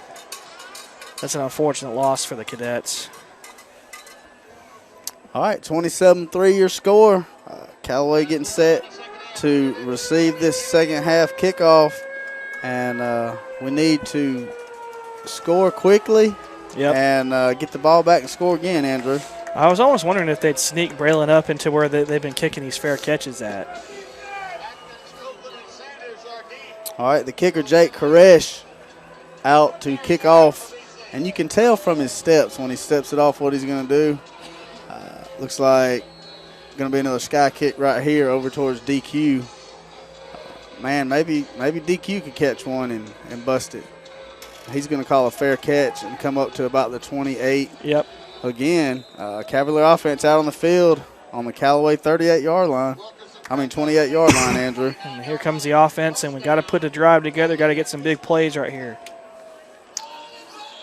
that's an unfortunate loss for the Cadets. All right, 27-3 your score. Callaway getting set to receive this second half kickoff, and we need to score quickly and get the ball back and score again, Andrew. I was almost wondering if they'd sneak Braylon up into where they've been kicking these fair catches at. All right, the kicker, Jake Koresh, out to kick off. And you can tell from his steps when he steps it off what he's going to do. Looks like going to be another sky kick right here over towards DQ. Man, maybe DQ could catch one and bust it. He's going to call a fair catch and come up to about the 28. Yep. Again, Cavalier offense out on the field on the Callaway 28-yard line. 28-yard line, Andrew. And here comes the offense, and we got to put the drive together. Got to get some big plays right here.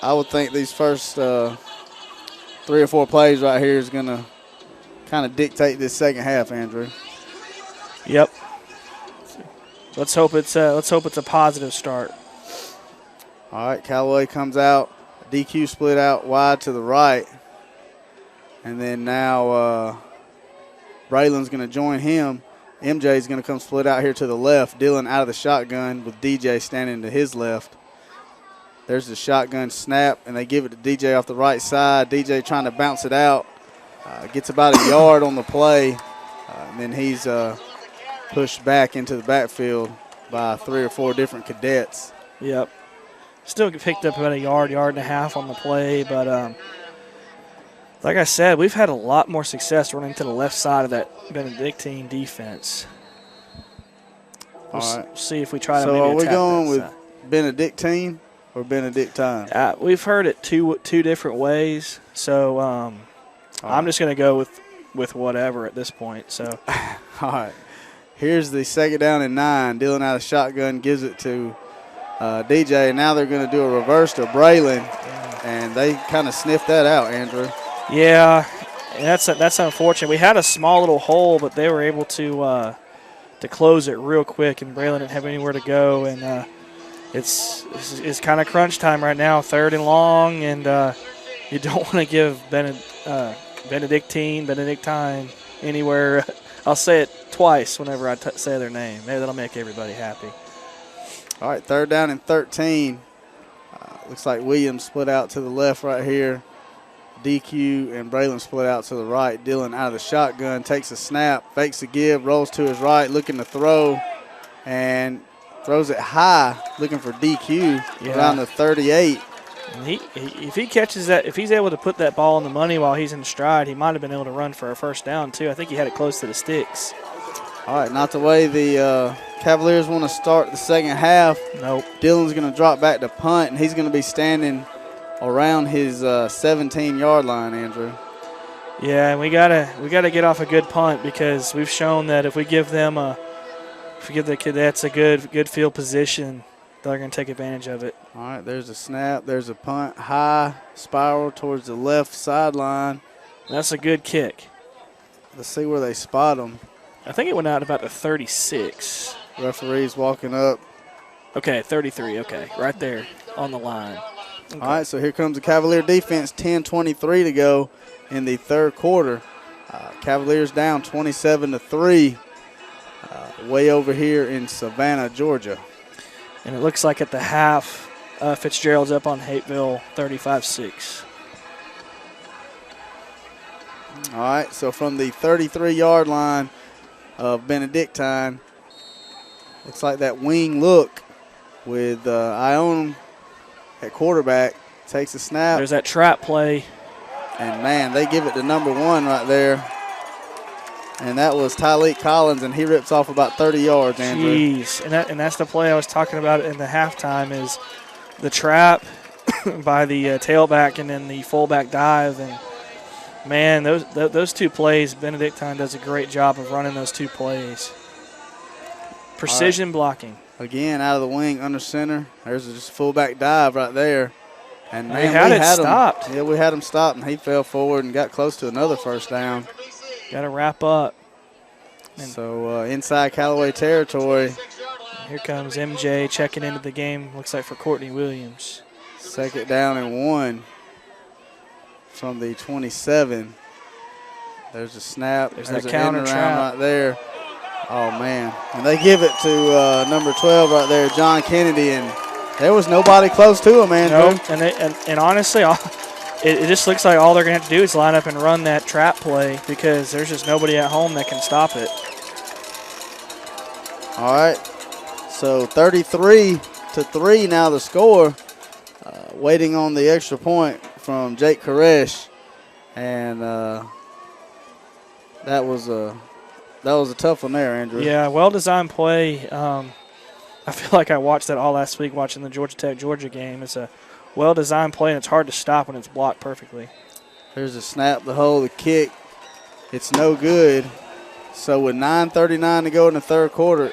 I would think these first 3 or 4 plays right here is going to kind of dictate this second half, Andrew. Yep. Let's hope it's a positive start. All right, Callaway comes out. DQ split out wide to the right. And then now Braylon's going to join him. MJ's going to come split out here to the left. Dylan out of the shotgun with DJ standing to his left. There's the shotgun snap, and they give it to DJ off the right side. DJ trying to bounce it out. Gets about a yard on the play. And then he's pushed back into the backfield by 3 or 4 different Cadets. Yep. Still picked up about a yard and a half on the play. But like I said, we've had a lot more success running to the left side of that Benedictine defense. We'll see if we try to maybe attack. So are we going with side. Benedictine or Benedictine? We've heard it two different ways. So I'm just going to go with whatever at this point. So, all right. Here's the second down and 9. Dylan out of shotgun gives it to DJ. And now they're going to do a reverse to Braylon, and they kind of sniffed that out, Andrew. Yeah, and that's unfortunate. We had a small little hole, but they were able to close it real quick, and Braylon didn't have anywhere to go. And it's kind of crunch time right now, 3rd and long, and you don't want to give Benedictine anywhere. I'll say it twice whenever I say their name. Maybe that'll make everybody happy. All right, 3rd down and 13. Looks like Williams split out to the left right here. DQ and Braylon split out to the right. Dylan out of the shotgun, takes a snap, fakes a give, rolls to his right, looking to throw, and throws it high, looking for DQ around the 38. And if he catches that, if he's able to put that ball on the money while he's in stride, he might have been able to run for a first down too. I think he had it close to the sticks. All right, not the way the Cavaliers want to start the second half. Nope. Dillon's going to drop back to punt, and he's going to be standing around his 17-yard line, Andrew. Yeah, and we gotta get off a good punt because we've shown that if we give the Cadets a good field position, they're going to take advantage of it. All right, there's a snap. There's a punt. High spiral towards the left sideline. That's a good kick. Let's see where they spot him. I think it went out about the 36. Referee's walking up. Okay, 33. Okay, right there on the line. Okay. All right, so here comes the Cavalier defense. 10:23 to go in the third quarter. Cavaliers down 27-3. Way over here in Savannah, Georgia. And it looks like at the half, Fitzgerald's up on Hateville 35-6. All right, so from the 33-yard line of Benedictine, looks like that wing look with Ione at quarterback. Takes a snap. There's that trap play. And, man, they give it to number 1 right there. And that was Tyleek Collins, and he rips off about 30 yards, Andrew. Jeez, and that's the play I was talking about in the halftime is the trap by the tailback and then the fullback dive. And, man, those two plays, Benedictine does a great job of running those two plays. Precision blocking. Again, out of the wing, under center. There's just a fullback dive right there. And, man, we had it stopped. Yeah, we had him stopped, and he fell forward and got close to another first down. Got to wrap up. And so inside Callaway territory. Here comes MJ checking into the game, looks like for Courtney Williams. Second down and 1 from the 27. There's a snap. There's that counter trap right there. Oh, man. And they give it to number 12 right there, John Kennedy, and there was nobody close to him, Andrew. No, and honestly, it just looks like all they're going to have to do is line up and run that trap play because there's just nobody at home that can stop it. All right, so 33-3 now the score. Waiting on the extra point from Jake Koresh, and that was a tough one there, Andrew. Yeah, well-designed play. I feel like I watched that all last week watching the Georgia Tech-Georgia game. It's a well-designed play, and it's hard to stop when it's blocked perfectly. There's a snap, the hold, the kick. It's no good. So with 9:39 to go in the third quarter,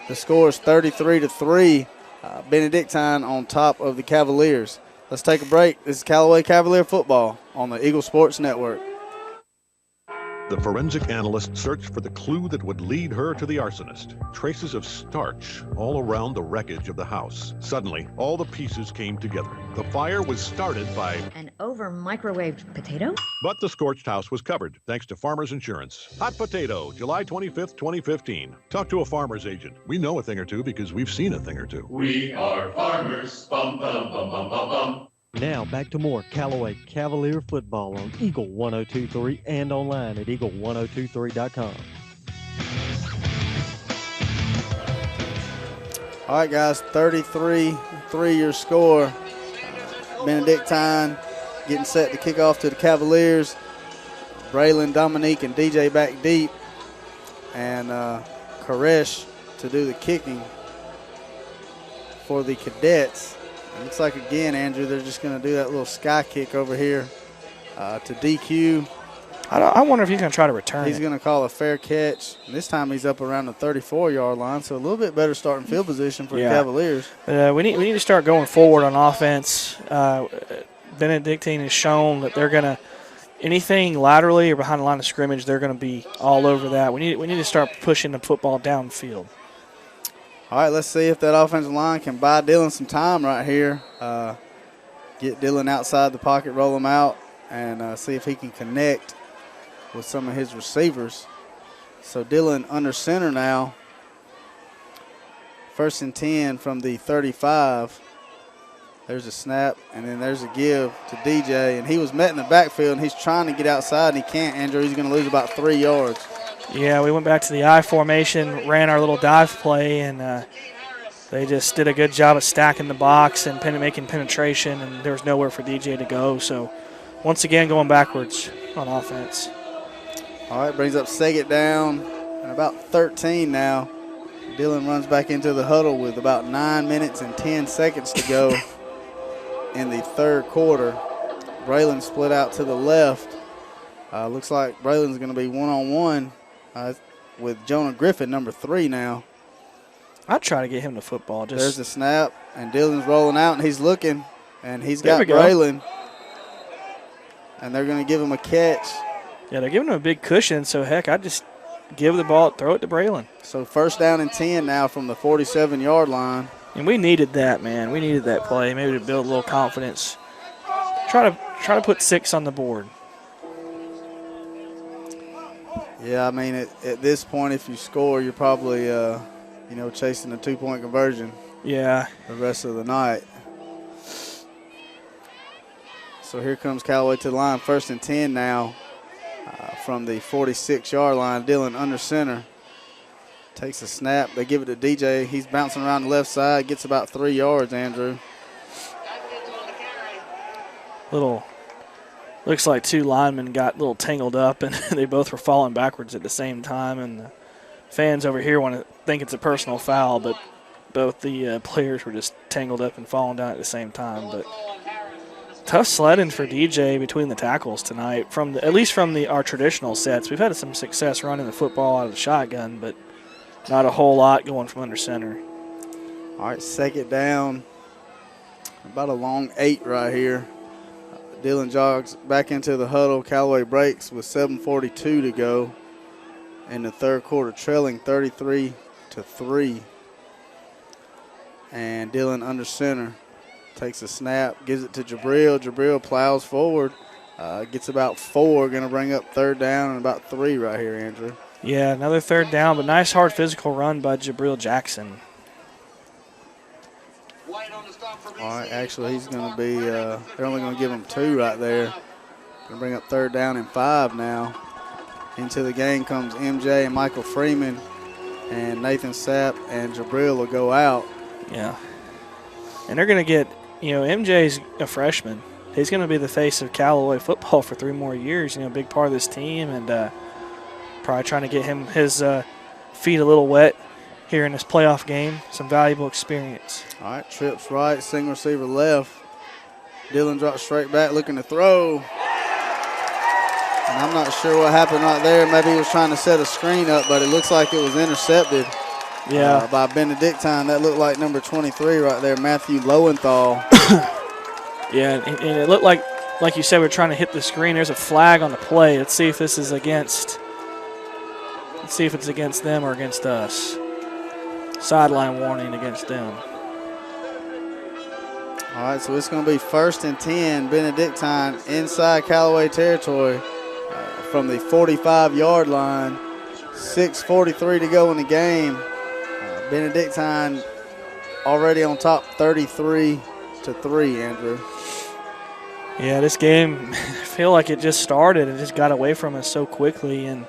the score is 33-3. Benedictine on top of the Cavaliers. Let's take a break. This is Callaway Cavalier football on the Eagle Sports Network. The forensic analyst searched for the clue that would lead her to the arsonist. Traces of starch all around the wreckage of the house. Suddenly, all the pieces came together. The fire was started by an over-microwaved potato? But the scorched house was covered, thanks to Farmers Insurance. Hot potato, July 25th, 2015. Talk to a farmer's agent. We know a thing or two because we've seen a thing or two. We are farmers. Bum, bum, bum, bum, bum, bum. Now back to more Callaway Cavalier football on Eagle 102.3 and online at eagle1023.com. All right, guys, 33-3 your score. Benedictine getting set to kick off to the Cavaliers. Braylon, Dominique, and DJ back deep. And Koresh to do the kicking for the Cadets. It looks like, again, Andrew, they're just going to do that little sky kick over here to DQ. I wonder if he's going to try to return He's going to call a fair catch. And this time he's up around the 34-yard line, so a little bit better starting field position for the Cavaliers. We need to start going forward on offense. Benedictine has shown that they're going to anything laterally or behind the line of scrimmage, they're going to be all over that. We need to start pushing the football downfield. All right, let's see if that offensive line can buy Dillon some time right here. Get Dillon outside the pocket, roll him out, and see if he can connect with some of his receivers. So Dillon under center now. 1st and 10 from the 35. There's a snap, and then there's a give to DJ. And he was met in the backfield, and he's trying to get outside, and he can't, Andrew. He's going to lose about 3 yards. Yeah, we went back to the I formation, ran our little dive play, and they just did a good job of stacking the box and making penetration, and there was nowhere for DJ to go. So, once again, going backwards on offense. All right, brings up second down about 13 now. Dillon runs back into the huddle with about 9 minutes and 10 seconds to go in the third quarter. Braylon split out to the left. Looks like Braylon's going to be one-on-one with Jonah Griffin, number 3 now. I'd try to get him the football. There's the snap, and Dillon's rolling out, and he's looking, and he's There got we go. Braylon. And they're going to give him a catch. Yeah, they're giving him a big cushion, so heck, I'd just give the ball, throw it to Braylon. So first down and 10 now from the 47-yard line. And we needed that, man. We needed that play, maybe to build a little confidence. Try to put 6 on the board. Yeah, I mean, at this point, if you score, you're probably, chasing a 2-point conversion. Yeah. The rest of the night. So here comes Callaway to the line. First and 10 now from the 46-yard line. Dillon under center. Takes a snap. They give it to DJ. He's bouncing around the left side. Gets about 3 yards, Andrew. Looks like 2 linemen got a little tangled up, and they both were falling backwards at the same time. And the fans over here want to think it's a personal foul, but both the players were just tangled up and falling down at the same time. But tough sledding for DJ between the tackles tonight, at least from our traditional sets. We've had some success running the football out of the shotgun, but not a whole lot going from under center. All right, second down. About a long 8 right here. Dillon jogs back into the huddle. Callaway breaks with 7:42 to go in the third quarter, trailing 33-3. And Dillon under center. Takes a snap, gives it to Jabril. Jabril plows forward, gets about 4, going to bring up third down and about 3 right here, Andrew. Yeah, another third down, but nice hard physical run by Jabril Jackson. All right, actually he's going to be, they're only going to give him 2 right there. Going to bring up third down and 5 now. Into the game comes MJ and Michael Freeman, and Nathan Sapp and Jabril will go out. Yeah. And they're going to get, MJ's a freshman. He's going to be the face of Callaway football for 3 more years, a big part of this team, and probably trying to get his feet a little wet here in this playoff game. Some valuable experience. All right, trips right, single receiver left. Dillon drops straight back, looking to throw. And I'm not sure what happened right there. Maybe he was trying to set a screen up, but it looks like it was intercepted. Yeah. By Benedictine. That looked like number 23 right there, Matthew Lowenthal. Yeah, and it looked like you said, we're trying to hit the screen. There's a flag on the play. Let's see if this is against. Let's see if it's against them or against us. Sideline warning against them. All right, so it's going to be first and 10, Benedictine inside Callaway territory from the 45-yard line. 6:43 to go in the game. Benedictine already on top 33-3, Andrew. Yeah, this game, I feel like it just started and just got away from us so quickly. And,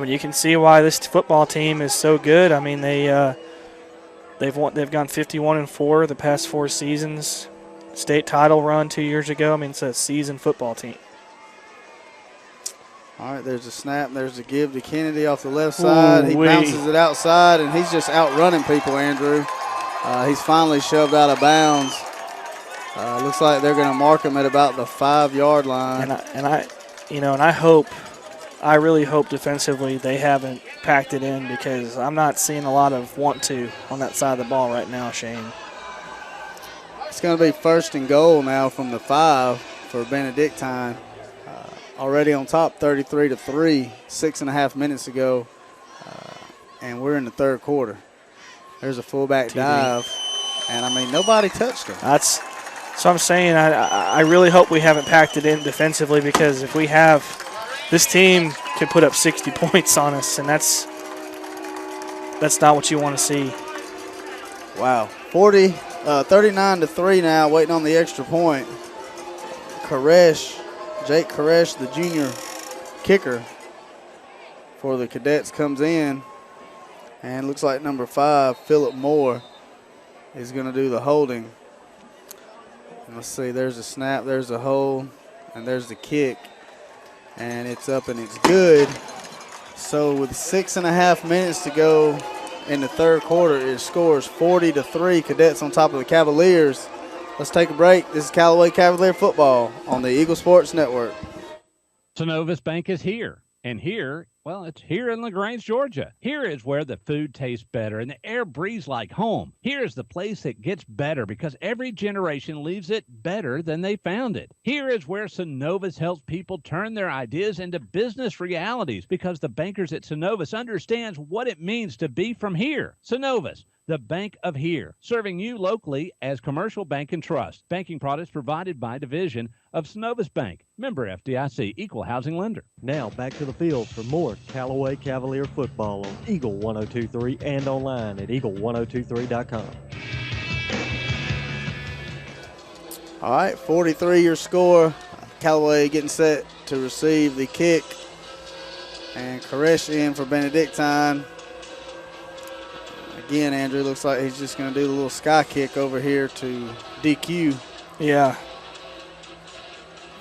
you can see why this football team is so good. They've gone 51-4 the past 4 seasons. State title run 2 years ago. It's a seasoned football team. All right, there's a snap. There's a give to Kennedy off the left side. He bounces it outside, and he's just outrunning people, Andrew. He's finally shoved out of bounds. Looks like they're going to mark him at about the 5-yard line. I really hope defensively they haven't packed it in, because I'm not seeing a lot of want to on that side of the ball right now, Shane. It's going to be first and goal now from the 5 for Benedictine. Already on top 33-3, 6.5 minutes ago, and we're in the third quarter. There's a fullback dive, and nobody touched him. That's so I'm saying I really hope we haven't packed it in defensively, because if we have, this team could put up 60 points on us, and that's not what you want to see. Wow, 39-3 now, waiting on the extra point. Jake Koresh, the junior kicker for the Cadets, comes in, and looks like number 5, Phillip Moore, is going to do the holding. And let's see, there's a snap, there's a hold, and there's the kick, and it's up and it's good. So with 6.5 minutes to go in the third quarter, it scores 40-3. Cadets on top of the Cavaliers. Let's take a break. This is Callaway Cavalier football on the Eagle Sports Network. Synovus Bank is here. And here, well, it's here in LaGrange, Georgia. Here is where the food tastes better and the air breathes like home. Here is the place that gets better because every generation leaves it better than they found it. Here is where Synovus helps people turn their ideas into business realities because the bankers at Synovus understands what it means to be from here. Synovus, the bank of here, serving you locally as Commercial Bank and Trust. Banking products provided by division of Synovus Bank. Member FDIC, Equal Housing Lender. Now back to the field for more Callaway Cavalier football on Eagle 102.3 and online at eagle1023.com. All right, 43 your score. Callaway getting set to receive the kick. And Koresh in for Benedictine. Again, Andrew, looks like he's just going to do the little sky kick over here to DQ. Yeah.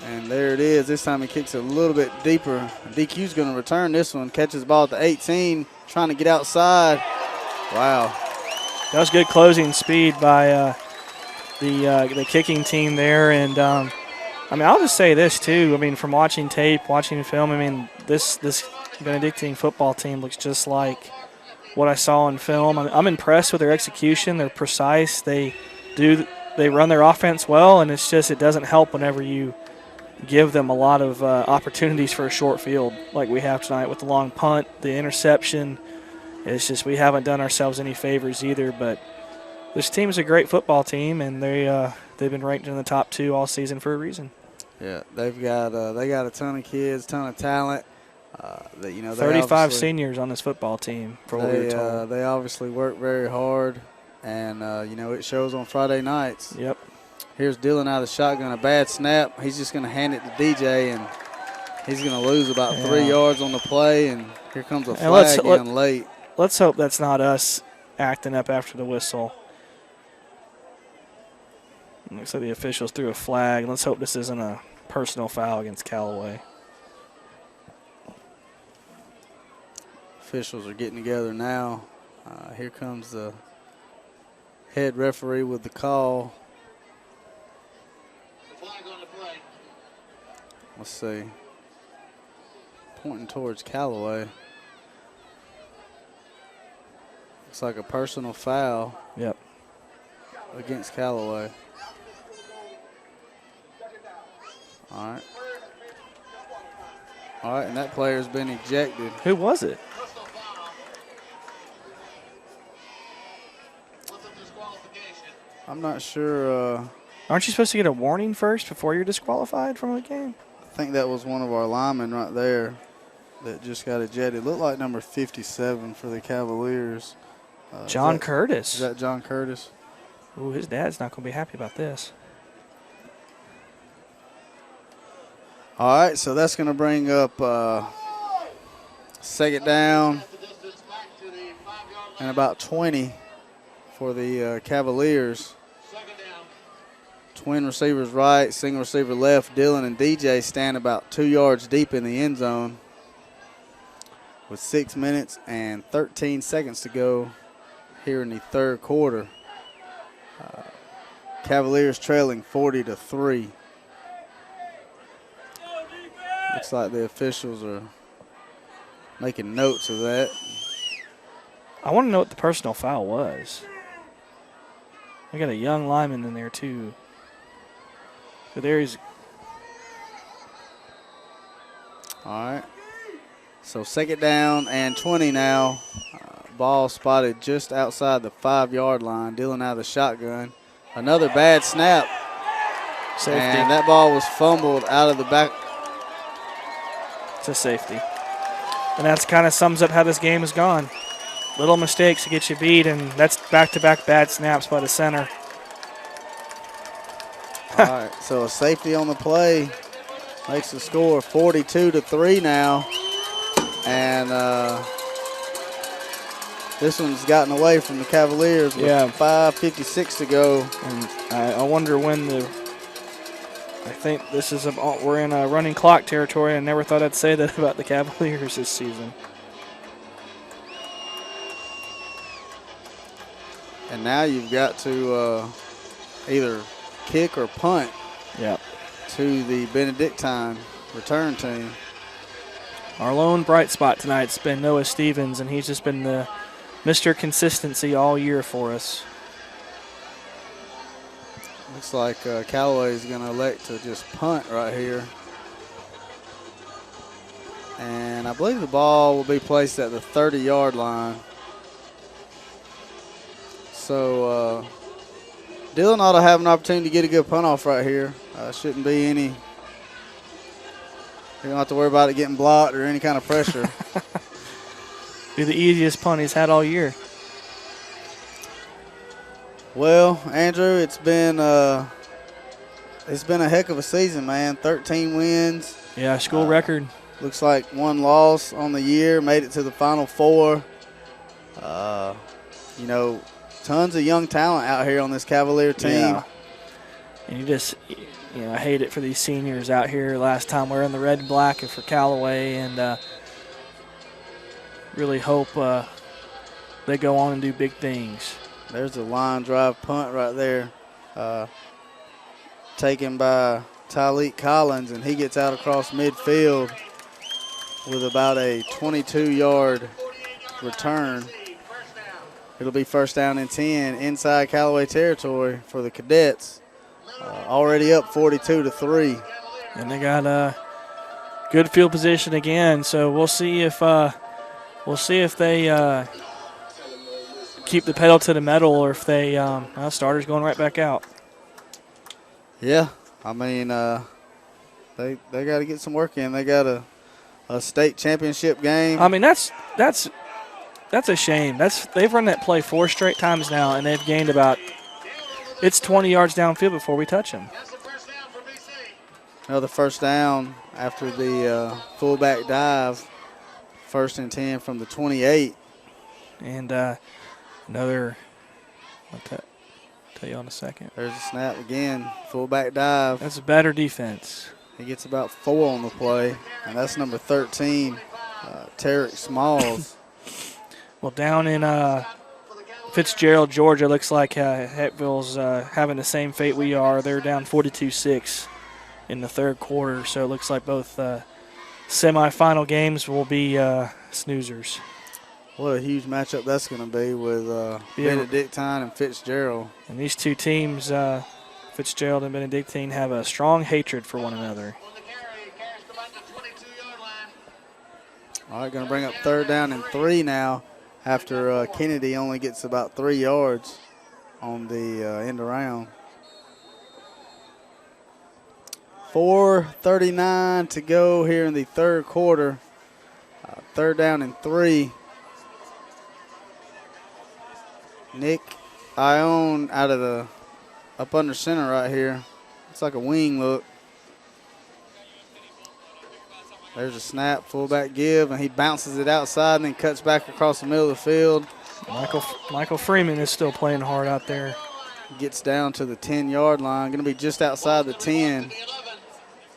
And there it is. This time he kicks it a little bit deeper. DQ's going to return this one. Catches the ball at the 18, trying to get outside. Wow. That was good closing speed by the kicking team there. And, I mean, I'll just say this, too. I mean, from watching tape, watching film, I mean, this Benedictine football team looks just like what I saw in film. I'm impressed with their execution. They're precise. They run their offense well, and it's just it doesn't help whenever you give them a lot of opportunities for a short field like we have tonight with the long punt, the interception. It's just we haven't done ourselves any favors either. But this team is a great football team, and they've been ranked in the top 2 all season for a reason. Yeah, they got a ton of kids, ton of talent. 35 seniors on this football team. They obviously work very hard, and it shows on Friday nights. Yep. Here's Dylan out of the shotgun, a bad snap. He's just going to hand it to DJ, and he's going to lose about 3 yards on the play. And here comes a flag in late. Let's hope that's not us acting up after the whistle. Looks like the officials threw a flag. Let's hope this isn't a personal foul against Callaway. Officials are getting together now. Here comes the head referee with the call. Let's see. Pointing towards Callaway. Looks like a personal foul. Yep. Against Callaway. All right, and that player's been ejected. Who was it? I'm not sure. Aren't you supposed to get a warning first before you're disqualified from a game? I think that was one of our linemen right there that just got ejected. Looked like number 57 for the Cavaliers. John Curtis. Is that John Curtis? Ooh, his dad's not going to be happy about this. All right, so that's going to bring up second down and about 20 for the Cavaliers. Twin receivers right, single receiver left. Dylan and DJ stand about 2 yards deep in the end zone with 6 minutes and 13 seconds to go here in the third quarter. Cavaliers trailing 40-3. Looks like the officials are making notes of that. I want to know what the personal foul was. We got a young lineman in there, too. So there he's. All right. So second down and 20 now. Ball spotted just outside the 5-yard line. Dylan out of the shotgun. Another bad snap. Safety. And that ball was fumbled out of the back. It's a safety. And that kind of sums up how this game has gone. Little mistakes to get you beat, and that's back-to-back bad snaps by the center. All right, so a safety on the play makes the score 42-3 now. And this one's gotten away from the Cavaliers with 5:56 to go. And I wonder when I think this is we're in a running clock territory. I never thought I'd say that about the Cavaliers this season. And now you've got to either kick or punt to the Benedictine return team. Our lone bright spot tonight's been Noah Stevens, and he's just been the Mr. Consistency all year for us. Looks like Callaway is going to elect to just punt right here. And I believe the ball will be placed at the 30-yard line. So Dylan ought to have an opportunity to get a good punt off right here. Shouldn't be any. You don't have to worry about it getting blocked or any kind of pressure. Be the easiest punt he's had all year. Well, Andrew, it's been a heck of a season, man. 13 wins. Yeah, school record. Looks like 1 loss on the year. Made it to the Final Four. You know, tons of young talent out here on this Cavalier team. Yeah. And you just, I hate it for these seniors out here. Last time we were in the red and black for Callaway, and really hope they go on and do big things. There's a line drive punt right there, taken by Tyleek Collins, and he gets out across midfield with about a 22-yard return. It'll be first down and 10 inside Callaway territory for the Cadets. Already up 42-3. And they got good field position again, so we'll see if they keep the pedal to the metal, or if they starters going right back out. Yeah, I mean they got to get some work in. They got a state championship game. I mean that's a shame. They've run that play 4 straight times now, and they've gained about 20 yards downfield before we touch them. Another first down after the fullback dive. First and 10 from the 28. And another, I'll tell you in a second. There's a snap again, fullback dive. That's a better defense. He gets about 4 on the play, and that's number 13, Tarek Smalls. Well, down in Fitzgerald, Georgia, looks like Heckville's having the same fate we are. They're down 42-6 in the third quarter, so it looks like both semifinal games will be snoozers. What a huge matchup that's going to be with Benedictine and Fitzgerald. And these two teams, Fitzgerald and Benedictine, have a strong hatred for one another. All right, going to bring up third down and 3 now after Kennedy only gets about 3 yards on the end around. 4:39 to go here in the third quarter. Third down and 3. Nick Ione out of the up under center right here. It's like a wing look. There's a snap, fullback give, and he bounces it outside and then cuts back across the middle of the field. Michael Freeman is still playing hard out there. Gets down to the 10-yard line. Going to be just outside the 10.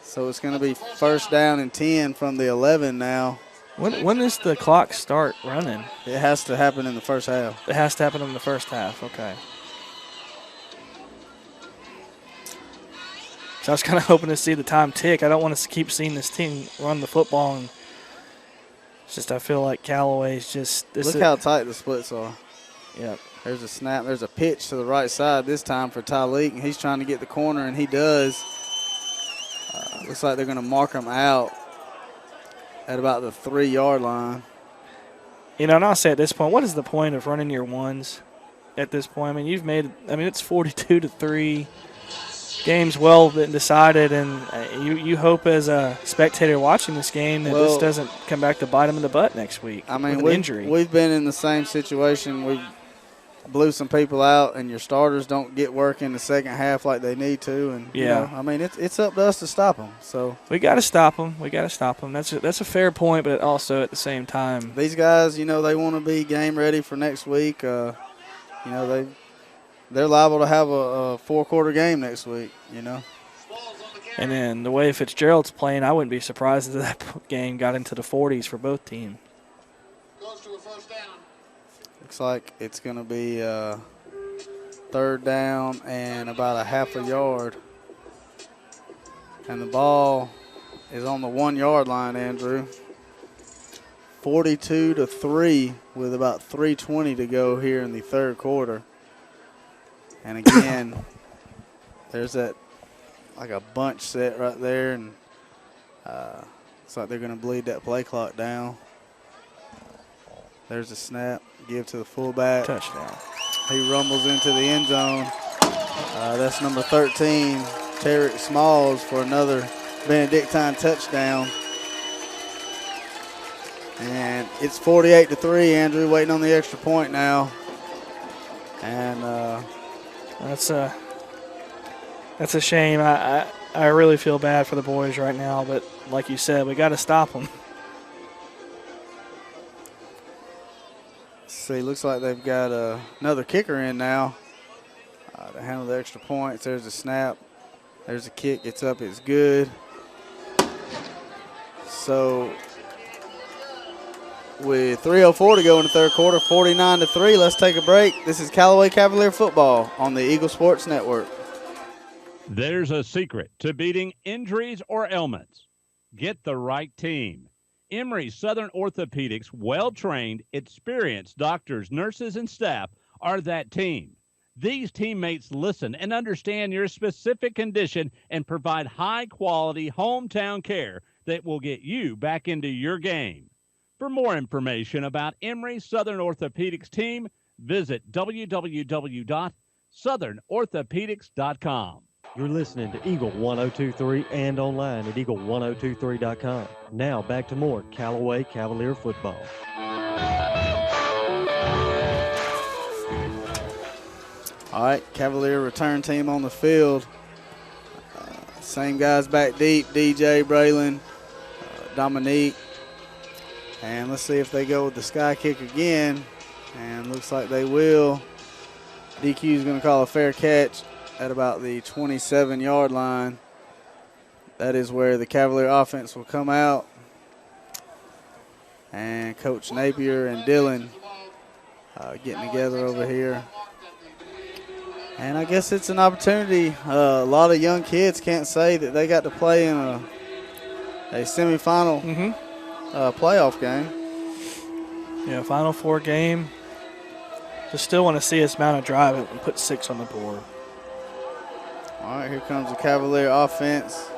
So it's going to be first down and 10 from the 11 now. When does the clock start running? It has to happen in the first half. It has to happen in the first half, okay. So I was kind of hoping to see the time tick. I don't want to keep seeing this team run the football. And it's just I feel like Callaway's just – Look how tight the splits are. Yep. There's a snap. There's a pitch to the right side this time for Tyleek, and he's trying to get the corner, and he does. Looks like they're going to mark him out at about the 3-yard line. And I'll say at this point, what is the point of running your ones at this point? I mean, it's 42-3. Game's well been decided, and you hope as a spectator watching this game that this doesn't come back to bite them in the butt next week. I mean, with an injury. We've been in the same situation. We blew some people out, and your starters don't get work in the second half like they need to. And I mean, it's up to us to stop them. So we got to stop them. That's a fair point, but also at the same time, these guys, they want to be game ready for next week. They're liable to have a 4-quarter game next week. And then the way Fitzgerald's playing, I wouldn't be surprised if that game got into the 40s for both teams. Looks like it's going to be Third down and about a half a yard. And the ball is on the 1 yard line, Andrew. 42-3 with about 3:20 to go here in the third quarter. And again, there's that like a bunch set right there, and looks like they're going to bleed that play clock down. There's a snap, give to the fullback. Touchdown. He rumbles into the end zone. That's number 13, Tarek Smalls, for another Benedictine touchdown. And it's 48-3, Andrew, waiting on the extra point now. And that's a shame. I really feel bad for the boys right now, but like you said, we got to stop them. See, looks like they've got another kicker in now to handle the extra points. There's a snap. There's a kick. It's up. It's good. So with 3:04 to go in the third quarter, 49-3, let's take a break. This is Callaway Cavalier football on the Eagle Sports Network. There's a secret to beating injuries or ailments. Get the right team. Emory Southern Orthopedics' well-trained, experienced doctors, nurses, and staff are that team. These teammates listen and understand your specific condition and provide high-quality hometown care that will get you back into your game. For more information about Emory Southern Orthopedics team, visit www.southernorthopedics.com. You're listening to Eagle 102.3 and online at eagle1023.com. Now back to more Callaway Cavalier football. All right, Cavalier return team on the field. Same guys back deep, DJ, Braylon, Dominique. And let's see if they go with the sky kick again. And looks like they will. DQ is going to call a fair catch at about the 27-yard line. That is where the Cavalier offense will come out. And Coach Napier and Dylan getting together over here. And I guess it's an opportunity. A lot of young kids can't say that they got to play in a semifinal playoff game. Yeah, Final Four game. Just still want to see us mount a drive and put 6 on the board. All right, here comes the Cavalier offense.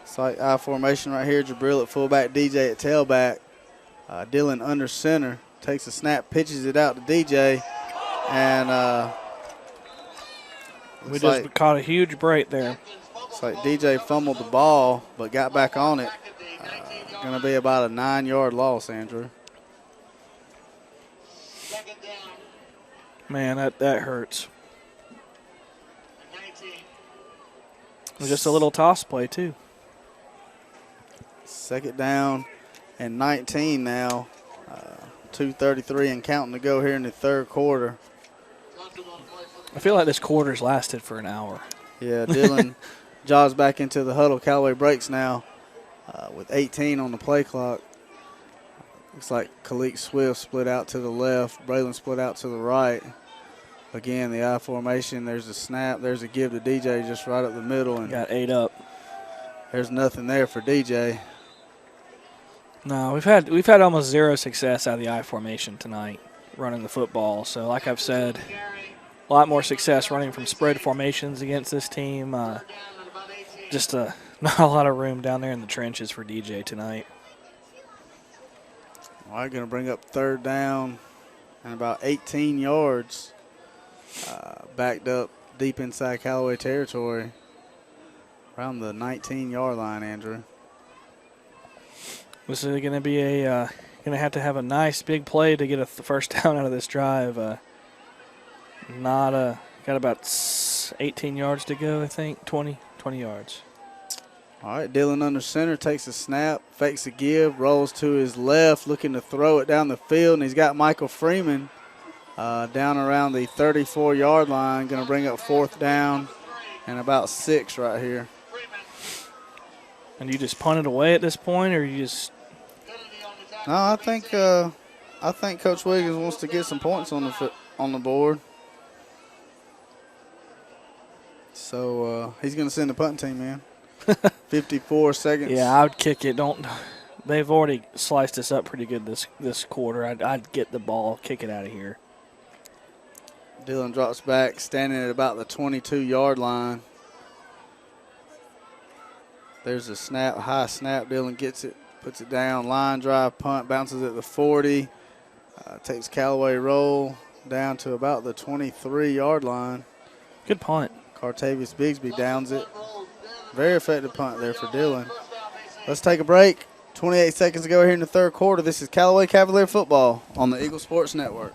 It's like I formation right here. Jabril at fullback, DJ at tailback. Dylan under center. Takes a snap, pitches it out to DJ. And we just caught a huge break there. It's like DJ fumbled the ball but got back on it. Going to be about a 9-yard loss, Andrew. Man, that hurts. Just a little toss play, too. Second down and 19 now. 2:33 and counting to go here in the third quarter. I feel like this quarter's lasted for an hour. Yeah, Dylan jaws back into the huddle. Callaway breaks now with 18 on the play clock. Looks like Khalik Swift split out to the left. Braylon split out to the right. Again, the I formation. There's a snap. There's a give to DJ just right up the middle. And got 8 up. There's nothing there for DJ. No, we've had almost zero success out of the I formation tonight running the football. So like I've said, a lot more success running from spread formations against this team. Just not a lot of room down there in the trenches for DJ tonight. All right, going to bring up third down and about 18 yards. Backed up deep inside Callaway territory. Around the 19-yard line, Andrew. This is going to be going to have a nice big play to get the first down out of this drive. Got about 18 yards to go, I think, 20 yards. All right, Dylan under center, takes a snap, fakes a give, rolls to his left, looking to throw it down the field, and he's got Michael Freeman down around the 34-yard line. Going to bring up fourth down and about 6 right here. And you just punt it away at this point, or you just? No, I think Coach Wiggins wants to get some points on the board. So he's going to send the punting team in. 54 seconds. Yeah, I would kick it. They've already sliced us up pretty good this quarter. I'd get the ball, kick it out of here. Dillon drops back, standing at about the 22-yard line. There's a snap, high snap. Dillon gets it, puts it down. Line drive, punt, bounces at the 40. Takes Callaway roll down to about the 23-yard line. Good punt. Cartavius Bigsby downs it. Very effective punt there for Dillon. Let's take a break. 28 seconds to go here in the third quarter. This is Callaway Cavalier football on the Eagle Sports Network.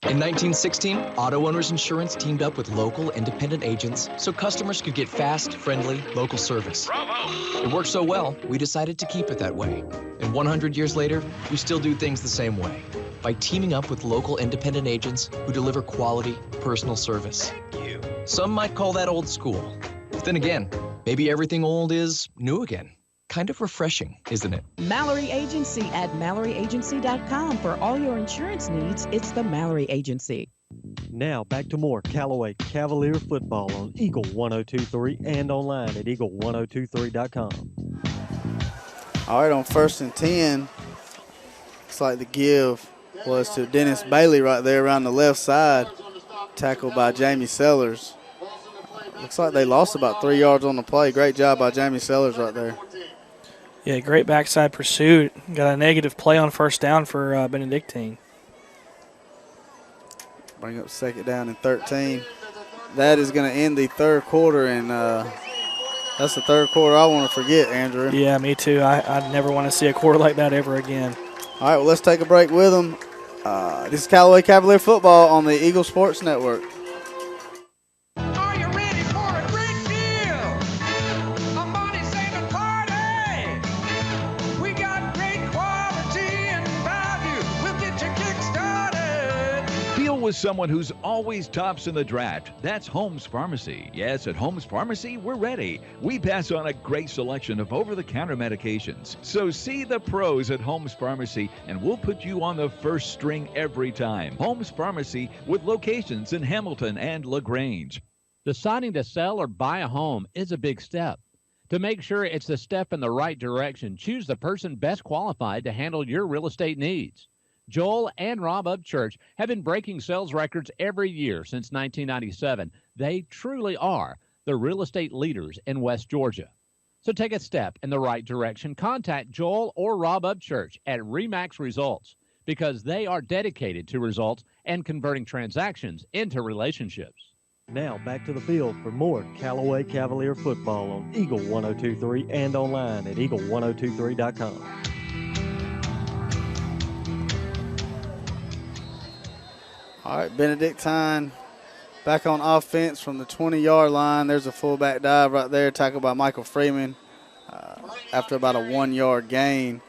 In 1916, Auto Owners Insurance teamed up with local independent agents so customers could get fast, friendly, local service. Bravo! It worked so well, we decided to keep it that way. And 100 years later, we still do things the same way, by teaming up with local independent agents who deliver quality, personal service. Some might call that old school. But then again, maybe everything old is new again. Kind of refreshing, isn't it? Mallory Agency at MalloryAgency.com. For all your insurance needs, it's the Mallory Agency. Now back to more Callaway Cavalier football on Eagle 102.3 and online at eagle1023.com. All right, on 1st and 10, looks like the give was to Dennis Bailey right there around the left side, tackled by Jamie Sellers. Looks like they lost about 3 yards on the play. Great job by Jamie Sellers right there. Yeah, great backside pursuit. Got a negative play on first down for Benedictine. Bring up second down and 13. That is going to end the third quarter, and that's the third quarter I want to forget, Andrew. Yeah, me too. I'd never want to see a quarter like that ever again. All right, well, let's take a break with them. This is Callaway Cavalier football on the Eagle Sports Network. Are you ready for a great deal? A money-saving party. We got great quality and value. We'll get you kick-started. Deal with someone who's always tops in the draft. That's Holmes Pharmacy. Yes, at Holmes Pharmacy, we're ready. We pass on a great selection of over-the-counter medications. So see the pros at Holmes Pharmacy, and we'll put you on the first string every time. Holmes Pharmacy with locations in Hamilton and LaGrange. Deciding to sell or buy a home is a big step. To make sure it's a step in the right direction, choose the person best qualified to handle your real estate needs. Joel and Rob Upchurch have been breaking sales records every year since 1997. They truly are the real estate leaders in West Georgia. So take a step in the right direction. Contact Joel or Rob Upchurch at RE/MAX Results because they are dedicated to results and converting transactions into relationships. Now back to the field for more Callaway Cavalier football on Eagle 102.3 and online at eagle1023.com. All right, Benedictine back on offense from the 20-yard line. There's a fullback dive right there, tackled by Michael Freeman after about a 1-yard gain.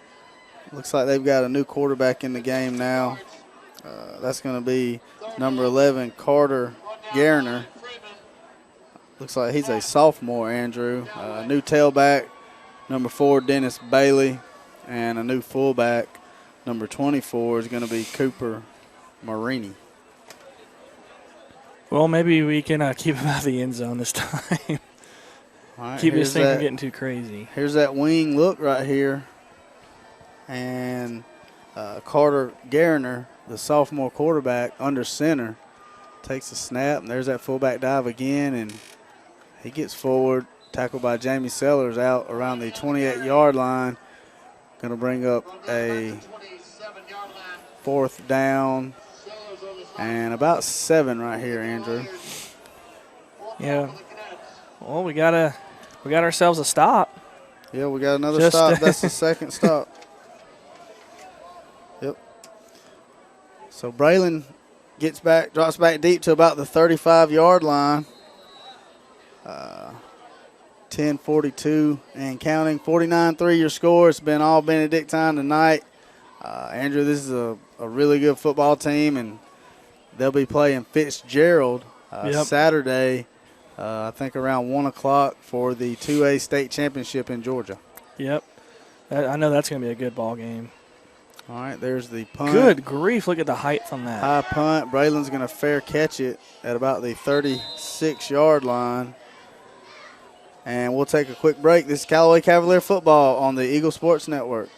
Looks like they've got a new quarterback in the game now. That's going to be number 11, Carter Garner. Looks like he's a sophomore, Andrew. New tailback, number 4, Dennis Bailey, and a new fullback, number 24, is going to be Cooper Marini. Well, maybe we can keep him out of the end zone this time. All right, keep this thing from getting too crazy. Here's that wing look right here. And Carter Garner, the sophomore quarterback, under center, takes a snap, and there's that fullback dive again, and he gets forward, tackled by Jamie Sellers out around the 28-yard line. Going to bring up a 4th down and about 7 right here, Andrew. Yeah. Well, we got ourselves a stop. Yeah, we got another stop. That's the second stop. Yep. So Braylon drops back deep to about the 35-yard line. 10:42 and counting. 49-3 your score. It's been all Benedictine tonight. Andrew, this is a really good football team, and they'll be playing Fitzgerald Saturday, I think around 1 o'clock for the 2A state championship in Georgia. Yep. I know that's going to be a good ball game. All right, there's the punt. Good grief, look at the height on that. High punt. Braylon's going to fair catch it at about the 36-yard line. And we'll take a quick break. This is Callaway Cavalier football on the Eagle Sports Network.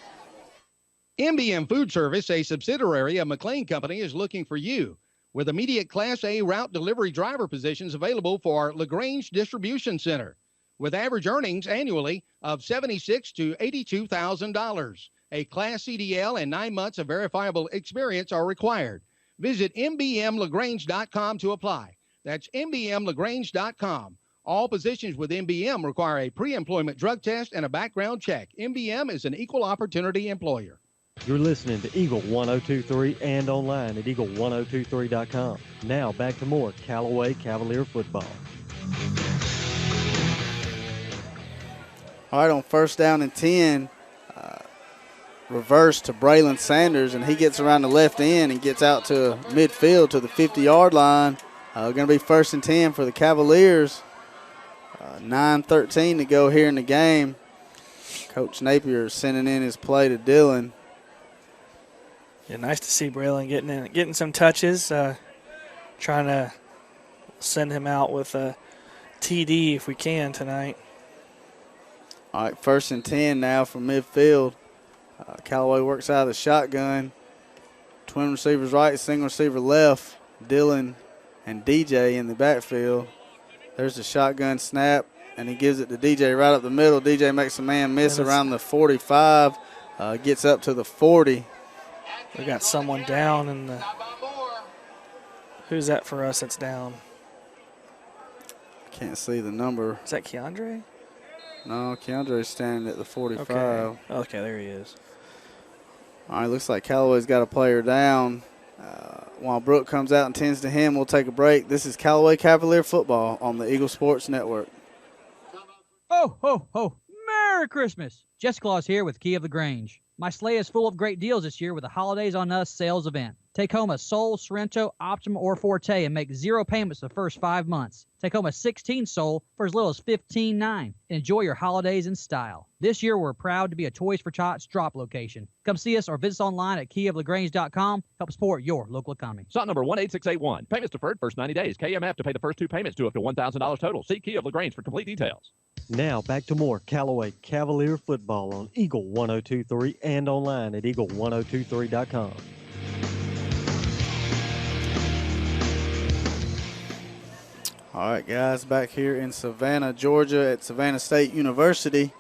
MBM Food Service, a subsidiary of McLean Company, is looking for you with immediate Class A route delivery driver positions available for LaGrange Distribution Center with average earnings annually of $76,000 to $82,000. A Class CDL and 9 months of verifiable experience are required. Visit mbmlagrange.com to apply. That's mbmlagrange.com. All positions with MBM require a pre-employment drug test and a background check. MBM is an equal opportunity employer. You're listening to Eagle 102.3 and online at eagle1023.com. Now back to more Callaway Cavalier football. All right, on 1st down and 10, reverse to Braylon Sanders, and he gets around the left end and gets out to midfield to the 50-yard line. Going to be 1st and 10 for the Cavaliers. 9:13 to go here in the game. Coach Napier sending in his play to Dillon. Yeah, nice to see Braylon getting some touches. Trying to send him out with a TD if we can tonight. All right, 1st and 10 now from midfield. Callaway works out of the shotgun. Twin receivers right, single receiver left. Dillon and DJ in the backfield. There's the shotgun snap, and he gives it to DJ right up the middle. DJ makes a man miss around the 45, gets up to the 40. We got someone down in the. Who's that for us that's down? Can't see the number. Is that Keandre? No, Keandre's standing at the 45. Okay, there he is. All right, looks like Callaway's got a player down. While Brooke comes out and tends to him, we'll take a break. This is Callaway Cavalier football on the Eagle Sports Network. Ho, ho, ho. Merry Christmas. Jess Claus here with Key of LaGrange. My sleigh is full of great deals this year with the Holidays on Us sales event. Take home a Soul, Sorrento, Optima, or Forte and make 0 payments the first 5 months. Take home a 16 Soul for as little as $15.9. Enjoy your holidays in style. This year, we're proud to be a Toys for Tots drop location. Come see us or visit us online at keyoflagrange.com. Help support your local economy. Slot number 18681. Payments deferred first 90 days. KMF to pay the first 2 payments to up to $1,000 total. See Key of LaGrange for complete details. Now back to more Callaway Cavalier football on Eagle 102.3 and online at eagle1023.com. All right, guys, back here in Savannah, Georgia at Savannah State University.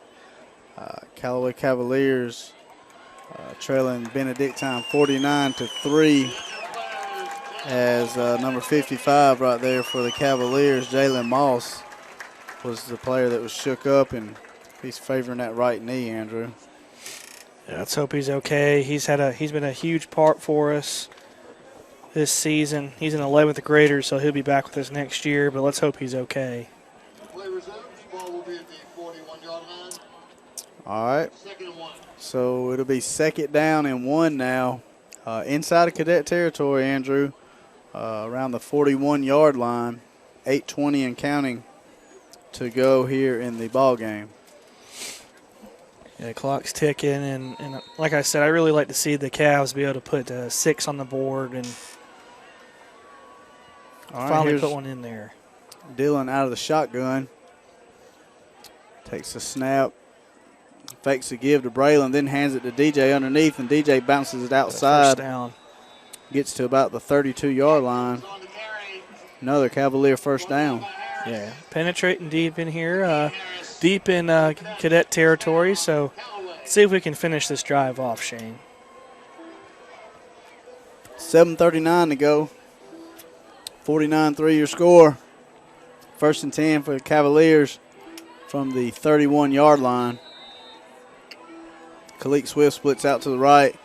Callaway Cavaliers trailing Benedictine 49-3 as number 55 right there for the Cavaliers, Jalen Moss, was the player that was shook up, and he's favoring that right knee, Andrew. Yeah, let's hope he's okay. He's been a huge part for us this season. He's an 11th grader, so he'll be back with us next year, but let's hope he's okay. All right. So it'll be 2nd down and 1 now. Inside of cadet territory, Andrew, around the 41-yard line. 8:20 and counting to go here in the ball game. Yeah, the clock's ticking, and like I said, I really like to see the Cavs be able to put 6 on the board and finally put one in there. Dillon out of the shotgun. Takes a snap. Fakes a give to Braylon, then hands it to DJ underneath, and DJ bounces it outside. First down. Gets to about the 32-yard line. Another Cavalier first down. Yeah, penetrating deep in here, deep in cadet territory, so let's see if we can finish this drive off, Shane. 7:39 to go. 49-3 your score. 1st and 10 for the Cavaliers from the 31-yard line. Khalik Swift splits out to the right.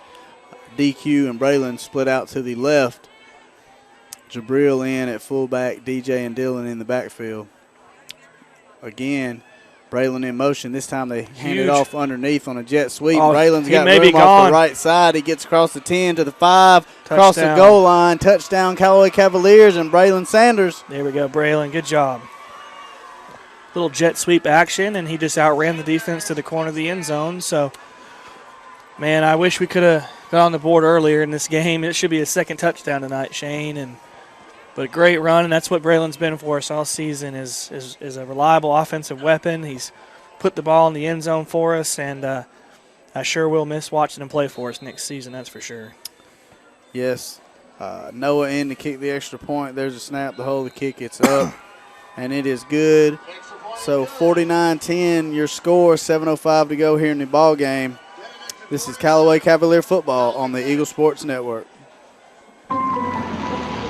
DQ and Braylon split out to the left. Jabril in at fullback, DJ and Dillon in the backfield. Again, Braylon in motion. This time they hand it off underneath on a jet sweep. Braylon's got room off the right side. He gets across the 10 to the 5, across the goal line. Touchdown, Callaway Cavaliers and Braylon Sanders. There we go, Braylon. Good job. Little jet sweep action, and he just outran the defense to the corner of the end zone. So, man, I wish we could have got on the board earlier in this game. It should be a second touchdown tonight, Shane. But a great run, and that's what Braylon's been for us all season is a reliable offensive weapon. He's put the ball in the end zone for us, and I sure will miss watching him play for us next season, that's for sure. Yes. Noah in to kick the extra point. There's a snap to hold the kick. It's up, and it is good. So 49-10, your score, 7:05 to go here in the ball game. This is Callaway Cavalier football on the Eagle Sports Network.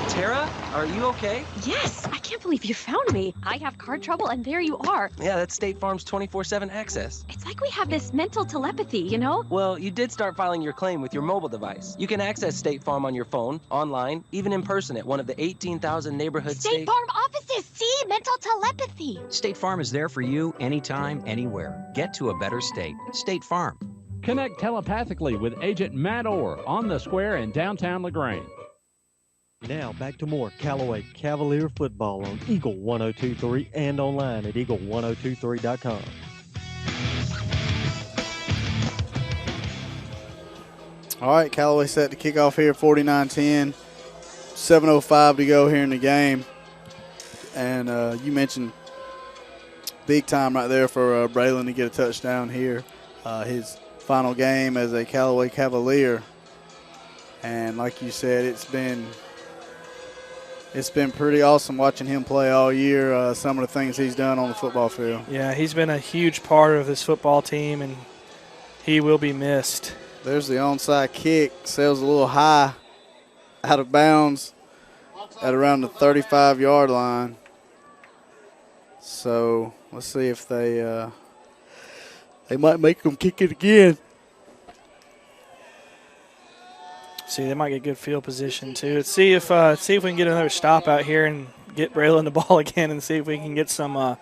Tara, are you okay? Yes, I can't believe you found me. I have car trouble, and there you are. Yeah, that's State Farm's 24/7 access. It's like we have this mental telepathy, you know? Well, you did start filing your claim with your mobile device. You can access State Farm on your phone, online, even in person at one of the 18,000 neighborhood State Farm offices, see? Mental telepathy. State Farm is there for you anytime, anywhere. Get to a better state. State Farm. Connect telepathically with Agent Matt Orr on the square in downtown LaGrange. Now back to more Callaway Cavalier football on Eagle 102.3 and online at eagle1023.com. All right, Callaway set to kick off here, 49-10. 7:05 to go here in the game. And you mentioned big time right there for Braylon to get a touchdown here. His final game as a Callaway Cavalier. And like you said, it's been pretty awesome watching him play all year, some of the things he's done on the football field. Yeah, he's been a huge part of this football team, and he will be missed. There's the onside kick. Sails a little high out of bounds at around the 35-yard line. So let's see if they might make him kick it again. See, they might get good field position too. Let's see if we can get another stop out here and get Braylon the ball again, and see if we can get some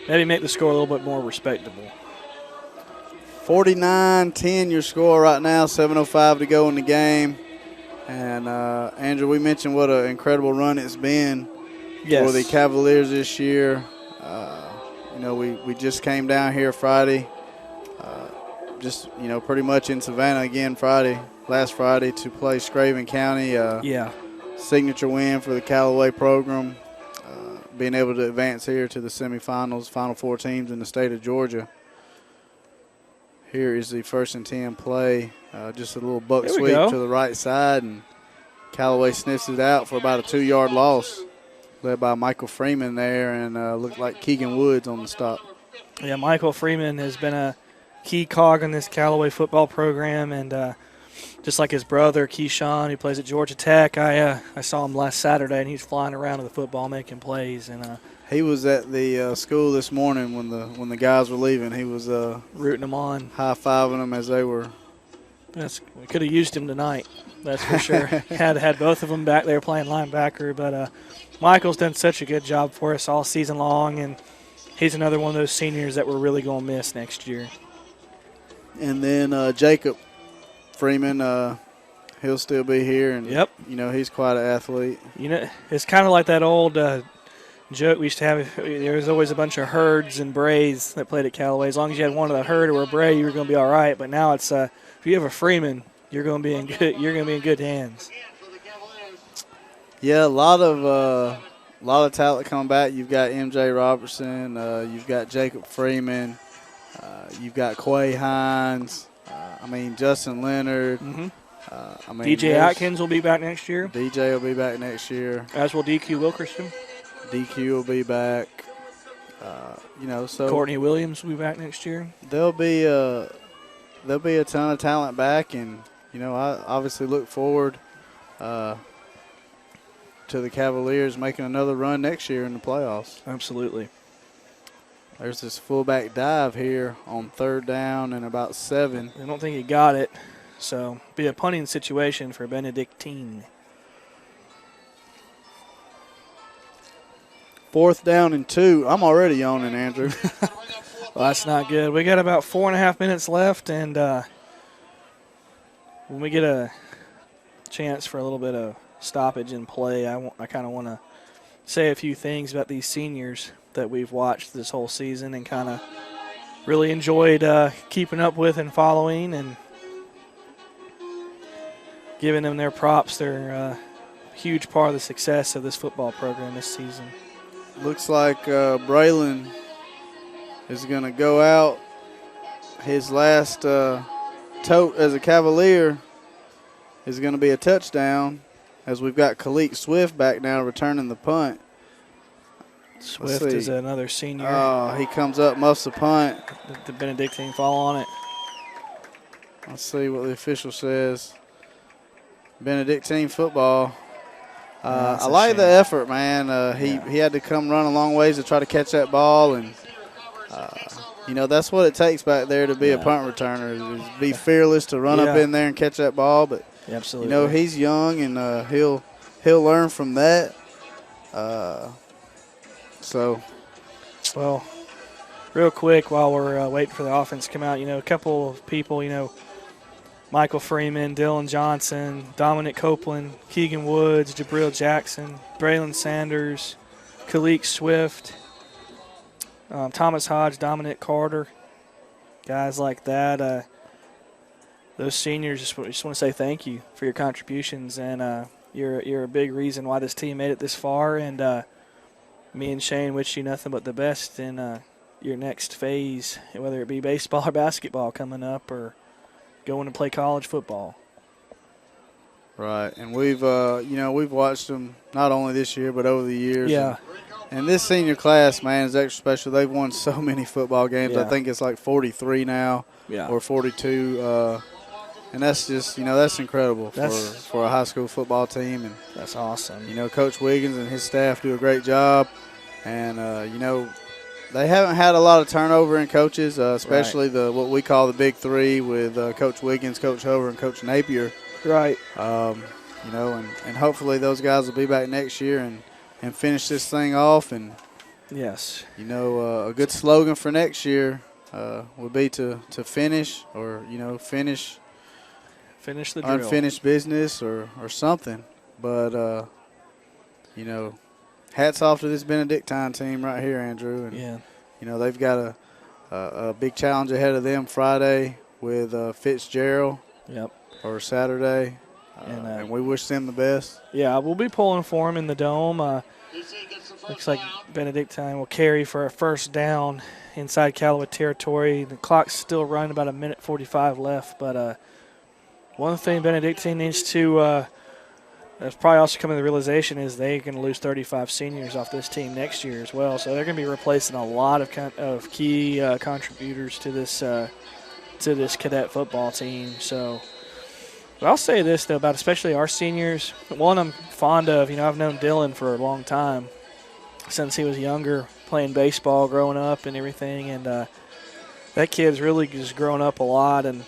maybe make the score a little bit more respectable. 49-10 your score right now. 7:05 to go in the game. And Andrew, we mentioned what an incredible run it's been for the Cavaliers this year. We just came down here Friday. Pretty much in Savannah again last Friday to play Scraven County. Signature win for the Callaway program. Being able to advance here to the semifinals, Final Four teams in the state of Georgia. Here is the 1st and 10 play. Just a little buck sweep to the right side, and Callaway sniffs it out for about a 2-yard loss, led by Michael Freeman there, and looked like Keegan Woods on the stop. Yeah, Michael Freeman has been a key cog in this Callaway football program, and just like his brother Keyshawn, who plays at Georgia Tech, I saw him last Saturday, and he's flying around with the football making plays. And he was at the school this morning when the guys were leaving. He was rooting them on, high-fiving them as they were. We could have used him tonight, that's for sure. had both of them back there playing linebacker, but Michael's done such a good job for us all season long, and he's another one of those seniors that we're really going to miss next year. And then Jacob Freeman, he'll still be here, and he's quite an athlete. It's kind of like that old joke we used to have. There was always a bunch of herds and brays that played at Callaway. As long as you had one of the herd or a bray, you were going to be all right. But now it's if you have a Freeman, you're going to be in good. You're going to be in good hands. Yeah, a lot of talent coming back. You've got MJ Robertson. You've got Jacob Freeman. You've got Quay Hines. Justin Leonard. Mm-hmm. DJ Atkins will be back next year. DJ will be back next year. As will DQ Wilkerson. DQ will be back. So Courtney Williams will be back next year. There'll be a ton of talent back, and I obviously look forward to the Cavaliers making another run next year in the playoffs. Absolutely. There's this fullback dive here on 3rd down and about 7. I don't think he got it, so be a punting situation for Benedictine. 4th down and 2. I'm already yawning, Andrew. Well, that's not good. We got about 4.5 minutes left, and when we get a chance for a little bit of stoppage in play, I kind of want to say a few things about these seniors that we've watched this whole season and kind of really enjoyed keeping up with and following. And giving them their props. They're a huge part of the success of this football program this season. Looks like Braylon is going to go out. His last tote as a Cavalier is going to be a touchdown, as we've got Khalik Swift back now returning the punt. Swift is another senior. Oh, he comes up, muffs the punt. The Benedictine fall on it. Let's see what the official says. Benedictine football. I like the effort, man. He had to come run a long ways to try to catch that ball, and that's what it takes back there to be a punt returner, is be fearless, to run up in there and catch that ball. But absolutely, he's young, and he'll learn from that. Well, real quick while we're waiting for the offense to come out, a couple of people, Michael Freeman, Dylan Johnson, Dominic Copeland, Keegan Woods, Jabril Jackson, Braylon Sanders, Khalik Swift, Thomas Hodge, Dominic Carter, guys like that. Those seniors, just want to say thank you for your contributions, and you're a big reason why this team made it this far. And me and Shane wish you nothing but the best in your next phase, whether it be baseball or basketball coming up, or going to play college football. Right, and we've watched them not only this year but over the years. Yeah. And this senior class, man, is extra special. They've won so many football games. Yeah. I think it's like 43 now, or 42. And that's just, that's incredible for a high school football team. And that's awesome. Coach Wiggins and his staff do a great job. And, they haven't had a lot of turnover in coaches, especially what we call the big three with Coach Wiggins, Coach Hover, and Coach Napier. Right. And hopefully those guys will be back next year and finish this thing off. And yes, a good slogan for next year would be to finish, or finish the drill. Unfinished business or something. But hats off to this Benedictine team right here, Andrew. And they've got a big challenge ahead of them Friday with Fitzgerald. Yep. Or Saturday. And we wish them the best. Yeah, we'll be pulling for them in the Dome. Looks like Benedictine will carry for a first down inside Callaway territory. The clock's still running, about 1:45 left. But one thing Benedictine needs to that's probably also coming to the realization is they're going to lose 35 seniors off this team next year as well. So they're going to be replacing a lot of key contributors to this cadet football team. So, but I'll say this though about especially our seniors. One I'm fond of. I've known Dylan for a long time, since he was younger, playing baseball, growing up, and everything. And that kid's really just grown up a lot and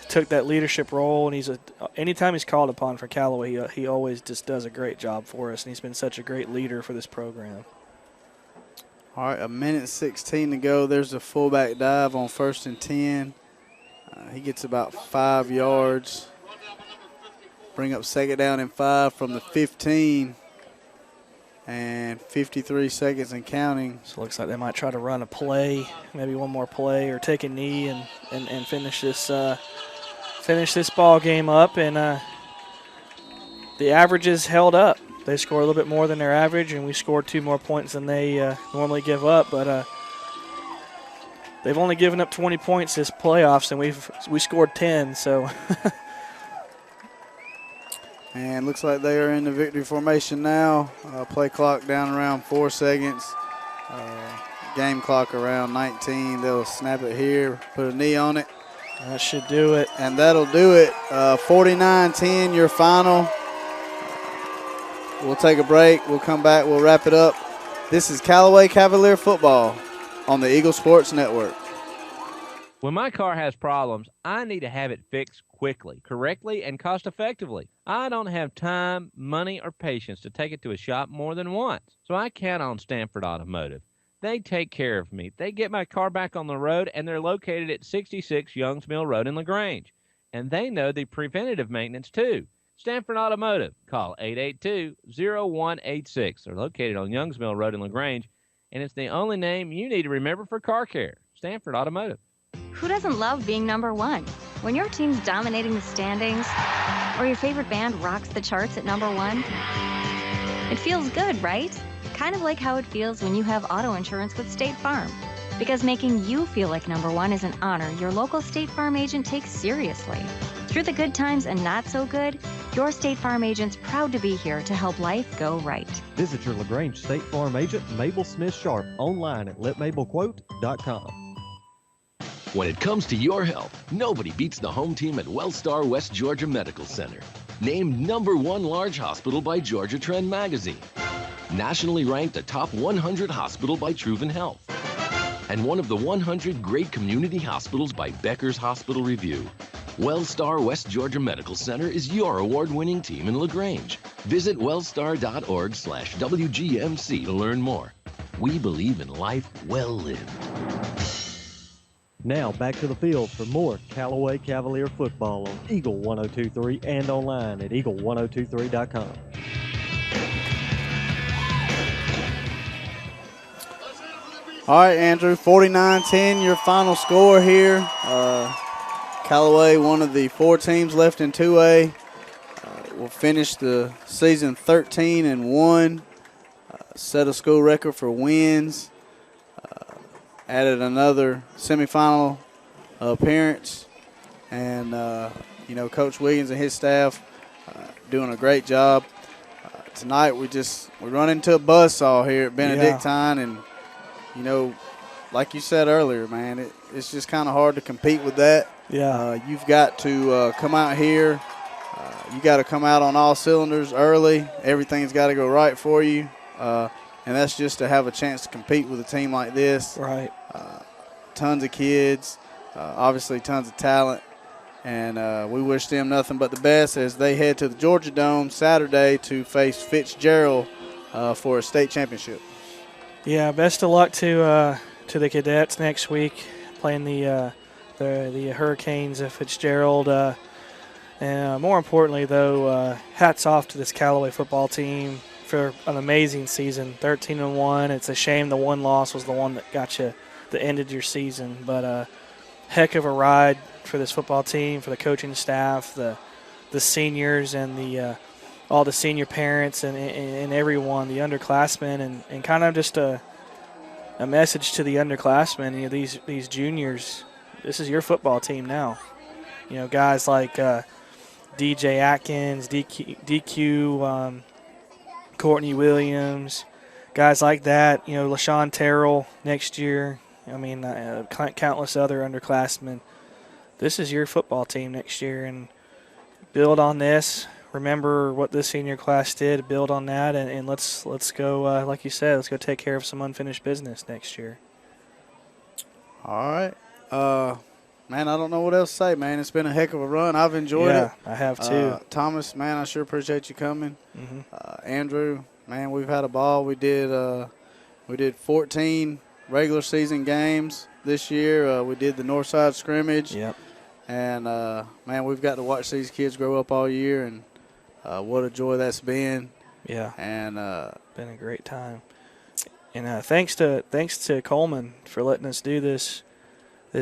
took that leadership role, and anytime he's called upon for Callaway, he always just does a great job for us, and he's been such a great leader for this program. All right, 1:16 to go. There's a fullback dive on 1st and 10. He gets about 5 yards. Bring up 2nd down and 5 from the 15. And 53 seconds and counting. So it looks like they might try to run a play, maybe one more play, or take a knee and finish this ball game up. And the averages held up. They scored a little bit more than their average, and we scored 2 more points than they normally give up. But they've only given up 20 points this playoffs, and we scored 10. So. And looks like they are in the victory formation now. Play clock down around 4 seconds. Game clock around 19. They'll snap it here, put a knee on it. That should do it. And that'll do it. 49-10, your final. We'll take a break. We'll come back. We'll wrap it up. This is Callaway Cavalier Football on the Eagle Sports Network. When my car has problems, I need to have it fixed quickly, correctly, and cost-effectively. I don't have time, money, or patience to take it to a shop more than once, so I count on Stanford Automotive. They take care of me. They get my car back on the road, and they're located at 66 Youngs Mill Road in LaGrange. And they know the preventative maintenance, too. Stanford Automotive. Call 882-0186. They're located on Youngs Mill Road in LaGrange, and it's the only name you need to remember for car care. Stanford Automotive. Who doesn't love being number one? When your team's dominating the standings, Or your favorite band rocks the charts at #1? It feels good, right? Kind of like how it feels when you have auto insurance with State Farm. Because making you feel like #1 is an honor your local State Farm agent takes seriously. Through the good times and not so good, your State Farm agent's proud to be here to help life go right. Visit your LaGrange State Farm agent, Mabel Smith Sharp, online at letmabelquote.com. When it comes to your health, nobody beats the home team at WellStar West Georgia Medical Center. Named #1 large hospital by Georgia Trend Magazine. Nationally ranked a top 100 hospital by Truven Health. And one of the 100 great community hospitals by Becker's Hospital Review. WellStar West Georgia Medical Center is your award-winning team in LaGrange. Visit wellstar.org/WGMC to learn more. We believe in life well lived. Now back to the field for more Callaway Cavalier football on Eagle 1023 and online at eagle1023.com. All right, Andrew, 49-10, your final score here. Callaway, one of the 4 teams left in 2A, will finish the season 13-1, set a school record for wins, added another semifinal appearance, and Coach Williams and his staff doing a great job. Tonight we run into a buzzsaw here at Benedictine, and like you said earlier, man, it's just kind of hard to compete with that. Yeah. You've got to come out here. You got to come out on all cylinders early. Everything's got to go right for you. And that's just to have a chance to compete with a team like this. Right. Tons of kids, obviously tons of talent. And we wish them nothing but the best as they head to the Georgia Dome Saturday to face Fitzgerald for a state championship. Yeah, best of luck to the Cadets next week, playing the Hurricanes of Fitzgerald. And more importantly, though, hats off to this Callaway football team for an amazing season, 13-1. It's a shame the one loss was the one that ended your season, but heck of a ride for this football team, for the coaching staff, the seniors, and all the senior parents and everyone, the underclassmen, and kind of just a message to the underclassmen. These juniors, this is your football team now. Guys like DJ Atkins, DQ, Courtney Williams, guys like that. LaShawn Terrell next year. Countless other underclassmen. This is your football team next year, and build on this. Remember what this senior class did. Build on that, and let's go. Like you said, let's go take care of some unfinished business next year. All right, man. I don't know what else to say, man. It's been a heck of a run. I've enjoyed it. Yeah, I have too. Thomas, man, I sure appreciate you coming. Mm-hmm. Andrew, man, we've had a ball. We did 14 regular season games this year. We did the Northside scrimmage. Yep. And man, we've got to watch these kids grow up all year, and what a joy that's been. Yeah. And been a great time. And thanks to Coleman for letting us do this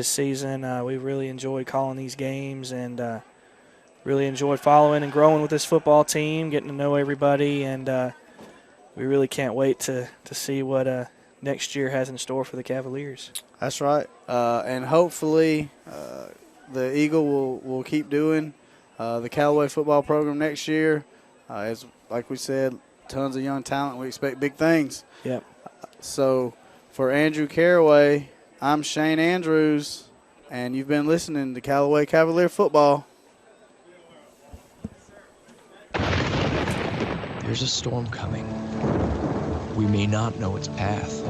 season. We really enjoyed calling these games, and really enjoyed following and growing with this football team, getting to know everybody, and we really can't wait to see what next year has in store for the Cavaliers. That's right. And hopefully the Eagle will keep doing the Callaway football program next year. As like we said, tons of young talent. We expect big things. Yep. So for Andrew Caraway, I'm Shane Andrews, and you've been listening to Callaway Cavalier football. There's a storm coming. We may not know its path,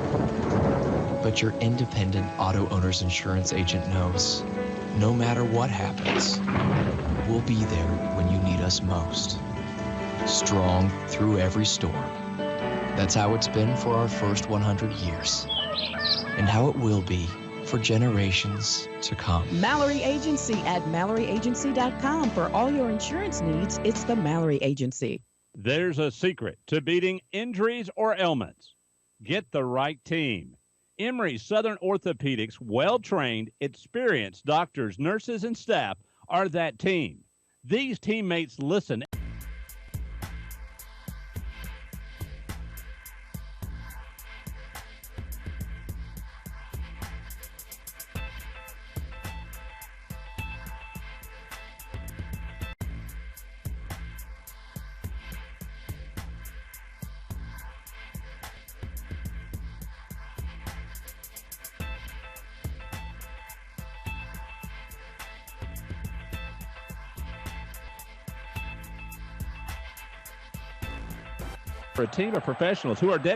but your independent auto owner's insurance agent knows no matter what happens, we'll be there when you need us most. Strong through every storm. That's how it's been for our first 100 years, and how it will be for generations to come. Mallory Agency at MalloryAgency.com. For all your insurance needs, it's the Mallory Agency. There's a secret to beating injuries or ailments. Get the right team. Emory Southern Orthopedics' well-trained, experienced doctors, nurses, and staff are that team. These teammates listen. For a team of professionals who are dedicated